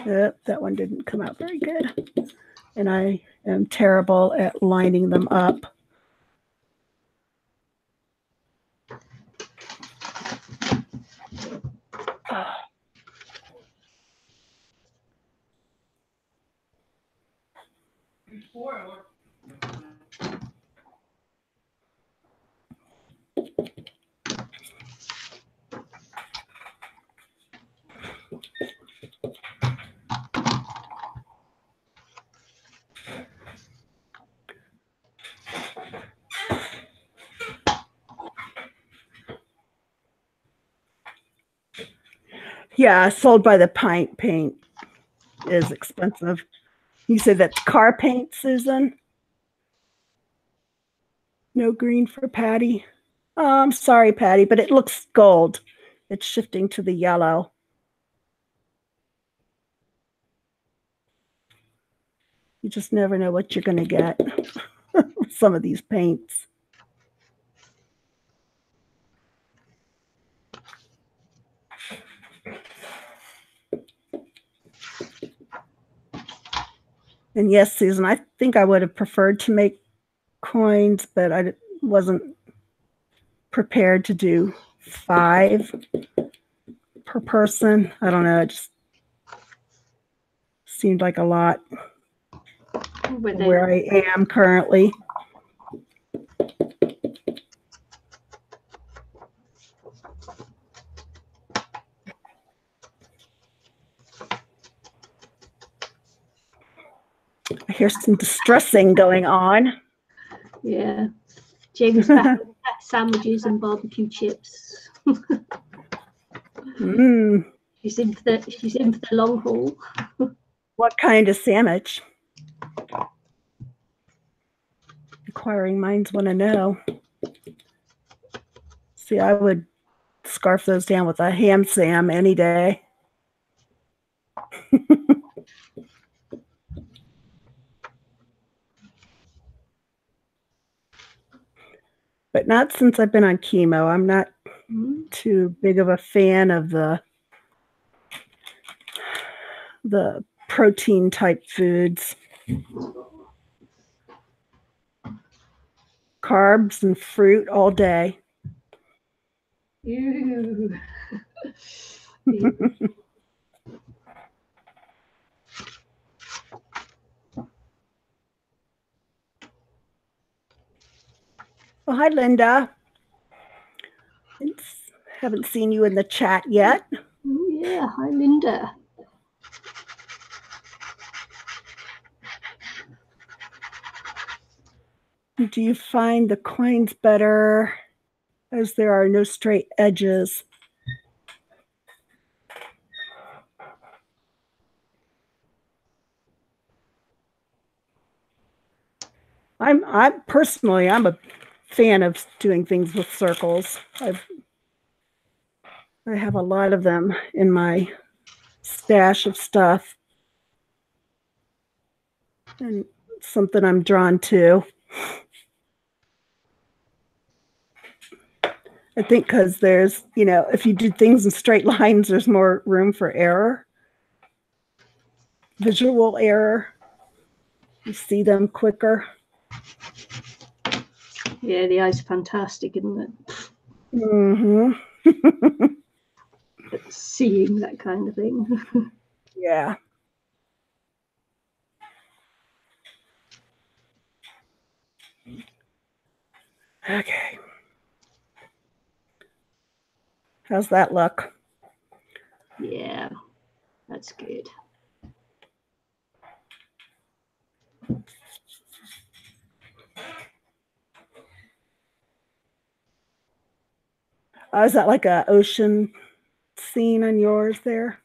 Yep, that one didn't come out very good. And I am terrible at lining them up. Yeah, sold by the pint paint is expensive. You said that's car paint, Susan? No green for Patty. Oh, I'm sorry, Patty, but it looks gold. It's shifting to the yellow. You just never know what you're going to get with some of these paints. And yes, Susan, I think I would have preferred to make coins, but I wasn't prepared to do 5 per person. I don't know. It just seemed like a lot where I am currently. I hear some distressing going on. Yeah. James back with sandwiches and barbecue chips. She's in for the long haul. What kind of sandwich? Inquiring minds want to know. See, I would scarf those down with a ham sam any day. But not since I've been on chemo. I'm not too big of a fan of the protein type foods. Carbs and fruit all day. Ew. Well, hi, Linda. Haven't seen you in the chat yet. Yeah, hi, Linda. Do you find the coins better as there are no straight edges? I'm personally, I'm a fan of doing things with circles. I have a lot of them in my stash of stuff, and something I'm drawn to. I think because there's, if you do things in straight lines, there's more room for error, visual error. You see them quicker. Yeah, the eye's fantastic, isn't it? Mm-hmm. Seeing that kind of thing. Yeah. Okay. How's that look? Yeah, that's good. Is that like a ocean scene on yours there?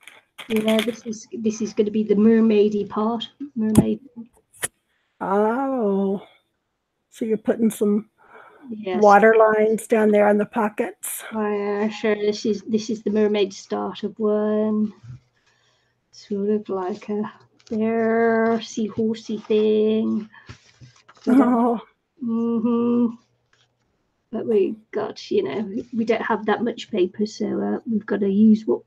Yeah, this is going to be the mermaidy part. Mermaid. Oh, so you're putting some water lines down there on the pockets. Oh, yeah, sure. This is the mermaid start of one. Sort of like a bear, seahorsey thing. Oh. Mm-hmm. But we got, we don't have that much paper, so we've got to use what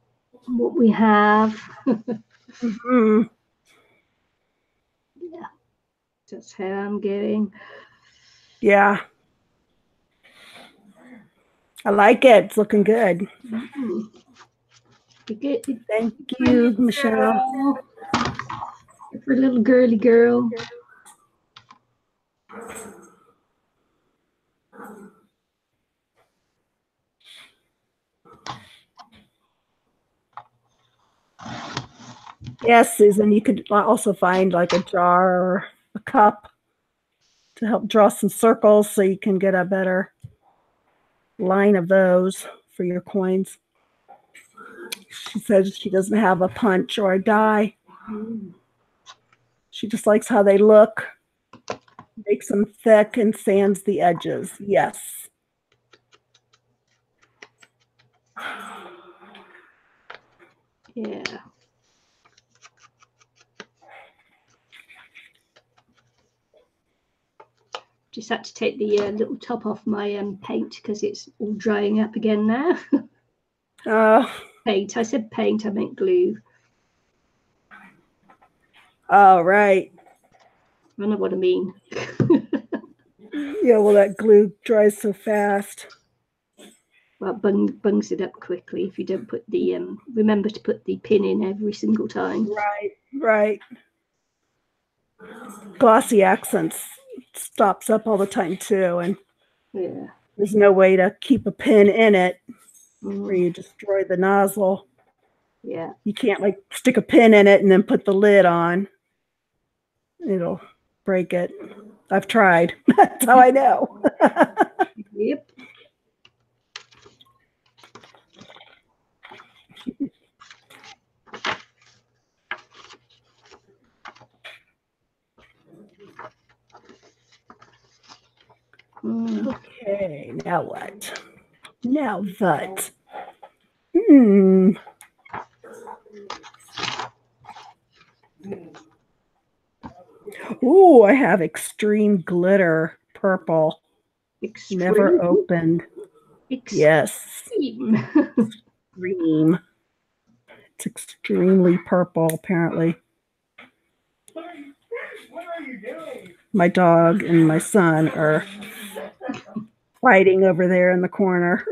we have. Mm-hmm. Yeah, that's how I'm going. Yeah. I like it. It's looking good. Mm-hmm. Good. Thank you, Michelle. For a little girly girl. Yes, Susan, you could also find like a jar or a cup to help draw some circles so you can get a better line of those for your coins. She says she doesn't have a punch or a die. She just likes how they look, makes them thick and sands the edges. Yes. Yeah. Just had to take the little top off my paint because it's all drying up again now. Paint. I said paint, I meant glue. Oh, right. I know what I mean. Yeah, well, that glue dries so fast. Well, bungs it up quickly if you don't put the remember to put the pin in every single time. Right. Glossy accents stops up all the time too, and there's no way to keep a pin in it where you destroy the nozzle. Yeah. You can't like stick a pin in it and then put the lid on. It'll break it. I've tried. That's how I know. Yep. Okay, now what? Now what? Ooh, I have extreme glitter purple. Extreme. Never opened. Yes. Extreme. It's extremely purple, apparently. What are you doing? My dog and my son are fighting over there in the corner.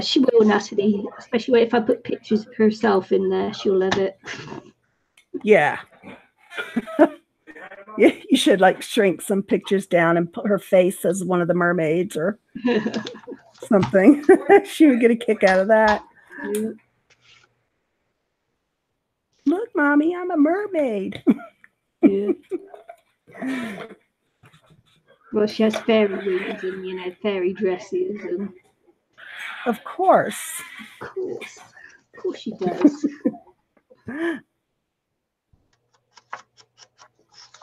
She will, Natalie, especially if I put pictures of herself in there. She'll love it. Yeah. You should like shrink some pictures down and put her face as one of the mermaids or something. She would get a kick out of that. Yeah. Look, Mommy, I'm a mermaid. Yeah. Well, she has fairy wings and, fairy dresses. And... Of course. Of course she does.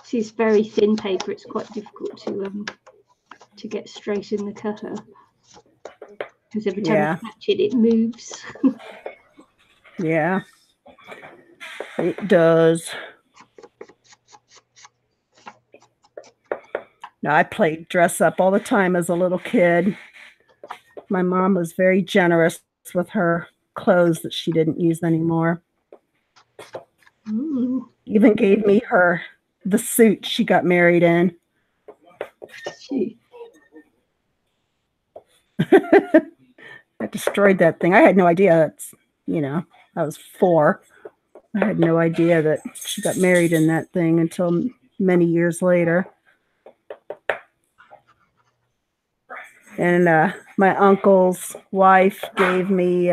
She's very thin paper. It's quite difficult to get straight in the cutter. Because every time you touch it, it moves. Yeah. It does. Now, I played dress up all the time as a little kid. My mom was very generous with her clothes that she didn't use anymore. Even gave me the suit she got married in. I destroyed that thing. I had no idea. I was 4. I had no idea that she got married in that thing until many years later. And my uncle's wife gave me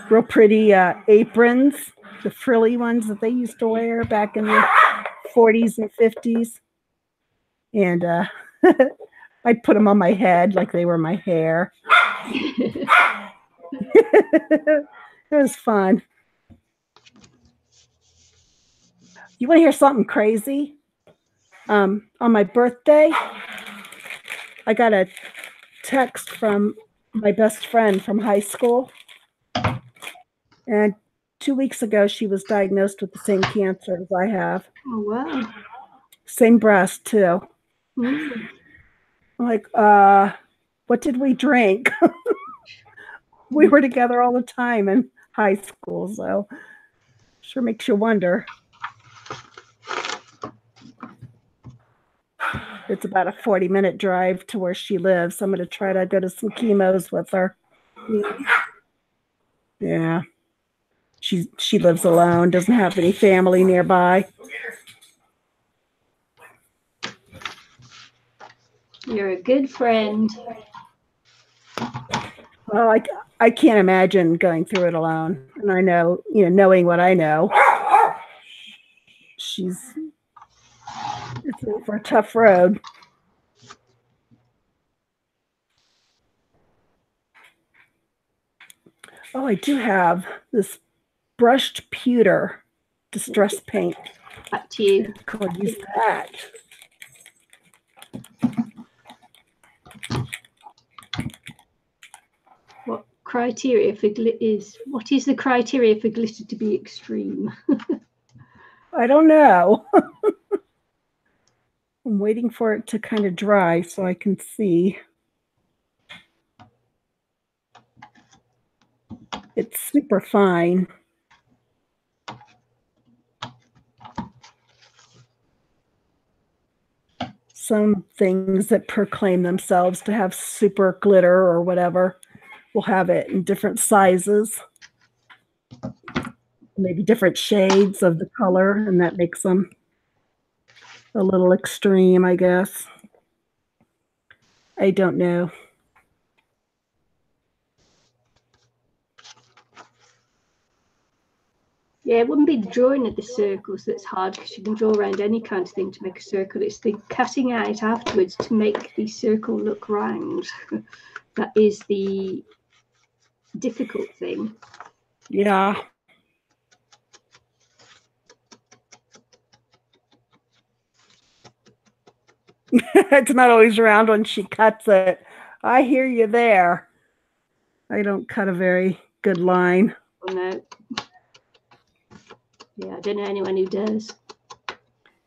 real pretty aprons, the frilly ones that they used to wear back in the 40s and 50s. And I'd put them on my head like they were my hair. It was fun. You want to hear something crazy? On my birthday, I got a text from my best friend from high school. And 2 weeks ago, she was diagnosed with the same cancer as I have. Oh, wow. Same breast, too. I'm like, what did we drink? We were together all the time in high school, so sure makes you wonder. It's about a 40-minute drive to where she lives. So I'm going to try to go to some chemos with her. Yeah. She lives alone, doesn't have any family nearby. You're a good friend. Well, I can't imagine going through it alone. And I know, knowing what I know, it's for a tough road. Oh, I do have this brushed pewter distress paint. Back to you. I'll use that. What is the criteria for glitter to be extreme? I don't know. I'm waiting for it to kind of dry so I can see. It's super fine. Some things that proclaim themselves to have super glitter or whatever will have it in different sizes, maybe different shades of the color, and that makes them a little extreme, I guess. I don't know. Yeah, it wouldn't be the drawing of the circles that's hard, because you can draw around any kind of thing to make a circle. It's the cutting out afterwards to make the circle look round. That is the difficult thing. Yeah. It's not always round when she cuts it. I hear you there. I don't cut a very good line. Oh, no. Yeah, I don't know anyone who does.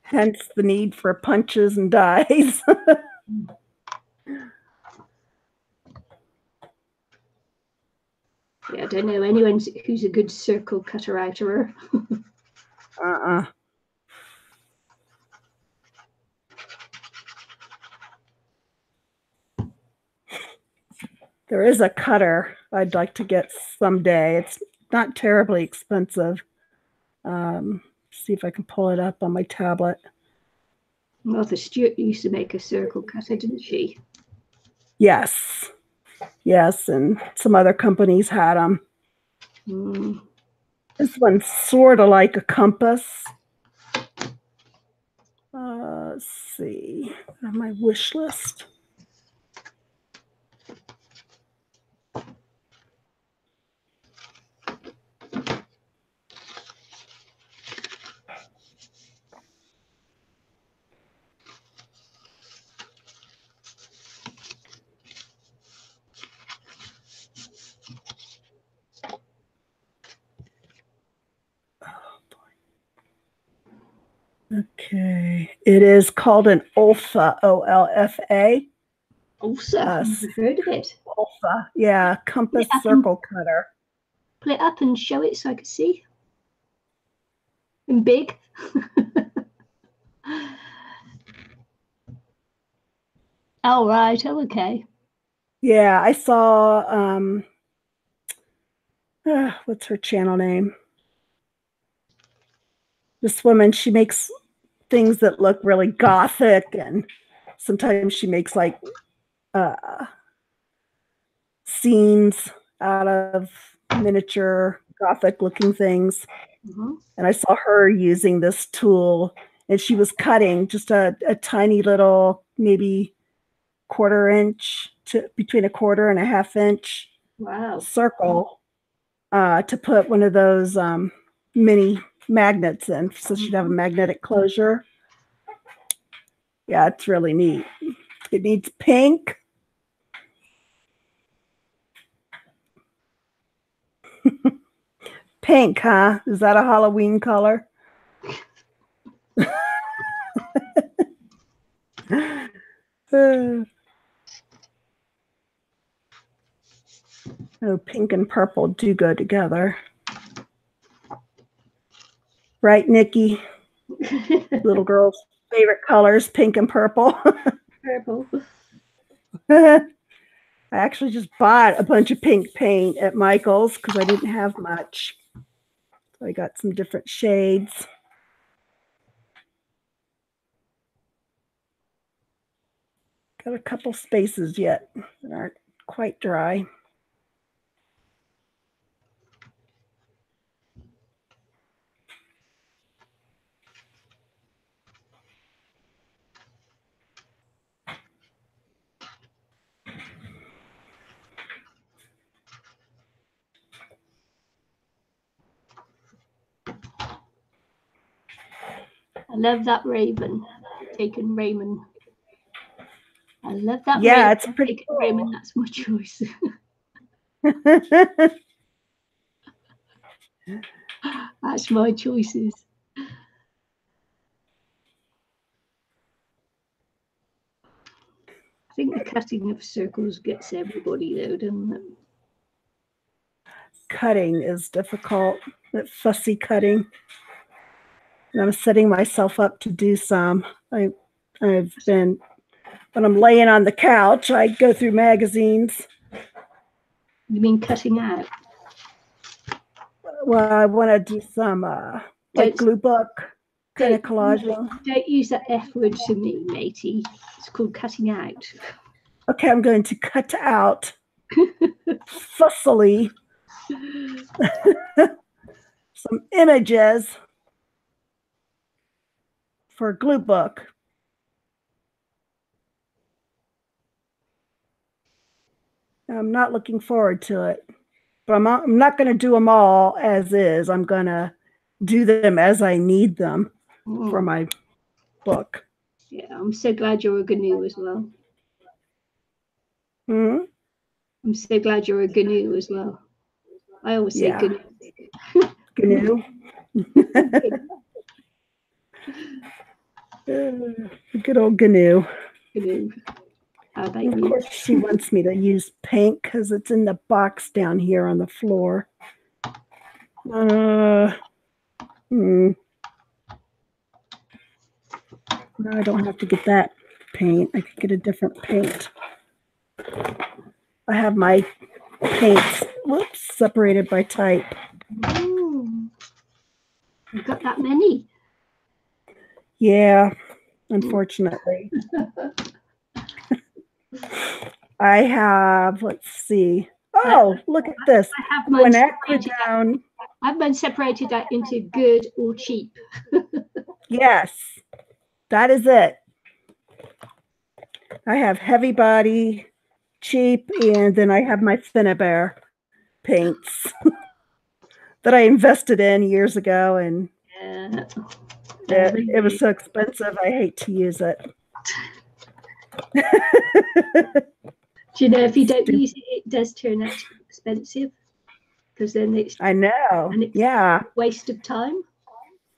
Hence the need for punches and dies. Yeah, I don't know anyone who's a good circle cutter outerer. There is a cutter I'd like to get someday. It's not terribly expensive. See if I can pull it up on my tablet. Martha Stewart used to make a circle cutter, didn't she? Yes. Yes, and some other companies had them. This one's sort of like a compass. Let's see. On my wish list. Okay, it is called an Olfa, O-L-F-A. Olfa, I've never heard of it. Olfa, yeah, compass circle cutter. Pull it up and show it so I can see. In big. Oh, right, oh, okay. Yeah, I saw, what's her channel name? This woman, she makes things that look really gothic, and sometimes she makes like scenes out of miniature gothic looking things. And I saw her using this tool, and she was cutting just a tiny little, maybe quarter inch to between a quarter and a half inch circle to put one of those mini magnets in, so she'd have a magnetic closure. Yeah, it's really neat. It needs pink. Pink, huh? Is that a Halloween color? Oh, pink and purple do go together. Right, Nikki? Little girl's favorite colors, pink and purple. Purple. I actually just bought a bunch of pink paint at Michael's because I didn't have much. So I got some different shades. Got a couple spaces yet that aren't quite dry. I love that raven. Taken Raymond. I love that. Yeah, raven. it's pretty cool. Raymond, that's my choice. That's my choices. I think the cutting of circles gets everybody though, doesn't it? Cutting is difficult, that fussy cutting. And I'm setting myself up to do some. I've been, when I'm laying on the couch, I go through magazines. You mean cutting out? Well, I want to do some like glue book kind of collaging. Don't use that F word to me, matey. It's called cutting out. Okay, I'm going to cut out fussily some images for a glue book. I'm not looking forward to it, but I'm not going to do them all as is. I'm going to do them as I need them for my book. Yeah, I'm so glad you're a GNU as well. I'm so glad you're a GNU as well. I always say GNU. GNU. Good old GNU. GNU. How about of course, she wants me to use pink because it's in the box down here on the floor. No, I don't have to get that paint. I could get a different paint. I have my paints, whoops, separated by type. Ooh. You've got that many? Yeah, unfortunately. I have, let's see. Oh, look at this. I have mine separated down. I've been separated that into good or cheap. Yes, that is it. I have heavy body, cheap, and then I have my Finnabair paints that I invested in years ago, and it was so expensive. I hate to use it. Do you know if you don't use it, it does turn out to be expensive? Because then it's I know. And it's a waste of time.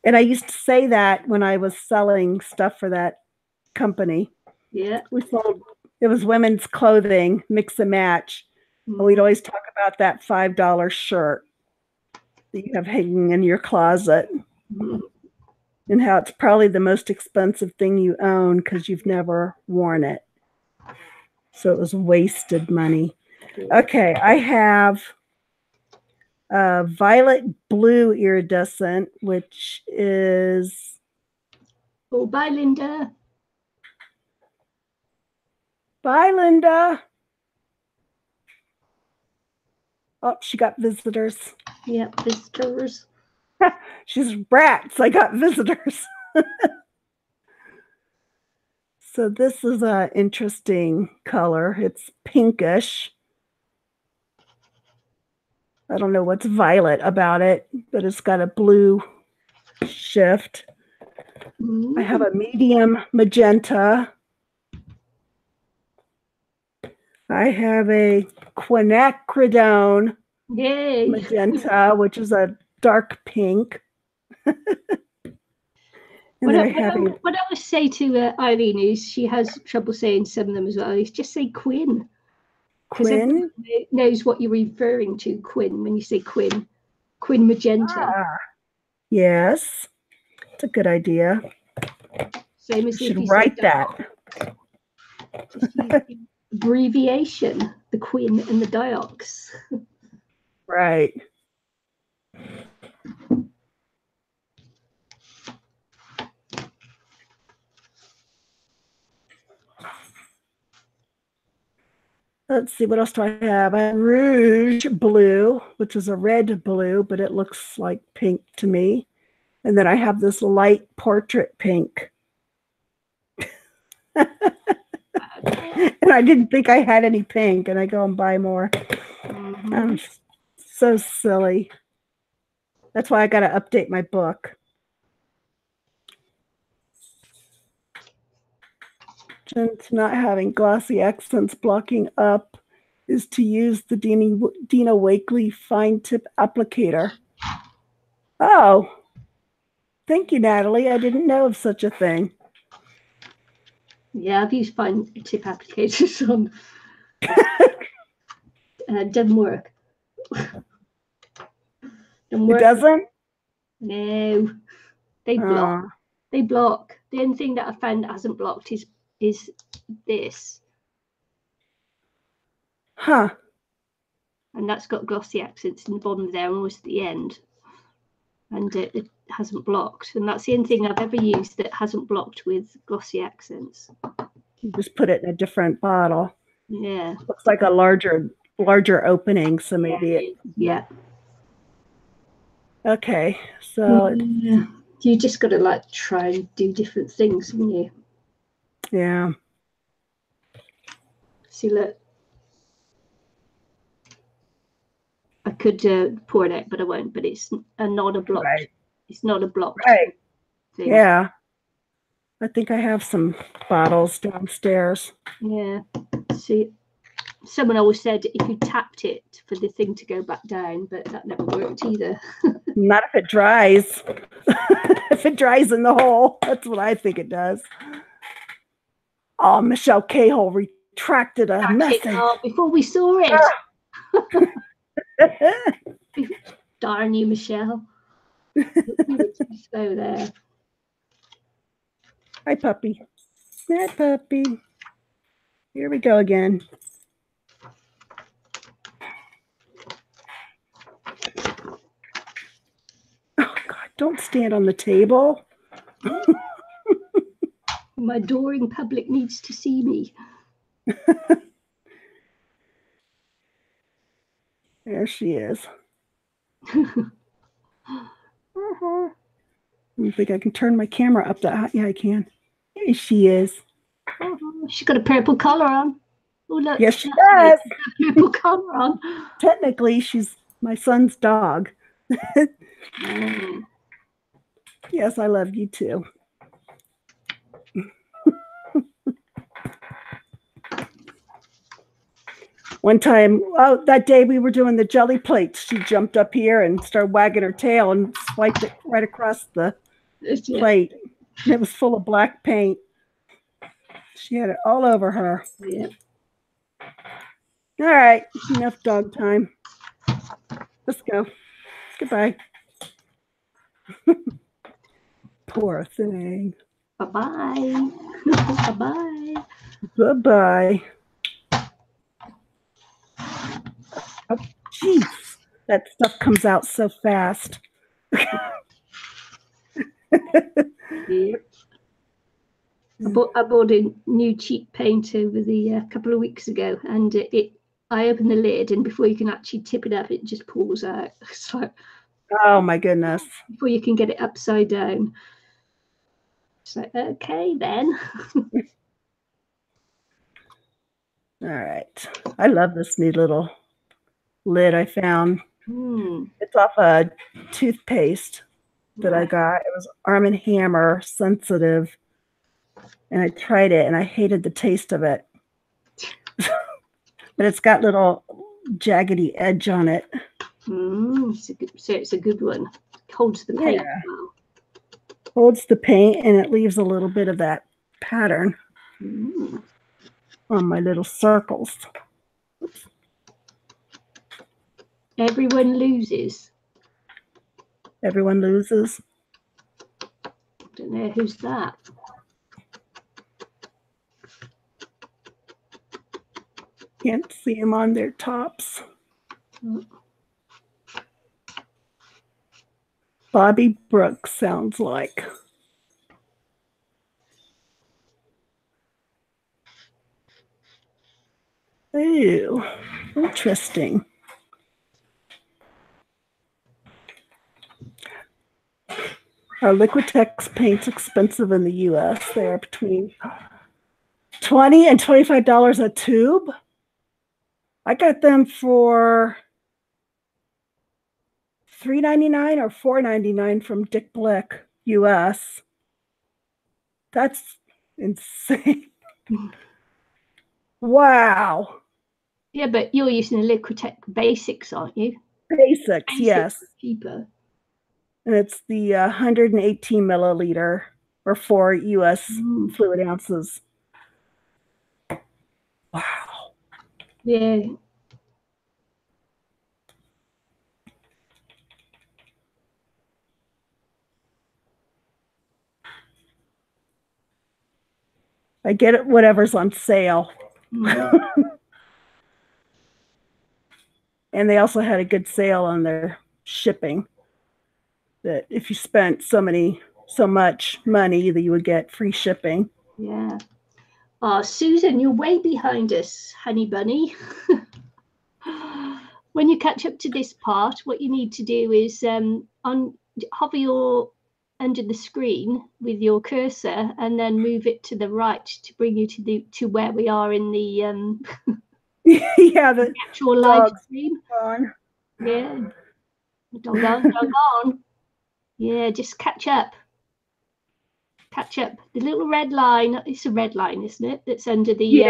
And I used to say that when I was selling stuff for that company. Yeah. It was women's clothing, mix and match. Mm-hmm. And we'd always talk about that $5 shirt that you have hanging in your closet. Mm-hmm. And how it's probably the most expensive thing you own because you've never worn it. So it was wasted money. Okay, I have violet blue iridescent, which is... Oh, bye, Linda. Bye, Linda. Oh, she got visitors. Yep, visitors. She's rats. I got visitors. So this is an interesting color. It's pinkish. I don't know what's violet about it, but it's got a blue shift. I have a medium magenta. I have a quinacridone magenta, which is a dark pink. What I always say to Eileen is she has trouble saying some of them as well. Is just say Quinn. Quinn knows what you're referring to. Quinn when you say Quinn. Quinn magenta. Yes, it's a good idea. Same as you should write that. Just use the abbreviation, the Quinn and the diox. Right. Let's see, what else do I have? I have rouge blue, which is a red blue, but it looks like pink to me. And then I have this light portrait pink. And I didn't think I had any pink, and I go and buy more. Mm-hmm. I'm so silly. That's why I got to update my book. To not having glossy accents blocking up is to use the Dina Wakley fine tip applicator. Oh, thank you, Natalie. I didn't know of such a thing. Yeah, I've used fine tip applicators on. Doesn't work. It doesn't? No. They block. They block. The only thing that I found that hasn't blocked is this. Huh. And that's got glossy accents in the bottom there, almost at the end. And it hasn't blocked. And that's the only thing I've ever used that hasn't blocked with glossy accents. You just put it in a different bottle. Yeah. Looks like a larger opening, so maybe Yeah. Okay, so you just got to like try and do different things, haven't you? Yeah. See, look, I could pour it out, but I won't. But it's not a block. Right. It's not a block. Right. Thing. Yeah. I think I have some bottles downstairs. Yeah. See, someone always said if you tapped it for the thing to go back down, but that never worked either. Not if it dries. If it dries in the hole, that's what I think it does. Oh, Michelle Cahill retracted a message. Before we saw it. Darn you, Michelle. You were too slow there. Hi, puppy. Hi, puppy. Here we go again. Don't stand on the table. My adoring public needs to see me. There she is. I don't think I can turn my camera up that high. Yeah, I can. There she is. Oh, she's got a purple collar on. Oh, look. Yes, she does. Purple collar on. Technically, she's my son's dog. Yes, I love you too. One time, that day we were doing the jelly plates, she jumped up here and started wagging her tail and swiped it right across the plate. And it was full of black paint. She had it all over her. Yeah. All right, enough dog time. Let's go. Goodbye. Poor thing. Bye-bye. Bye-bye. Bye-bye. Oh, jeez. That stuff comes out so fast. Yep. I bought a new cheap paint over the couple of weeks ago, and I opened the lid, and before you can actually tip it up, it just pulls out. It's like, oh my goodness! Before you can get it upside down, it's like, okay then. All right, I love this new little lid I found. It's off a toothpaste that I got. It was Arm & Hammer sensitive, and I tried it, and I hated the taste of it. But it's got little jaggedy edge on it. It's a good one. It holds the paint. Yeah. Holds the paint, and it leaves a little bit of that pattern on my little circles. Oops. Everyone loses. Everyone loses. I don't know who's that. Can't see them on their tops. Bobby Brooks sounds like. Ew, interesting. Our Liquitex paint's expensive in the U.S. They are between $20 and $25 a tube. I got them for $3.99 or $4.99 from Dick Blick, U.S. That's insane. Wow. Yeah, but you're using the Liquitex Basics, aren't you? Basics, yes. Cheaper. And it's the 118 milliliter or 4 U.S. fluid ounces. Wow. Yeah. I get it, whatever's on sale. And they also had a good sale on their shipping. That if you spent so much money, that you would get free shipping. Yeah. Oh, Susan, you're way behind us, honey bunny. When you catch up to this part, what you need to do is hover your under the screen with your cursor, and then move it to the right to bring you to where we are in the yeah, the actual live stream. On. Yeah. Doggone. Yeah, just catch up. Catch up. The little red line, it's a red line, isn't it? That's under the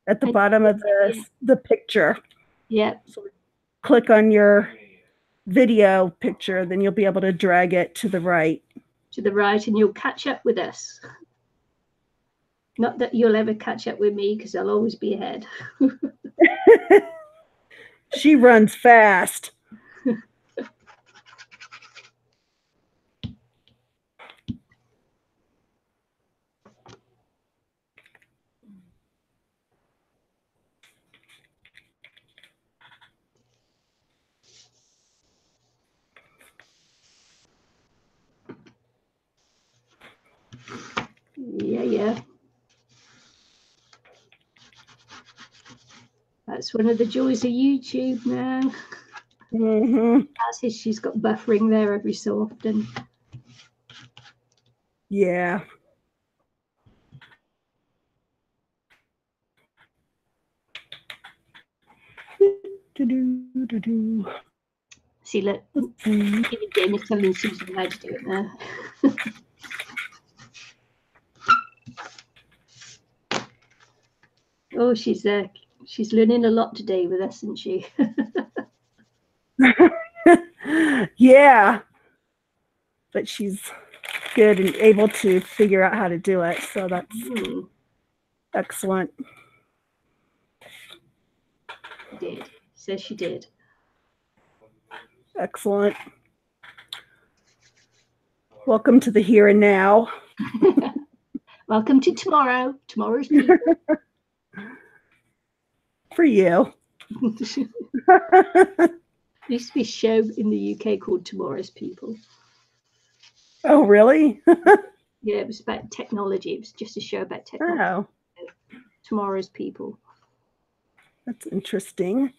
at the bottom of the picture. Yeah. So click on your video picture, then you'll be able to drag it to the right. To the right, and you'll catch up with us. Not that you'll ever catch up with me, because I'll always be ahead. She runs fast. dear. That's one of the joys of YouTube now. That's if she's got buffering there every so often. Yeah. See, look, Jane is telling Susan how to do it now. Oh, she's learning a lot today with us, isn't she? Yeah, but she's good and able to figure out how to do it, so that's excellent. She did. Says she did. Excellent. Welcome to the here and now. Welcome to tomorrow. Tomorrow's people. For you. There used to be a show in the UK called Tomorrow's People. Oh, really? Yeah, it was about technology. It was just a show about technology. Oh. Tomorrow's People. That's interesting.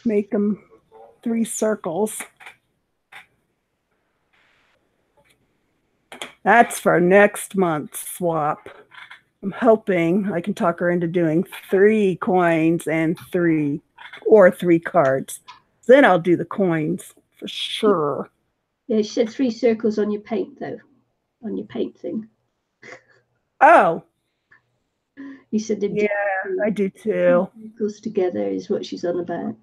Make them 3 circles. That's for next month's swap. I'm hoping I can talk her into doing 3 coins and 3 cards. Then I'll do the coins for sure. Yeah, she said 3 circles on your paint, though. On your paint thing. Oh. You said yeah, I do too. Circles together is what she's on about.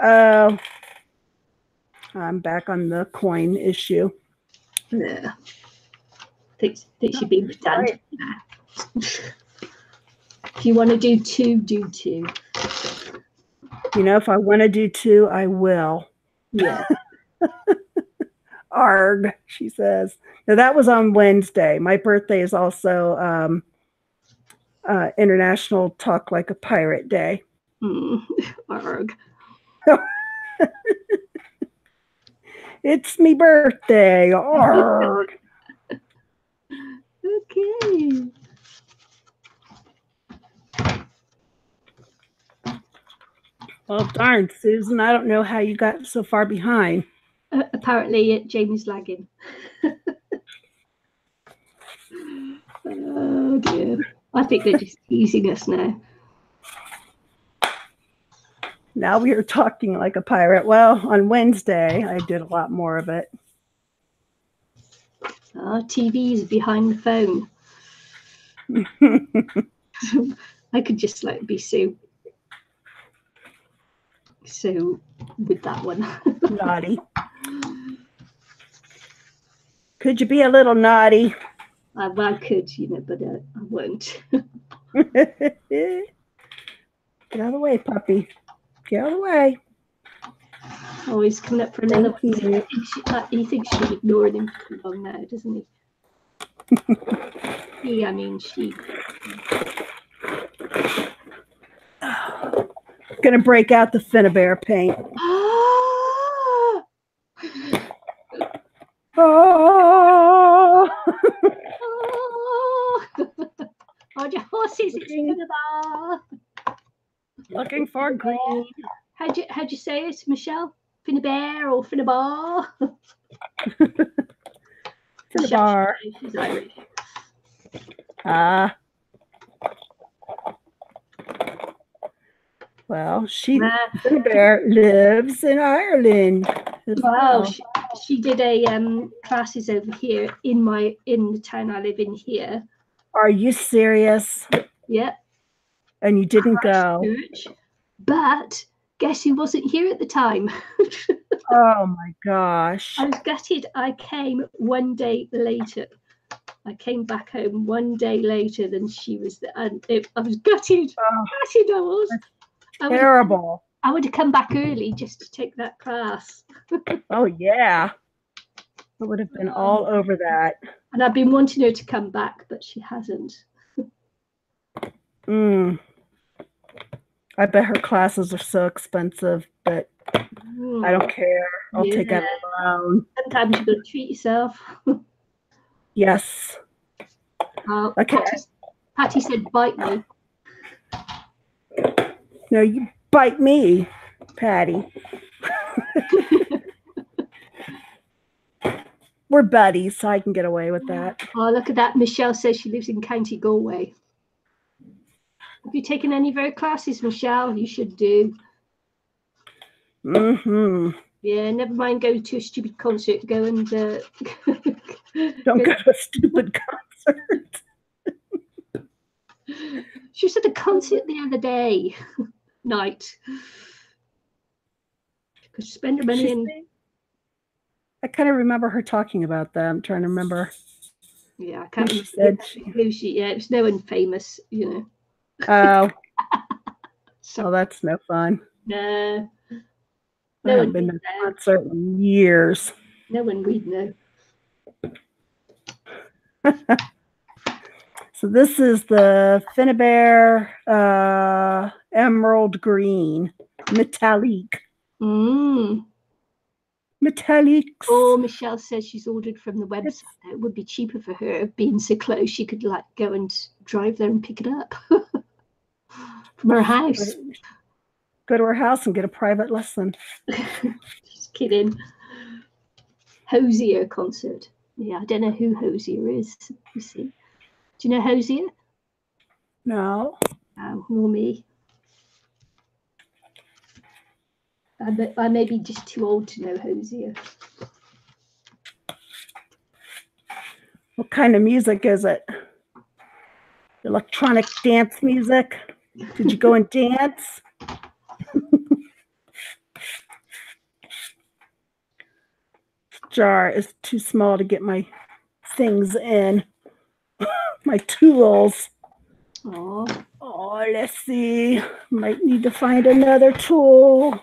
Oh. I'm back on the coin issue. Yeah. Think she'd be redundant now. If you want to do 2, do 2. You know, if I want to do 2, I will. Yeah. Arg, she says. Now, that was on Wednesday. My birthday is also International Talk Like a Pirate Day. Arg. It's me birthday. Arg. Okay. Well, darn, Susan, I don't know how you got so far behind. Apparently, Jamie's lagging. Oh, dear. I think they're just teasing us now. Now we are talking like a pirate. Well, on Wednesday, I did a lot more of it. TV's behind the phone. I could just be so with that one. Naughty. Could you be a little naughty? I could, but I won't. Get out of the way, puppy. Get out of the way. Oh, he's coming up for another one. He thinks she's ignoring him too long now, doesn't he? He, I mean, she. Gonna break out the Finnabear paint. Oh! Oh, your horses! It's Finnabear. Looking for green. How'd you say it, Michelle? Finnabear or Finnabear? Finnabear. She's Irish. Well, Finnabear lives in Ireland. Wow, she did a classes over here in the town I live in here. Are you serious? Yeah. And you didn't go. Church, but guess who wasn't here at the time? Oh my gosh. I was gutted. I came one day later. I came back home one day later than she was there. And I was gutted. Gutted I was. Terrible. I would have come back early just to take that class. Oh, yeah. I would have been all over that. And I've been wanting her to come back, but she hasn't. I bet her classes are so expensive, but I don't care. I'll take out a loan. Sometimes you've got to treat yourself. Yes. Okay. Patty said, bite me. No, you bite me, Patty. We're buddies, so I can get away with that. Oh, look at that. Michelle says she lives in County Galway. Have you taken any of her classes, Michelle? You should do. Mm-hmm. Yeah, never mind going to a stupid concert. Go and... Don't go to a stupid concert. She was at a concert the other day. Night. Could spend her money in... I kind of remember her talking about that. I'm trying to remember. Yeah, I can't remember who she... Yeah, it was no one famous, you know. Oh. So that's no fun. No. I haven't been to a concert in years. No one we'd know. So this is the Finnabair Emerald Green Metallic. Metallics. Oh, Michelle says she's ordered from the website. It would be cheaper for her being so close. She could like go and drive there and pick it up from her house. Go to her house and get a private lesson. Just kidding. Hosier concert. Yeah, I don't know who Hosier is. You see. Do you know Hosier? No. No, nor me. I may be just too old to know Hosier. What kind of music is it? Electronic dance music? Did you go and dance? Jar is too small to get my things in. My tools. Oh, let's see. Might need to find another tool.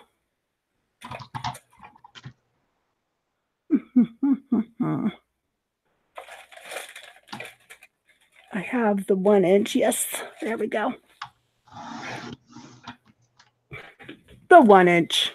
I have the 1 inch. Yes, there we go. The 1 inch.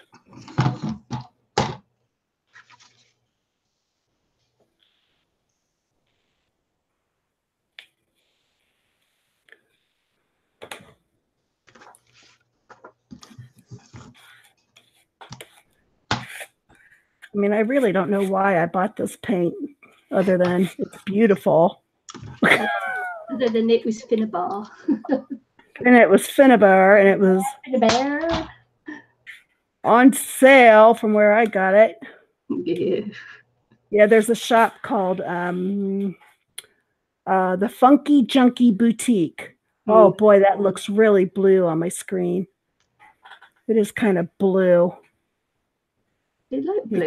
I mean, I really don't know why I bought this paint other than it's beautiful. Other than it was Finnabair. And it was Finnabair, and it was on sale from where I got it. Yeah. Yeah, there's a shop called the Funky Junkie Boutique. Oh boy, that looks really blue on my screen. It is kind of blue. They like blue.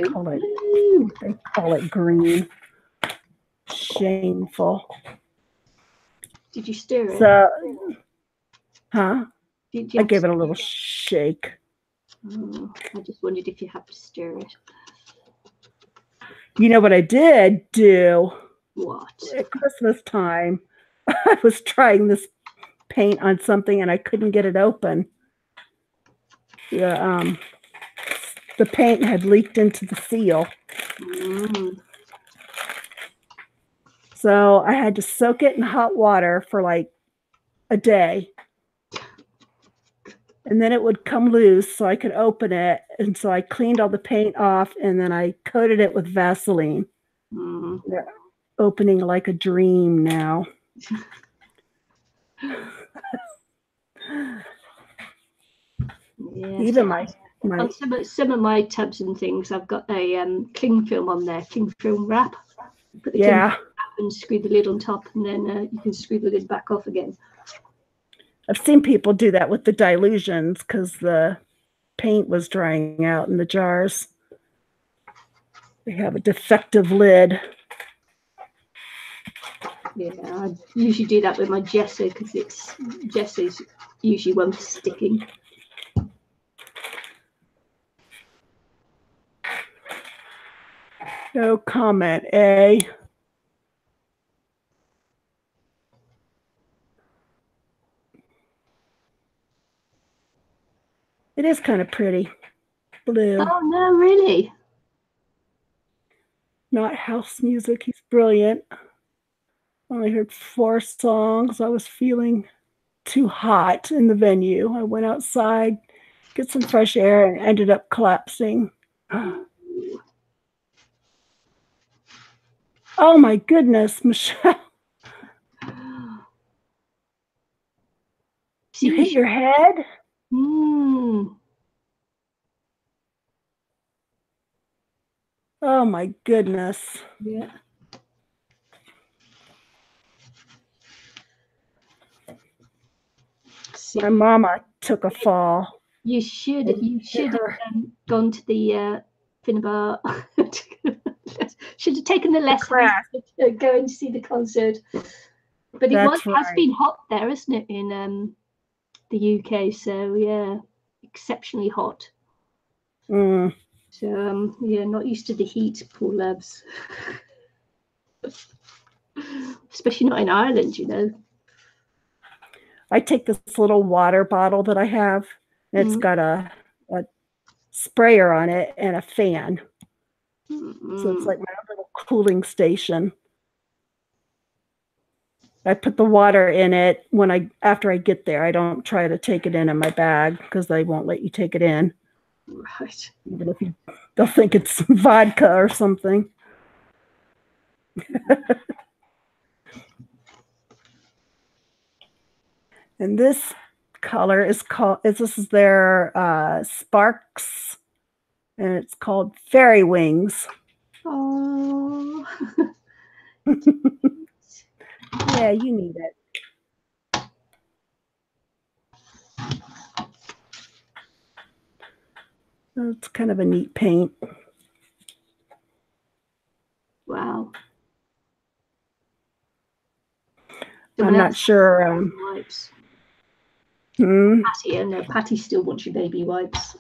They call it green. Shameful. Did you stir it? So, huh? I gave it a little shake. Oh, I just wondered if you had to stir it. You know what I did do? What? At Christmas time, I was trying this paint on something and I couldn't get it open. The paint had leaked into the seal. So I had to soak it in hot water for like a day. And then it would come loose so I could open it. And so I cleaned all the paint off and then I coated it with Vaseline. They're opening like a dream now. Yeah, even on some of my tubs and things, I've got a cling film on there, cling film wrap. Put the cling film wrap and screw the lid on top, and then you can screw the lid back off again. I've seen people do that with the dilutions because the paint was drying out in the jars. They have a defective lid. Yeah, I usually do that with my gesso because gesso's usually one for sticking. No comment, eh? It is kind of pretty. blue. Oh no, really? Not house music. He's brilliant. Only heard 4 songs. I was feeling too hot in the venue. I went outside, get some fresh air, and ended up collapsing. Oh my goodness, Michelle. You hit your head? Oh my goodness. Yeah. My mama took a fall. You should have gone to the Finbar. Should have taken the lesson to go and see the concert. But it has been hot there, isn't it, in the UK? So yeah, exceptionally hot. So yeah, not used to the heat, poor loves. Especially not in Ireland, you know. I take this little water bottle that I have. And it's got a sprayer on it and a fan. So it's like my little cooling station. I put the water in it after I get there. I don't try to take it in my bag because they won't let you take it in. Right. Even if they'll think it's vodka or something. And this color is this is their Sparks, and it's called Fairy Wings. Oh. Yeah, you need it. It's kind of a neat paint. Wow. I'm not sure. Wipes. Patty, no, Patty still wants your baby wipes.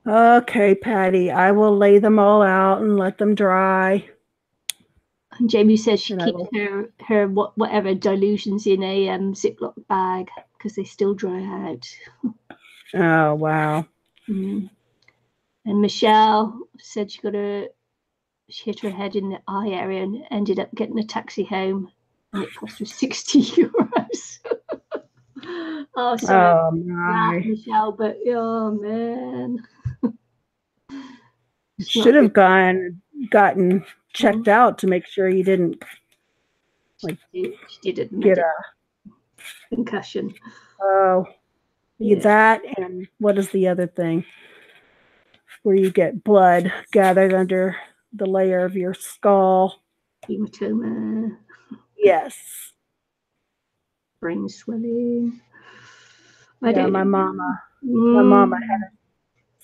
Okay, Patty, I will lay them all out and let them dry. And Jamie says she keeps her whatever dilutions in a Ziploc bag because they still dry out. Oh, wow. And Michelle said she hit her head in the eye area and ended up getting a taxi home, and it cost her 60 euros. Oh, sorry. Oh, my. Michelle, but oh, man. Should have gotten checked out to make sure you didn't she did get a concussion. Oh, yeah. That, and what is the other thing where you get blood gathered under the layer of your skull? Hematoma. Yes. Brain swelling. My mama had a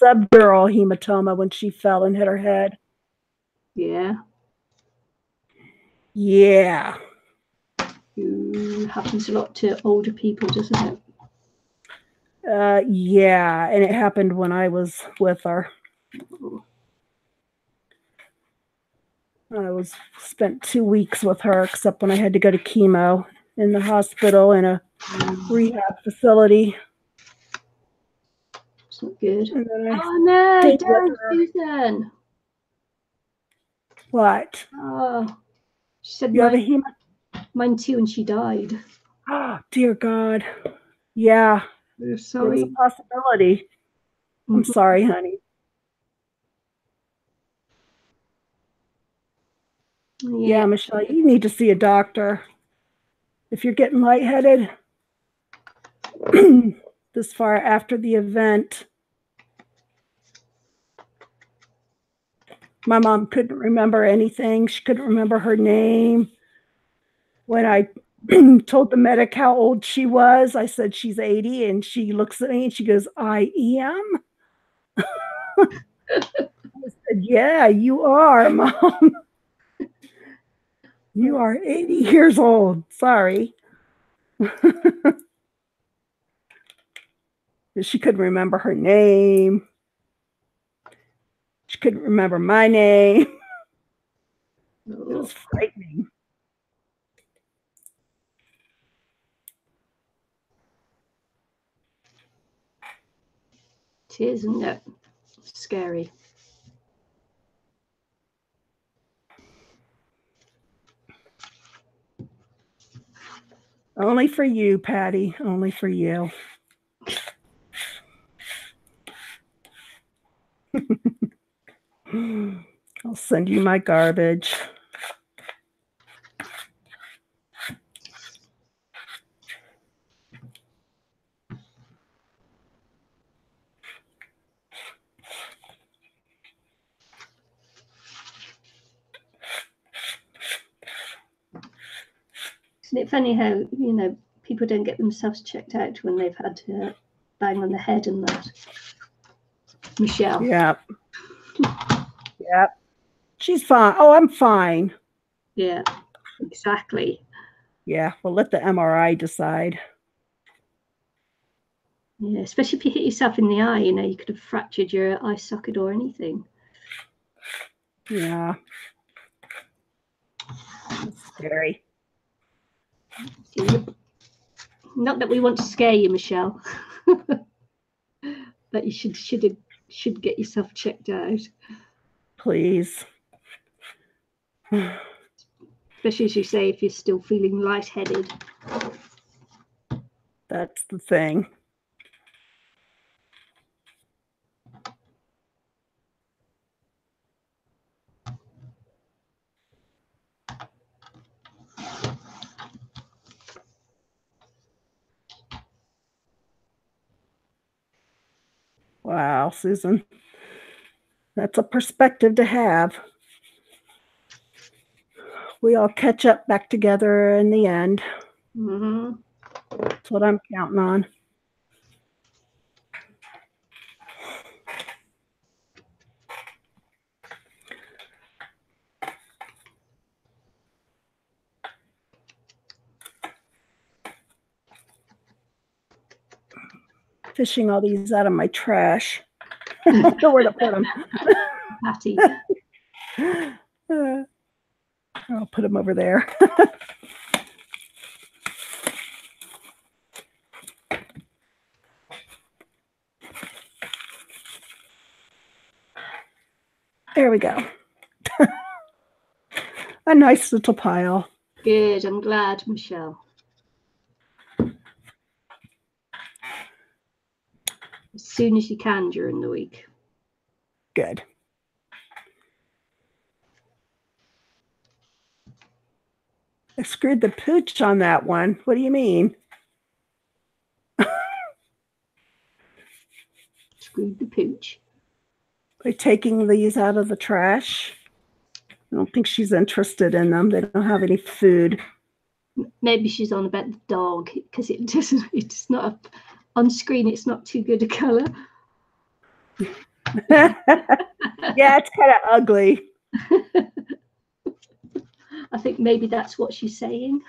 subdural hematoma when she fell and hit her head. Yeah. Yeah. Happens a lot to older people, doesn't it? Yeah, and it happened when I was with her. I spent 2 weeks with her, except when I had to go to chemo in the hospital in a rehab facility. It's not good. Oh no, don't, Susan. What? Oh, she said you have a mine too, and she died. Oh, dear God. Yeah. Sorry. It's a possibility. I'm sorry, honey. Yeah, Michelle, you need to see a doctor. If you're getting lightheaded this far after the event. My mom couldn't remember anything. She couldn't remember her name. When I told the medic how old she was, I said she's 80, and she looks at me and she goes, I am? I said, yeah, you are, Mom. You are 80 years old. Sorry. She couldn't remember her name. She couldn't remember my name. It was frightening. It is, isn't it? Scary. Only for you, Patty. Only for you. I'll send you my garbage. Isn't it funny how, you know, people don't get themselves checked out when they've had bang on the head and that? Michelle. Yep. Yep. She's fine. Oh, I'm fine. Yeah, exactly. Yeah, we'll let the MRI decide. Yeah, especially if you hit yourself in the eye, you know, you could have fractured your eye socket or anything. Yeah. That's scary. Not that we want to scare you, Michelle, but you should get yourself checked out. Please. Especially, as you say, if you're still feeling lightheaded. That's the thing. Wow, Susan. That's a perspective to have. We all catch up back together in the end. Mm-hmm. That's what I'm counting on. Fishing all these out of my trash. I don't know where to put them. Patty. I'll put them over there. There we go. A nice little pile. Good. I'm glad, Michelle. As soon as you can during the week. Good. I screwed the pooch on that one. What do you mean? Screwed the pooch. By taking these out of the trash. I don't think she's interested in them. They don't have any food. Maybe she's on about the dog because it's not on screen. It's not too good a color. Yeah, it's kind of ugly. I think maybe that's what she's saying.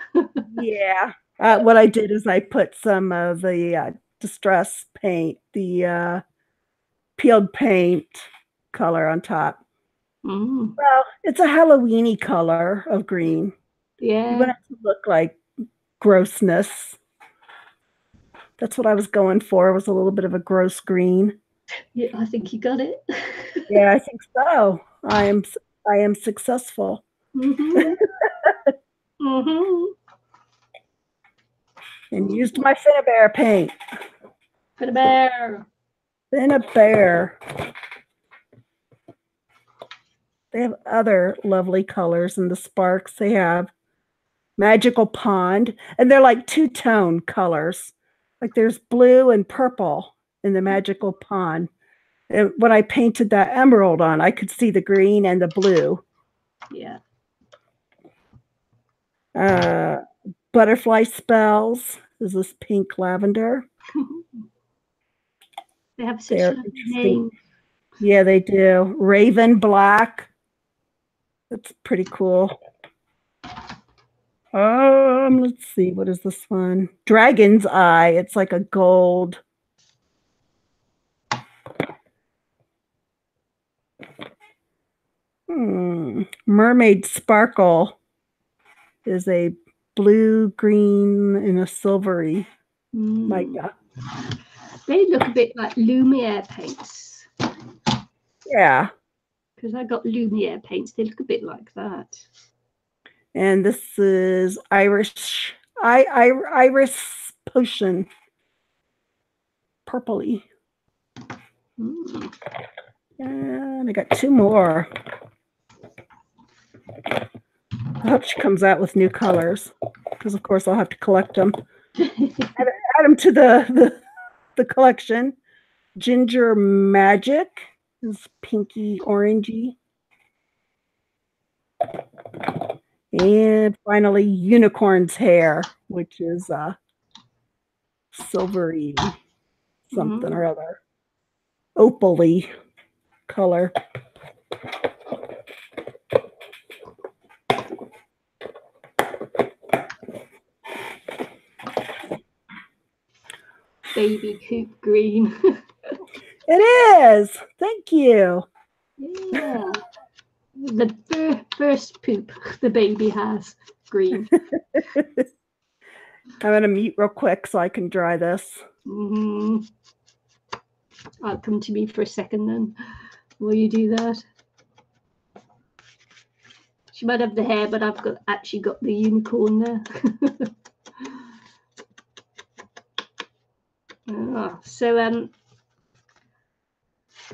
Yeah. What I did is I put some of the distress paint, the peeled paint color on top. Mm. Well, it's a Halloween-y color of green. Yeah. You want it to look like grossness. That's what I was going for. It was a little bit of a gross green. Yeah, I think you got it. Yeah, I think so. I am successful. Mm-hmm. Mm-hmm. And used my Finnabair paint. Finnabair. Finnabair. They have other lovely colors in the sparks. They have Magical Pond, and they're like two-tone colors. Like there's blue and purple in the Magical Pond. And when I painted that emerald on, I could see the green and the blue. Yeah. Butterfly Spells is this pink lavender. They have such lovely names. Yeah, they do. Raven Black. That's pretty cool. Let's see. What is this one? Dragon's Eye. It's like a gold. Mermaid Sparkle is a blue, green, and a silvery mica. They look a bit like Lumiere paints. Yeah. Because I got Lumiere paints. They look a bit like that. And this is Iris Potion. Purpley. And I got 2 more. I hope she comes out with new colors, because of course I'll have to collect them. Add them to the collection. Ginger Magic is pinky orangey. And finally, Unicorn's Hair, which is silvery something or other. Opal-y color. Baby poop green. It is. Thank you. Yeah. The first poop the baby has. Green. I'm going to mute real quick so I can dry this. I'll come to me for a second then. Will you do that? She might have the hair, but I've actually got the unicorn there.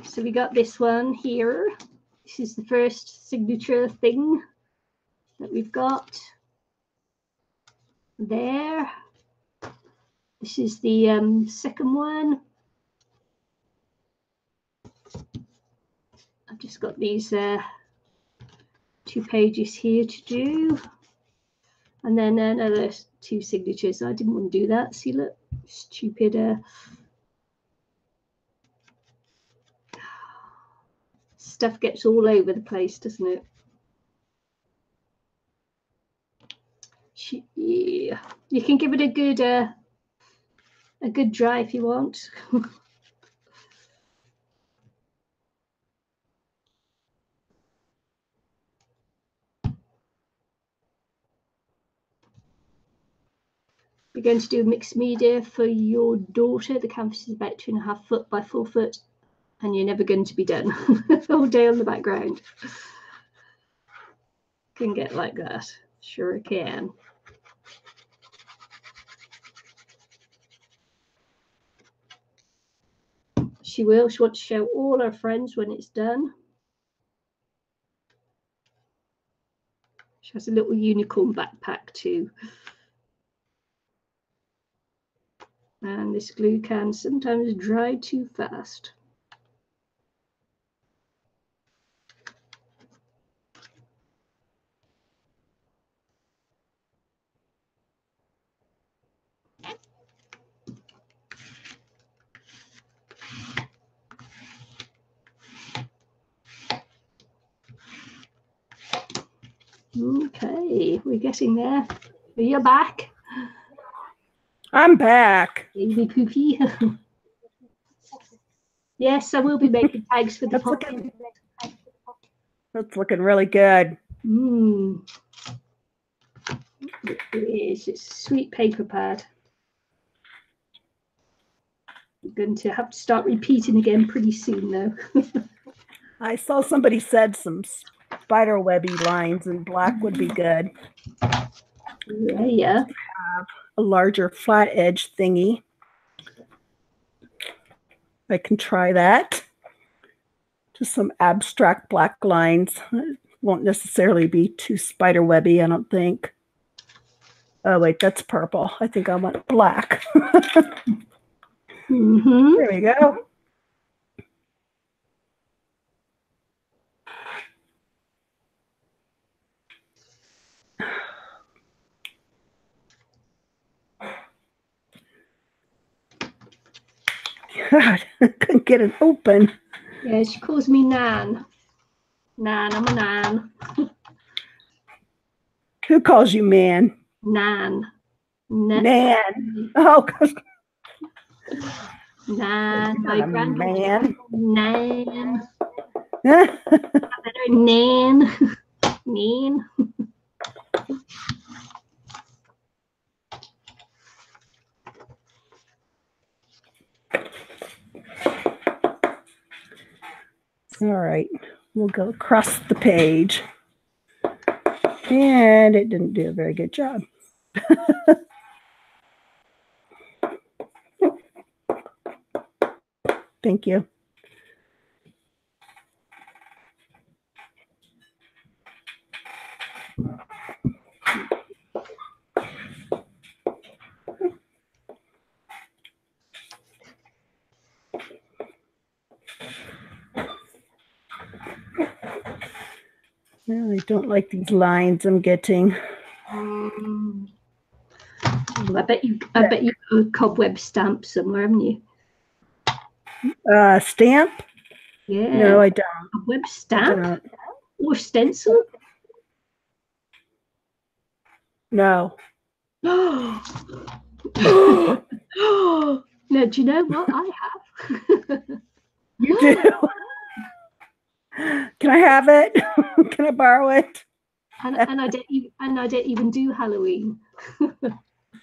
So we got this one here. This is the first signature thing that we've got there. This is the second one. I've just got these 2 pages here to do, and then another 2 signatures. I didn't want to do that. See, look, stupid stuff gets all over the place, doesn't it? Yeah. You can give it a good dry if you want. We're going to do mixed media for your daughter. The canvas is about 2.5 foot by 4 foot, and you're never going to be done. All day on the background. Can get like that. Sure can. She will. She wants to show all her friends when it's done. She has a little unicorn backpack too. And this glue can sometimes dry too fast. Okay, we're getting there. Are you back? I'm back. Baby Poopy. Yes, I will be making tags for the top. That's looking really good. It is. It's a sweet paper pad. I'm going to have to start repeating again pretty soon, though. I saw somebody said some spider webby lines in black would be good. Yeah. Have a larger flat edge thingy. I can try that. Just some abstract black lines. It won't necessarily be too spider webby, I don't think. Oh wait, that's purple. I think I want black. There we go. God, I couldn't get it open. Yeah, she calls me Nan. Nan, I'm a Nan. Who calls you man? Nan. Nan. Oh, Nan. My man. Nan. Nan. Nan. All right, we'll go across the page. And it didn't do a very good job. Thank you. Well, I don't like these lines I'm getting. I bet you have a cobweb stamp somewhere, haven't you? Stamp? Yeah. No, I don't. Cobweb stamp? Or stencil? No. Now, do you know what I have? You do? Can I have it? Can I borrow it? And I don't even do Halloween.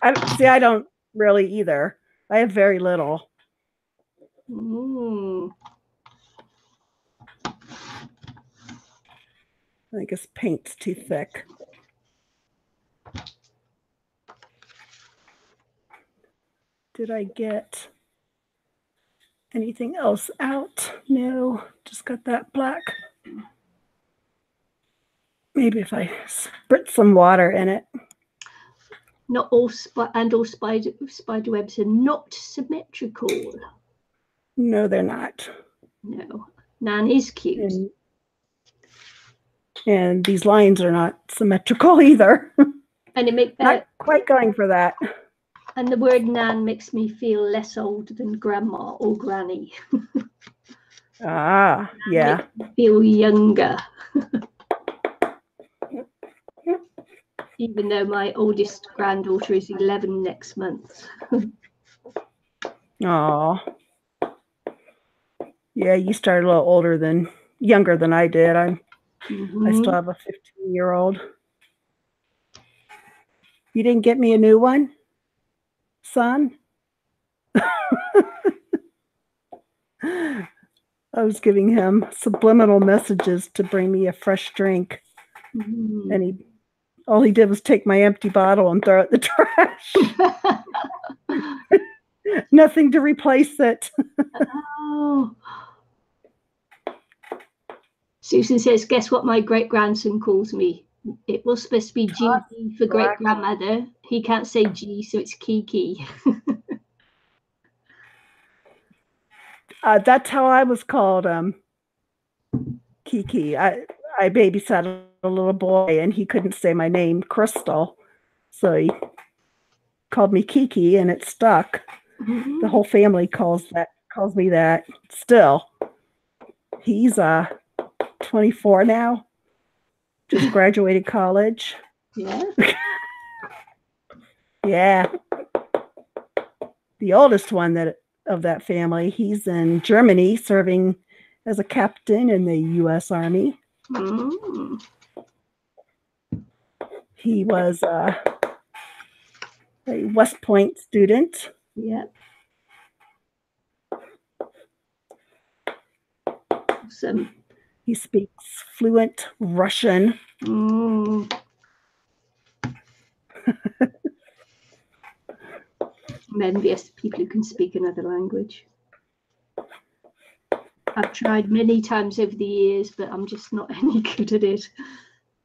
I don't really either. I have very little. I guess paint's too thick. Did I get anything else out? No, just got that black. Maybe if I spritz some water in it. Not all spider webs are not symmetrical. No, they're not. No, Nan is cute. And these lines are not symmetrical either. And it makes not quite going for that. And the word Nan makes me feel less old than grandma or granny. Ah, yeah. Makes me feel younger. Even though my oldest granddaughter is 11 next month. Oh. Yeah, you started a little younger than I did. I still have a 15-year-old. You didn't get me a new one, son? I was giving him subliminal messages to bring me a fresh drink. And all he did was take my empty bottle and throw it in the trash. Nothing to replace it. Oh. Susan says, guess what my great-grandson calls me? It was supposed to be G for great-grandmother. He can't say G, so it's Kiki. That's how I was called, Kiki. I babysat a little boy, and he couldn't say my name, Crystal. So he called me Kiki, and it stuck. The whole family calls me that still. He's 24 now. Just graduated college. Yeah. Yeah. The oldest one of that family, he's in Germany serving as a captain in the U.S. Army. He was a West Point student. Yeah. Awesome. He speaks fluent Russian. I'm envious of people who can speak another language. I've tried many times over the years, but I'm just not any good at it.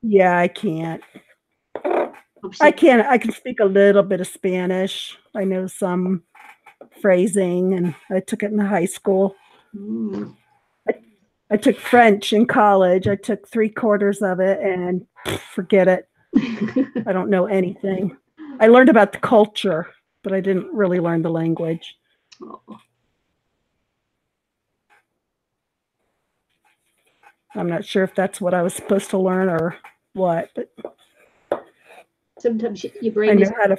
Yeah, I can't. I can speak a little bit of Spanish. I know some phrasing, and I took it in high school. I took French in college. I took 3/4 of it, and forget it. I don't know anything. I learned about the culture, but I didn't really learn the language. I'm not sure if that's what I was supposed to learn or what, but sometimes your brain I know how to.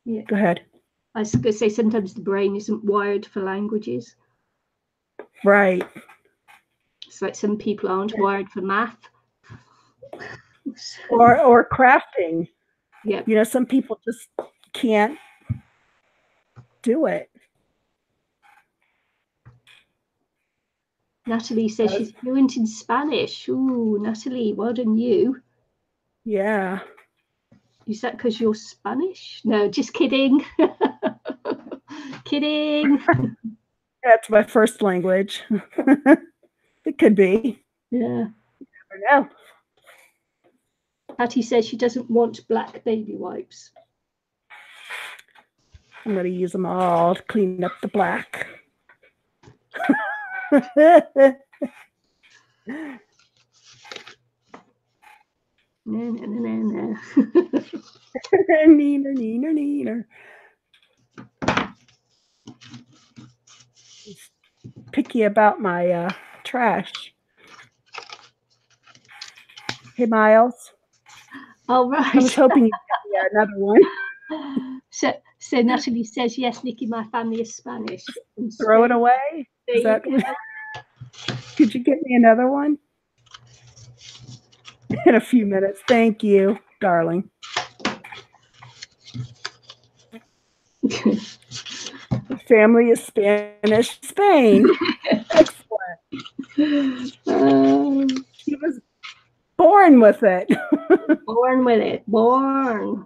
Yeah. Go ahead. I was going to say sometimes the brain isn't wired for languages. Right. It's like some people aren't wired for math. Or crafting. Yeah. You know, some people just can't do it. Natalie says she's fluent in Spanish. Ooh, Natalie, well done you. Yeah. Is that because you're Spanish? No, just kidding. Kidding. That's my first language. It could be. Yeah. I know. Patty says she doesn't want black baby wipes. I'm going to use them all to clean up the black. No. Neener. He's picky about my trash. Hey, Miles. All right. I was hoping you'd get me another one. So Natalie says, yes, Nikki, my family is Spanish. Throw it away? Is that Could you get me another one? In a few minutes. Thank you, darling. The family is Spanish, Spain. Excellent. She was born with it. Born with it. Born.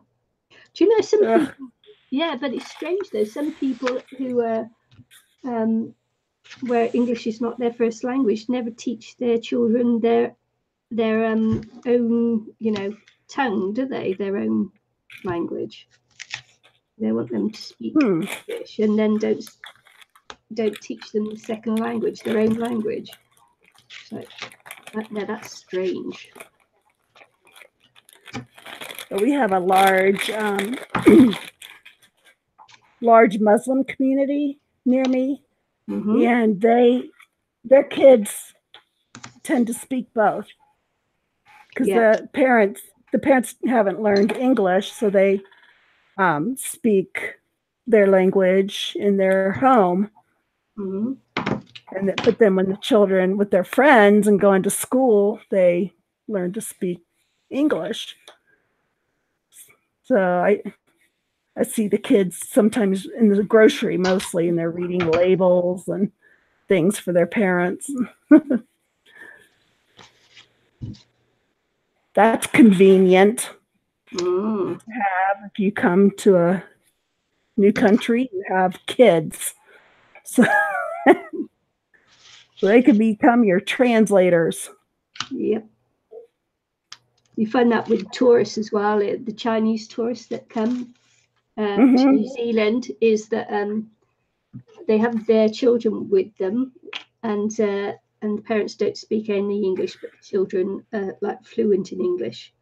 Do you know some people? Yeah, but it's strange though. Some people who are where English is not their first language never teach their children their own, tongue, do they? Their own language. They want them to speak English and then don't teach them the second language, their own language. So that's strange. We have a large large Muslim community near me, and their kids tend to speak both because the parents haven't learned English, so they speak their language in their home. But then when the children with their friends and going to school, they learn to speak English. So I see the kids sometimes in the grocery mostly, and they're reading labels and things for their parents. That's convenient to have if you come to a new country, you have kids. So they could become your translators. Yep. You find that with tourists as well. The Chinese tourists that come to New Zealand is that they have their children with them, and the parents don't speak any English, but the children are like fluent in English.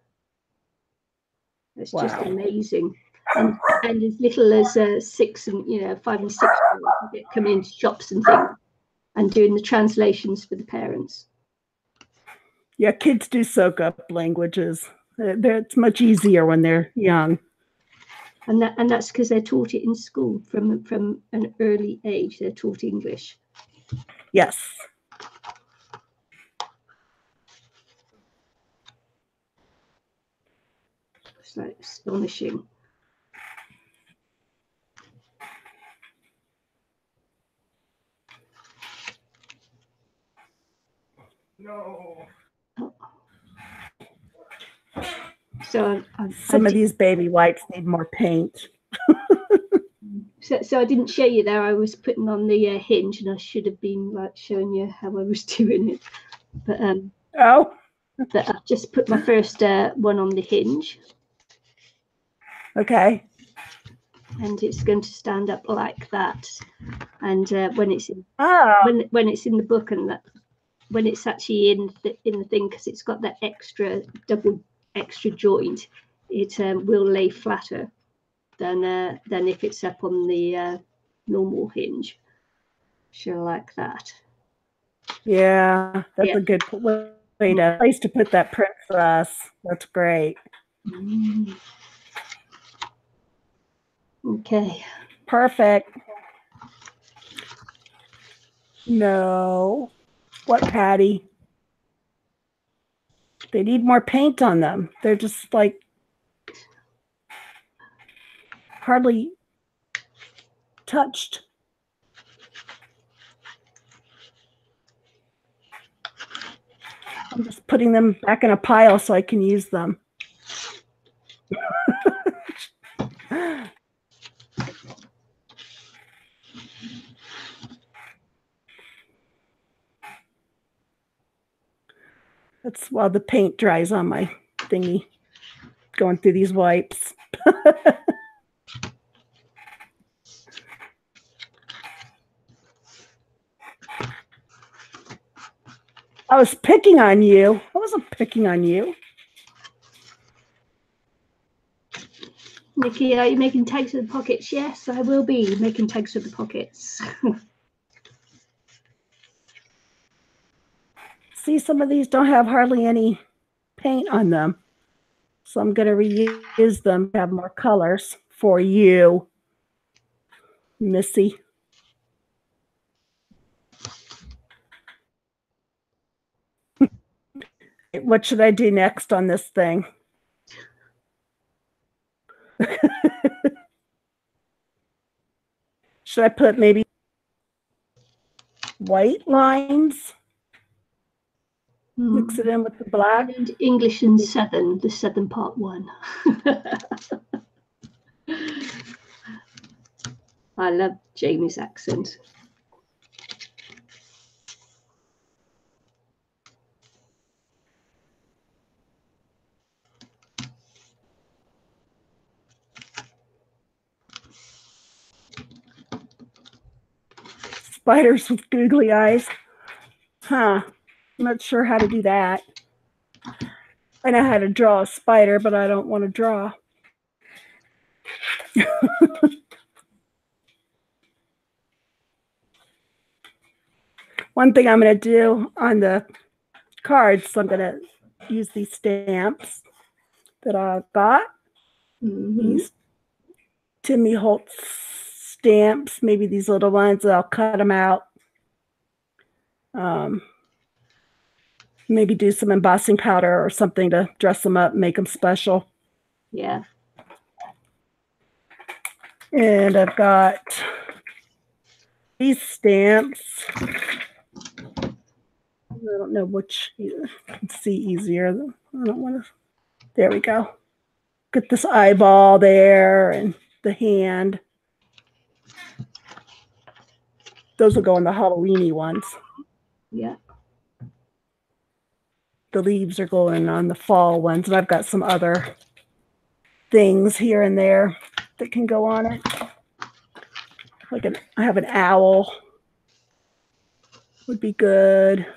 It's just amazing. And as little as 6 and 5 and 6 year olds coming into shops and things and doing the translations for the parents. Yeah, kids do soak up languages. It's much easier when they're young. And that's because they're taught it in school from an early age. They're taught English. Yes. It's like astonishing. No. So some of these baby wipes need more paint. So I didn't show you there. I was putting on the hinge, and I should have been like showing you how I was doing it. But but I've just put my first one on the hinge. Okay. And it's going to stand up like that. And when it's in when it's in the book, and that when it's actually in the thing, because it's got that extra joint, it will lay flatter than if it's up on the normal hinge. Sure, like that. Yeah, that's a good place to put that princess. That's great. Okay. Perfect. No. What, Patty? They need more paint on them. They're just like hardly touched. I'm just putting them back in a pile so I can use them. That's while the paint dries on my thingy, going through these wipes. I was picking on you. I wasn't picking on you. Nikki, are you making tags with the pockets? Yes, I will be making tags with the pockets. See, some of these don't have hardly any paint on them. So I'm going to reuse them to have more colors for you, Missy. What should I do next on this thing? Should I put maybe white lines? Mix it in with the black? And English and Southern, the Southern part 1. I love Jamie's accent. Spiders with googly eyes. Huh. I'm not sure how to do that. I know how to draw a spider, but I don't want to draw. One thing I'm going to do on the cards, so I'm going to use these stamps that I got. These Timmy Holtz stamps, maybe these little ones. I'll cut them out. Maybe do some embossing powder or something to dress them up, make them special. Yeah. And I've got these stamps. I don't know which you can see easier. I don't want to. There we go. Get this eyeball there and the hand. Those will go in the Halloween-y ones. Yeah. The leaves are going on the fall ones, and I've got some other things here and there that can go on it. Like I have an owl. Would be good.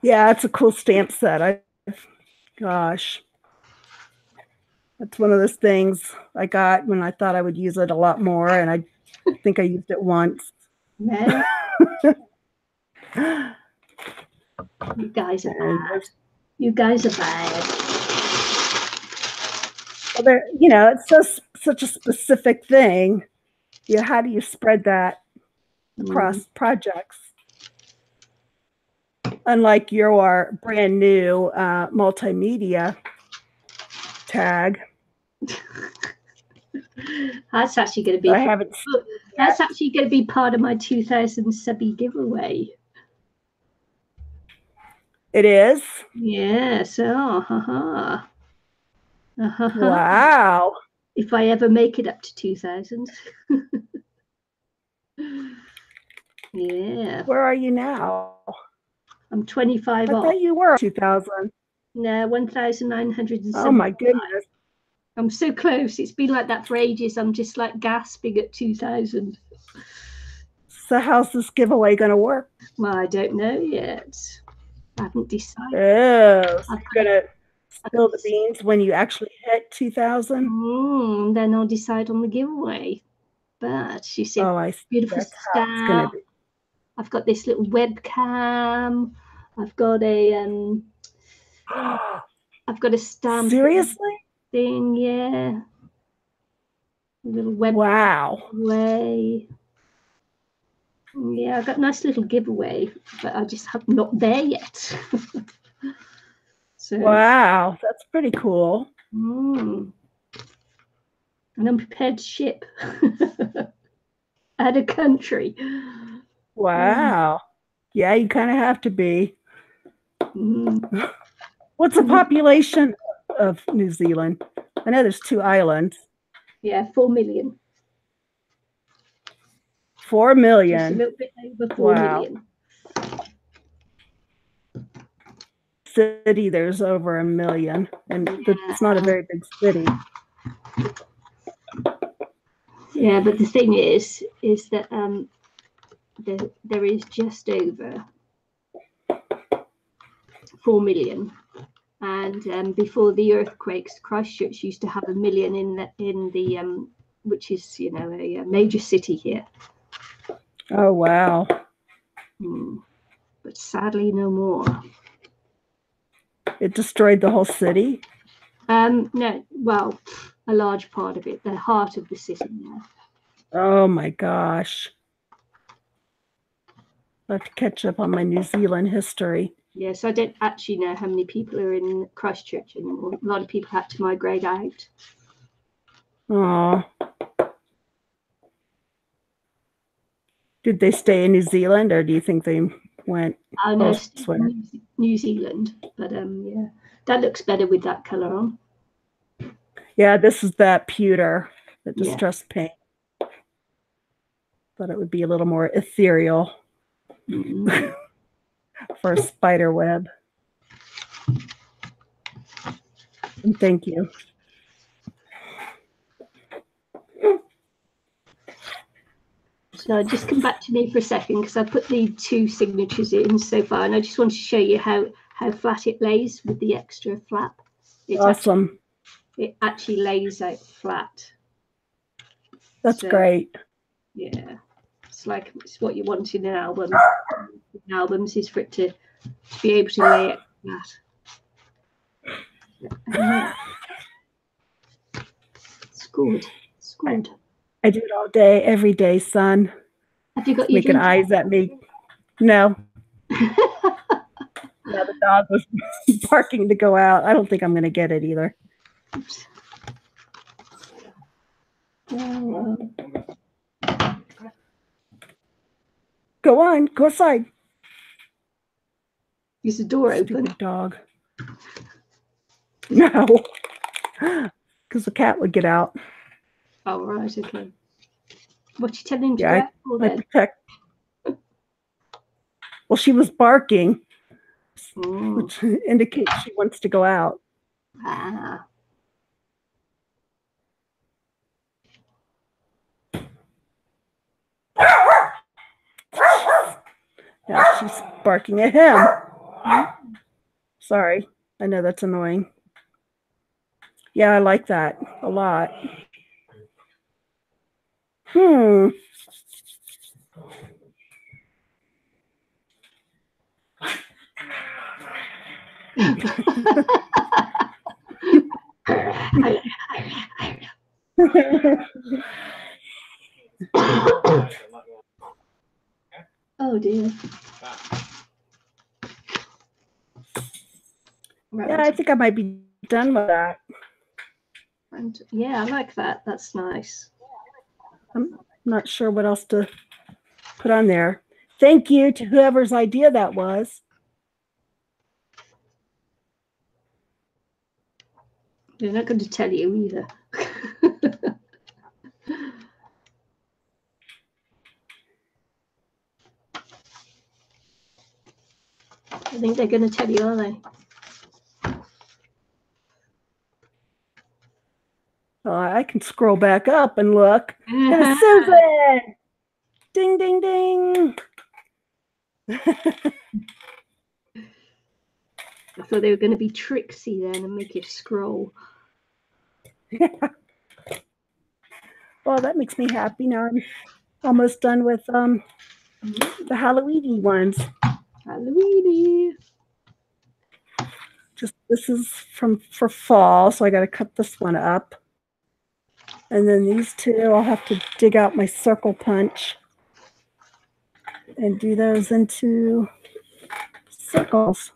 Yeah, it's a cool stamp set. Gosh. That's one of those things I got when I thought I would use it a lot more, and I think I used it once. Yeah. You guys are bad. You guys are bad. Well, it's such a specific thing. Yeah, how do you spread that across projects? Unlike your brand new multimedia tag. That's actually going to be. I haven't. That's actually going to be part of my 2000 subby giveaway. It is. Yes. Oh, Wow. If I ever make it up to 2000. Yeah. Where are you now? I'm 25 I off. thought you were 2000. No, 1,970. Oh my goodness. I'm so close. It's been like that for ages. I'm just like gasping at 2000. So how's this giveaway going to work? Well, I don't know yet. I haven't decided. Oh, so you're going to spill the beans when you actually hit 2000? Then I'll decide on the giveaway. But she said, oh, I see. Beautiful stuff. I've got this little webcam. I've got a stamp. Seriously? Thing, yeah. A little web. Wow. Giveaway. Yeah, I got a nice little giveaway, but I just have not there yet. So, wow, that's pretty cool. An unprepared ship at a country. Wow. Yeah, you kind of have to be. Mm. What's the population of New Zealand? I know there's 2 islands. Yeah, 4 million. 4 million. Just a little bit over 4 million. City, there's over 1 million, and it's not a very big city. Yeah, but the thing is that there is just over 4 million, and before the earthquakes, Christchurch used to have 1 million in the which is a major city here. Oh wow! But sadly, no more. It destroyed the whole city? No, well, a large part of it, the heart of the city. Yeah. Oh my gosh! I have to catch up on my New Zealand history. Yes, I don't actually know how many people are in Christchurch anymore. A lot of people had to migrate out. Oh. Did they stay in New Zealand, or do you think they went elsewhere? New Zealand, but yeah, that looks better with that color on. Yeah, this is that pewter, the distress paint. Thought it would be a little more ethereal for a spider web. And thank you. So just come back to me for a second, because I put the 2 signatures in so far, and I just want to show you how flat it lays with the extra flap. It's awesome. It actually lays out flat. That's great. Yeah, it's what you want in an album. In albums is for it to be able to lay it flat. It's good. It's good. I do it all day, every day, son. Have you got your making eyes at me? No. Now the dog was barking to go out. I don't think I'm going to get it either. Oops. Go on, go outside. Is the door open? Dog. No, because the cat would get out. Oh, right, okay. What you telling him to Yeah, do I protect. Well, she was barking, which indicates she wants to go out. Ah. Yeah, she's barking at him. Sorry, I know that's annoying. Yeah, I like that a lot. Oh dear. Right. Yeah, I think I might be done with that. And yeah, I like that. That's nice. I'm not sure what else to put on there. Thank you to whoever's idea that was. They're not going to tell you either. I think they're going to tell you, are they? Oh, I can scroll back up and look. It's Susan! Ding, ding, ding. I thought they were going to be tricksy then and make you scroll. Yeah. Well, that makes me happy. Now I'm almost done with the Halloween-y ones. Halloween-y. This is for fall, so I got to cut this one up. And then these 2, I'll have to dig out my circle punch and do those into circles.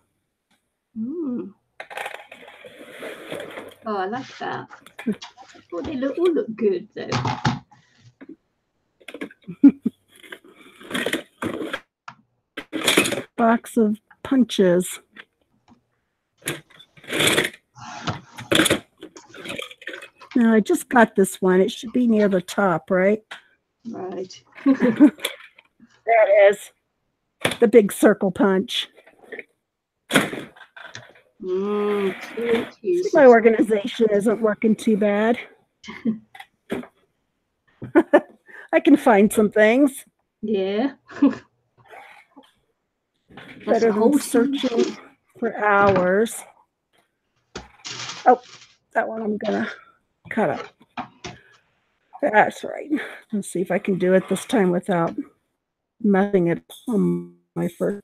Oh, I like that. Oh, they all look good though. Box of punches. Now I just got this one. It should be near the top, right? Right. There it is. The big circle punch. See, my organization isn't working too bad. I can find some things. Yeah. Better than searching for hours. Oh, that one I'm gonna cut up. That's right. Let's see if I can do it this time without messing it on my first.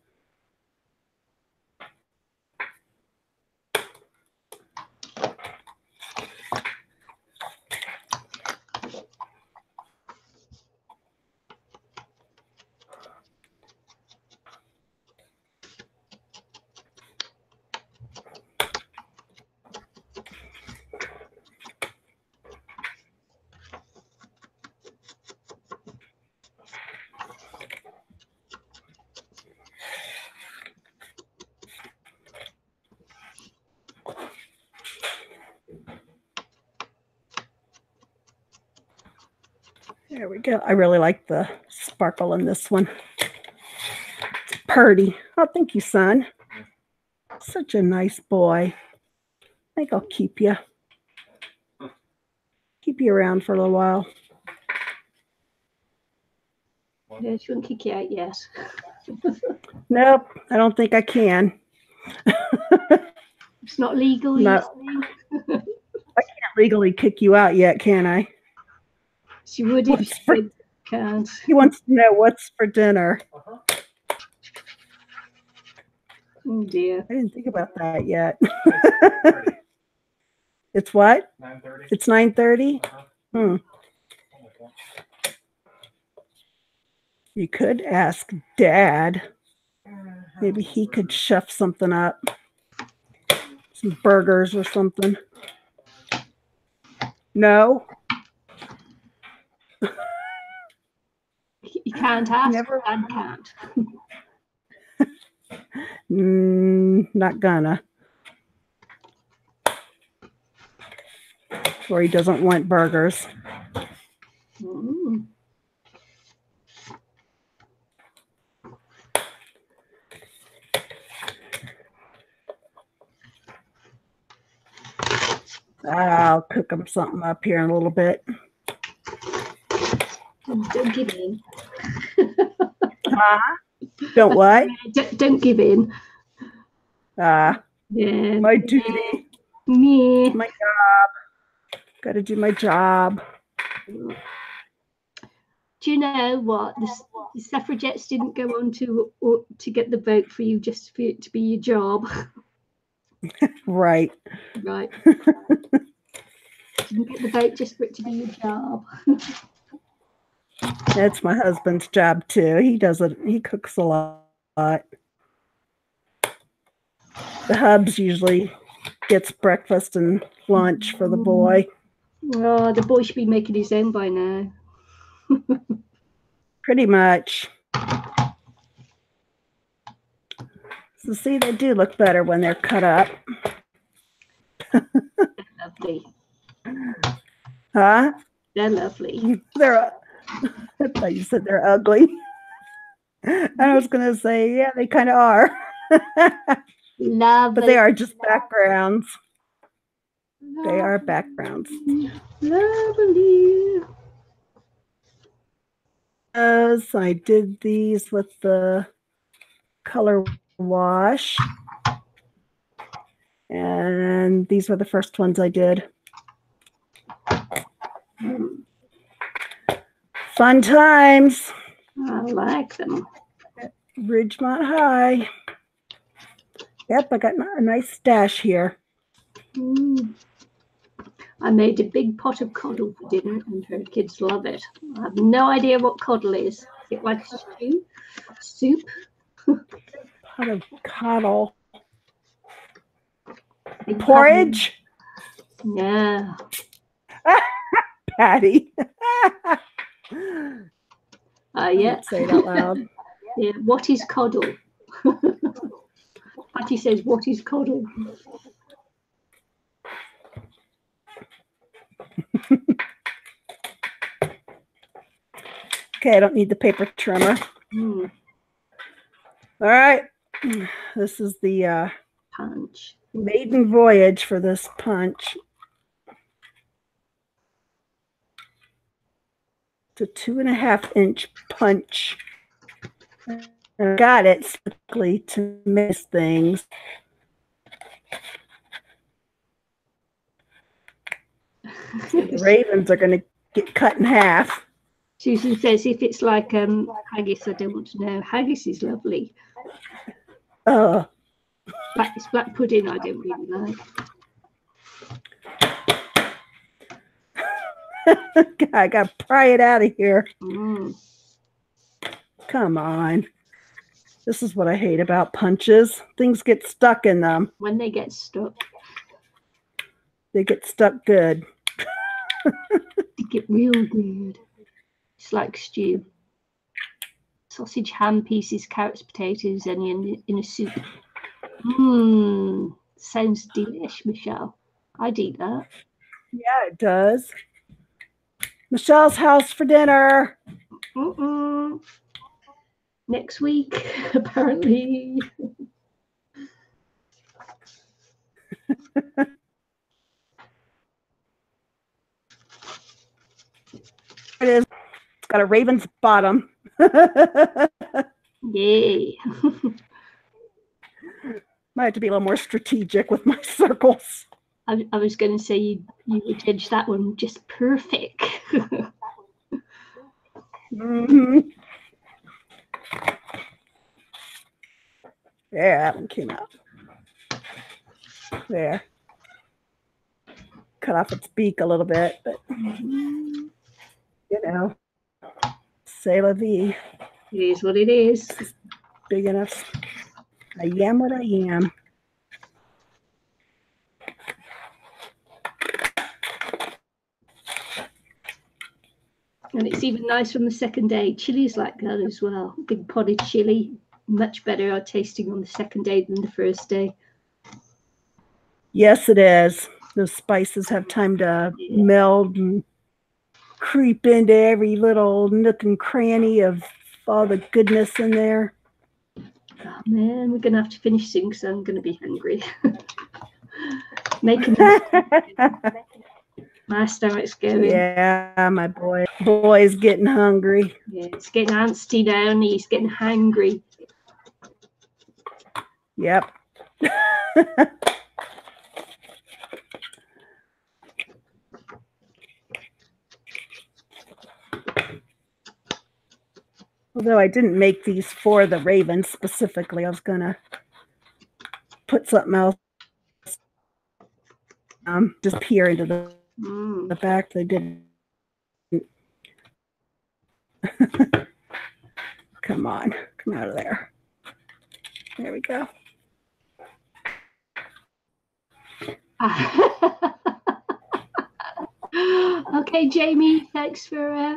There we go. I really like the sparkle in this one. It's pretty. Oh, thank you, son. Such a nice boy. I think I'll keep you. Keep you around for a little while. Yeah, she won't kick you out yet. Nope, I don't think I can. It's not legal. No. I can't legally kick you out yet, can I? She would if she can't. He wants to know what's for dinner. Oh dear. I didn't think about that yet. It's what? 9:30. It's 9:30? You could ask Dad. Maybe he could chef something up. Some burgers or something. No? You can't ask. Never. Dad can't. Not gonna. Or he doesn't want burgers. I'll cook him something up here in a little bit. Don't give in. Don't what? Don't give in. Yeah. My duty. Yeah. My job. Got to do my job. Do you know what? The suffragettes didn't go on to get the vote for you just for it to be your job. Right. Right. Didn't get the vote just for it to be your job. That's my husband's job too. He does it. He cooks a lot. The hubs usually gets breakfast and lunch for the boy. Oh, the boy should be making his own by now. Pretty much. So see, they do look better when they're cut up. Lovely. Huh? They're lovely. I thought you said they're ugly. I was going to say, yeah, they kind of are. Lovely. But they are just backgrounds. They are backgrounds. Lovely. I did these with the color wash. And these were the first ones I did. Fun times. I like them. Ridgemont High. Yep, I got a nice stash here. I made a big pot of coddle for dinner and her kids love it. I have no idea what coddle is. Is it like a stew? Soup? Pot of coddle. Porridge? Yeah. Patty. Yeah. Say it out loud. Yeah. What is coddle? Patty says, what is coddle? Okay, I don't need the paper trimmer. Mm. All right. This is the Punch. maiden voyage for this punch. It's a 2.5-inch punch. I got it strictly to miss things. So the ravens are going to get cut in half. Susan says, if it's like haggis, I don't want to know. Haggis is lovely. Oh. It's black pudding I don't really like. I got to pry it out of here. Mm. Come on. This is what I hate about punches. Things get stuck in them. When they get stuck. They get stuck good. They get real good. It's like stew. Sausage, ham, pieces, carrots, potatoes, onion in a soup. Mmm. Sounds delish, Michelle. I'd eat that. Yeah, it does. Michelle's house for dinner. Next week, apparently. It is. It's got a raven's bottom. Yay. Might have to be a little more strategic with my circles. I was going to say you would judge that one just perfect. Mm-hmm. There, that one came out. There. Cut off its beak a little bit, but you know, c'est la vie. It is what it is. It's big enough. I am what I am. And it's even nice from the second day. Chili's like that as well. Big potted chili. Much better tasting on the second day than the first day. Yes, it is. Those spices have time to meld and creep into every little nook and cranny of all the goodness in there. Oh man, we're going to have to finish soon because I'm going to be hungry. Making my stomach's going. Yeah, my boy's getting hungry. Yeah, it's getting antsy down. He's getting hungry. Yep. Although I didn't make these for the ravens specifically, I was gonna put something else. Just peer into the back. They didn't. Come on, come out of there. There we go. Okay, Jamie, thanks for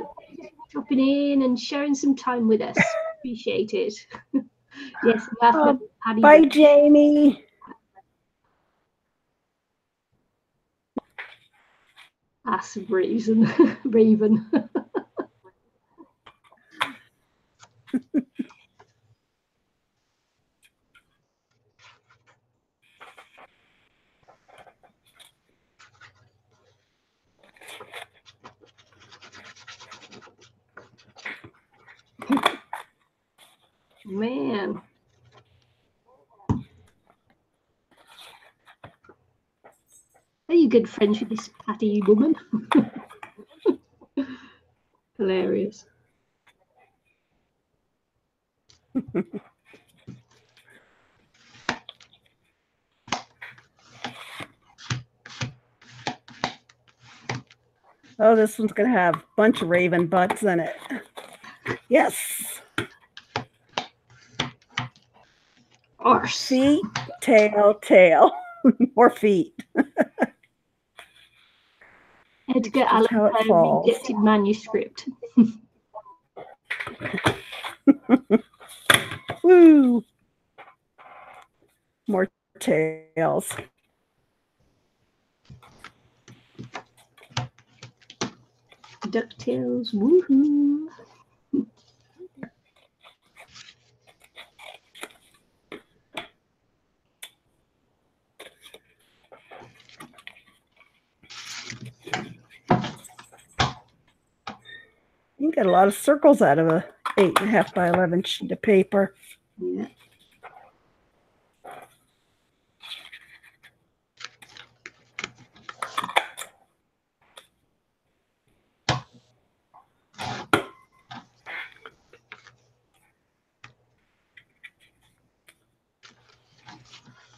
dropping in and sharing some time with us. Appreciate it. Yes, bye, Jamie. That's Raven. Raven. Man. Are you good friends with this Patty woman? Hilarious. Oh, this one's going to have a bunch of raven butts in it. Yes. Arse. Feet, tail, tail. More feet. Edgar Allan how it Poe falls. rejected manuscript. Woo! More tails. DuckTales, woohoo! You can get a lot of circles out of a 8.5 by 11 sheet of paper. Yeah.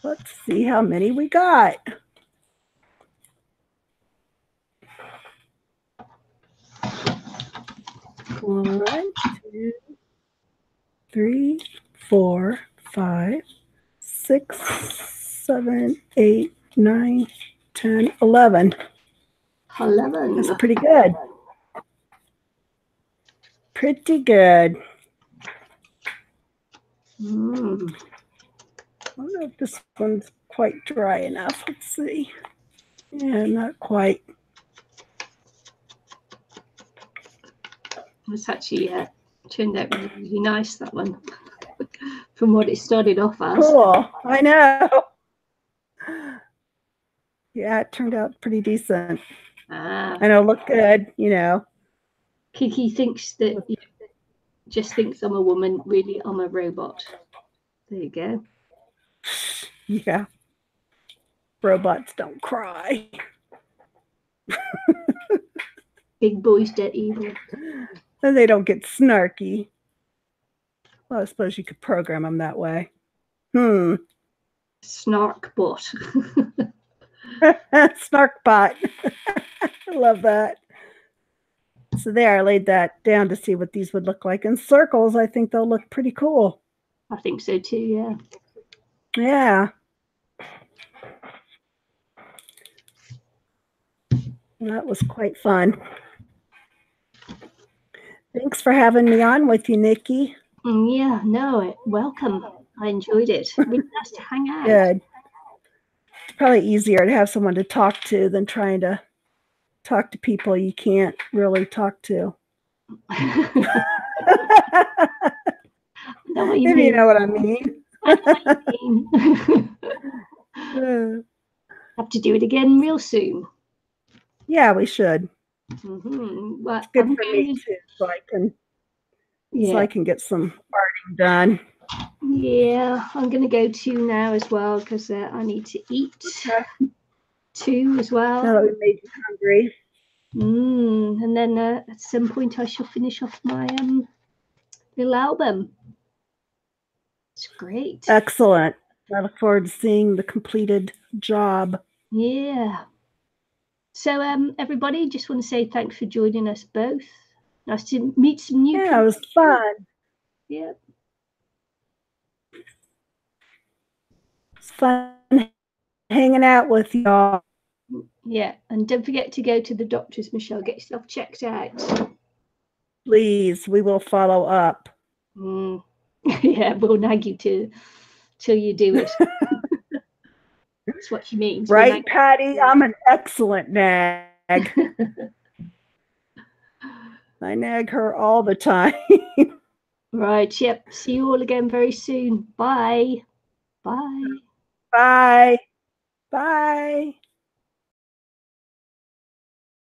Let's see how many we got. One, 2, 3, 4, 5, 6, 7, 8, 9, 10, 11. 11. That's pretty good. Pretty good. I don't know if this one's quite dry enough. Let's see. Yeah, not quite. It's actually turned out really nice, that one, from what it started off as. Cool. I know. Yeah, it turned out pretty decent. I know, look good, you know. Kiki thinks that just thinks I'm a woman. Really, I'm a robot. There you go. Yeah. Robots don't cry. Big boys don't either. And they don't get snarky. Well, I suppose you could program them that way. Snark bot. Snark bot. I love that. So there, I laid that down to see what these would look like in circles. I think they'll look pretty cool. I think so too, yeah. Yeah. That was quite fun. Thanks for having me on with you, Nikki. Yeah, no, welcome. I enjoyed it. Really nice to hang out. Good. It's probably easier to have someone to talk to than trying to talk to people you can't really talk to. Know what you If mean. you know what I mean. I know what you mean. Have to do it again real soon. Yeah, we should. Well, it's good for me too, so I can get some arting done. Yeah, I'm going to go too now as well because I need to eat too as well. Now that we made you hungry. And then at some point I shall finish off my little album. It's great. Excellent. I look forward to seeing the completed job. Yeah. So everybody, just want to say thanks for joining us both. Nice to meet some new people. Yeah, it was fun. Yeah. It's fun hanging out with y'all. Yeah, and don't forget to go to the doctors, Michelle. Get yourself checked out. Please, we will follow up. Yeah, we'll nag you till you do it. That's what she means. Right, Patty? I'm an excellent nag. I nag her all the time. Right, yep. See you all again very soon. Bye. Bye. Bye. Bye.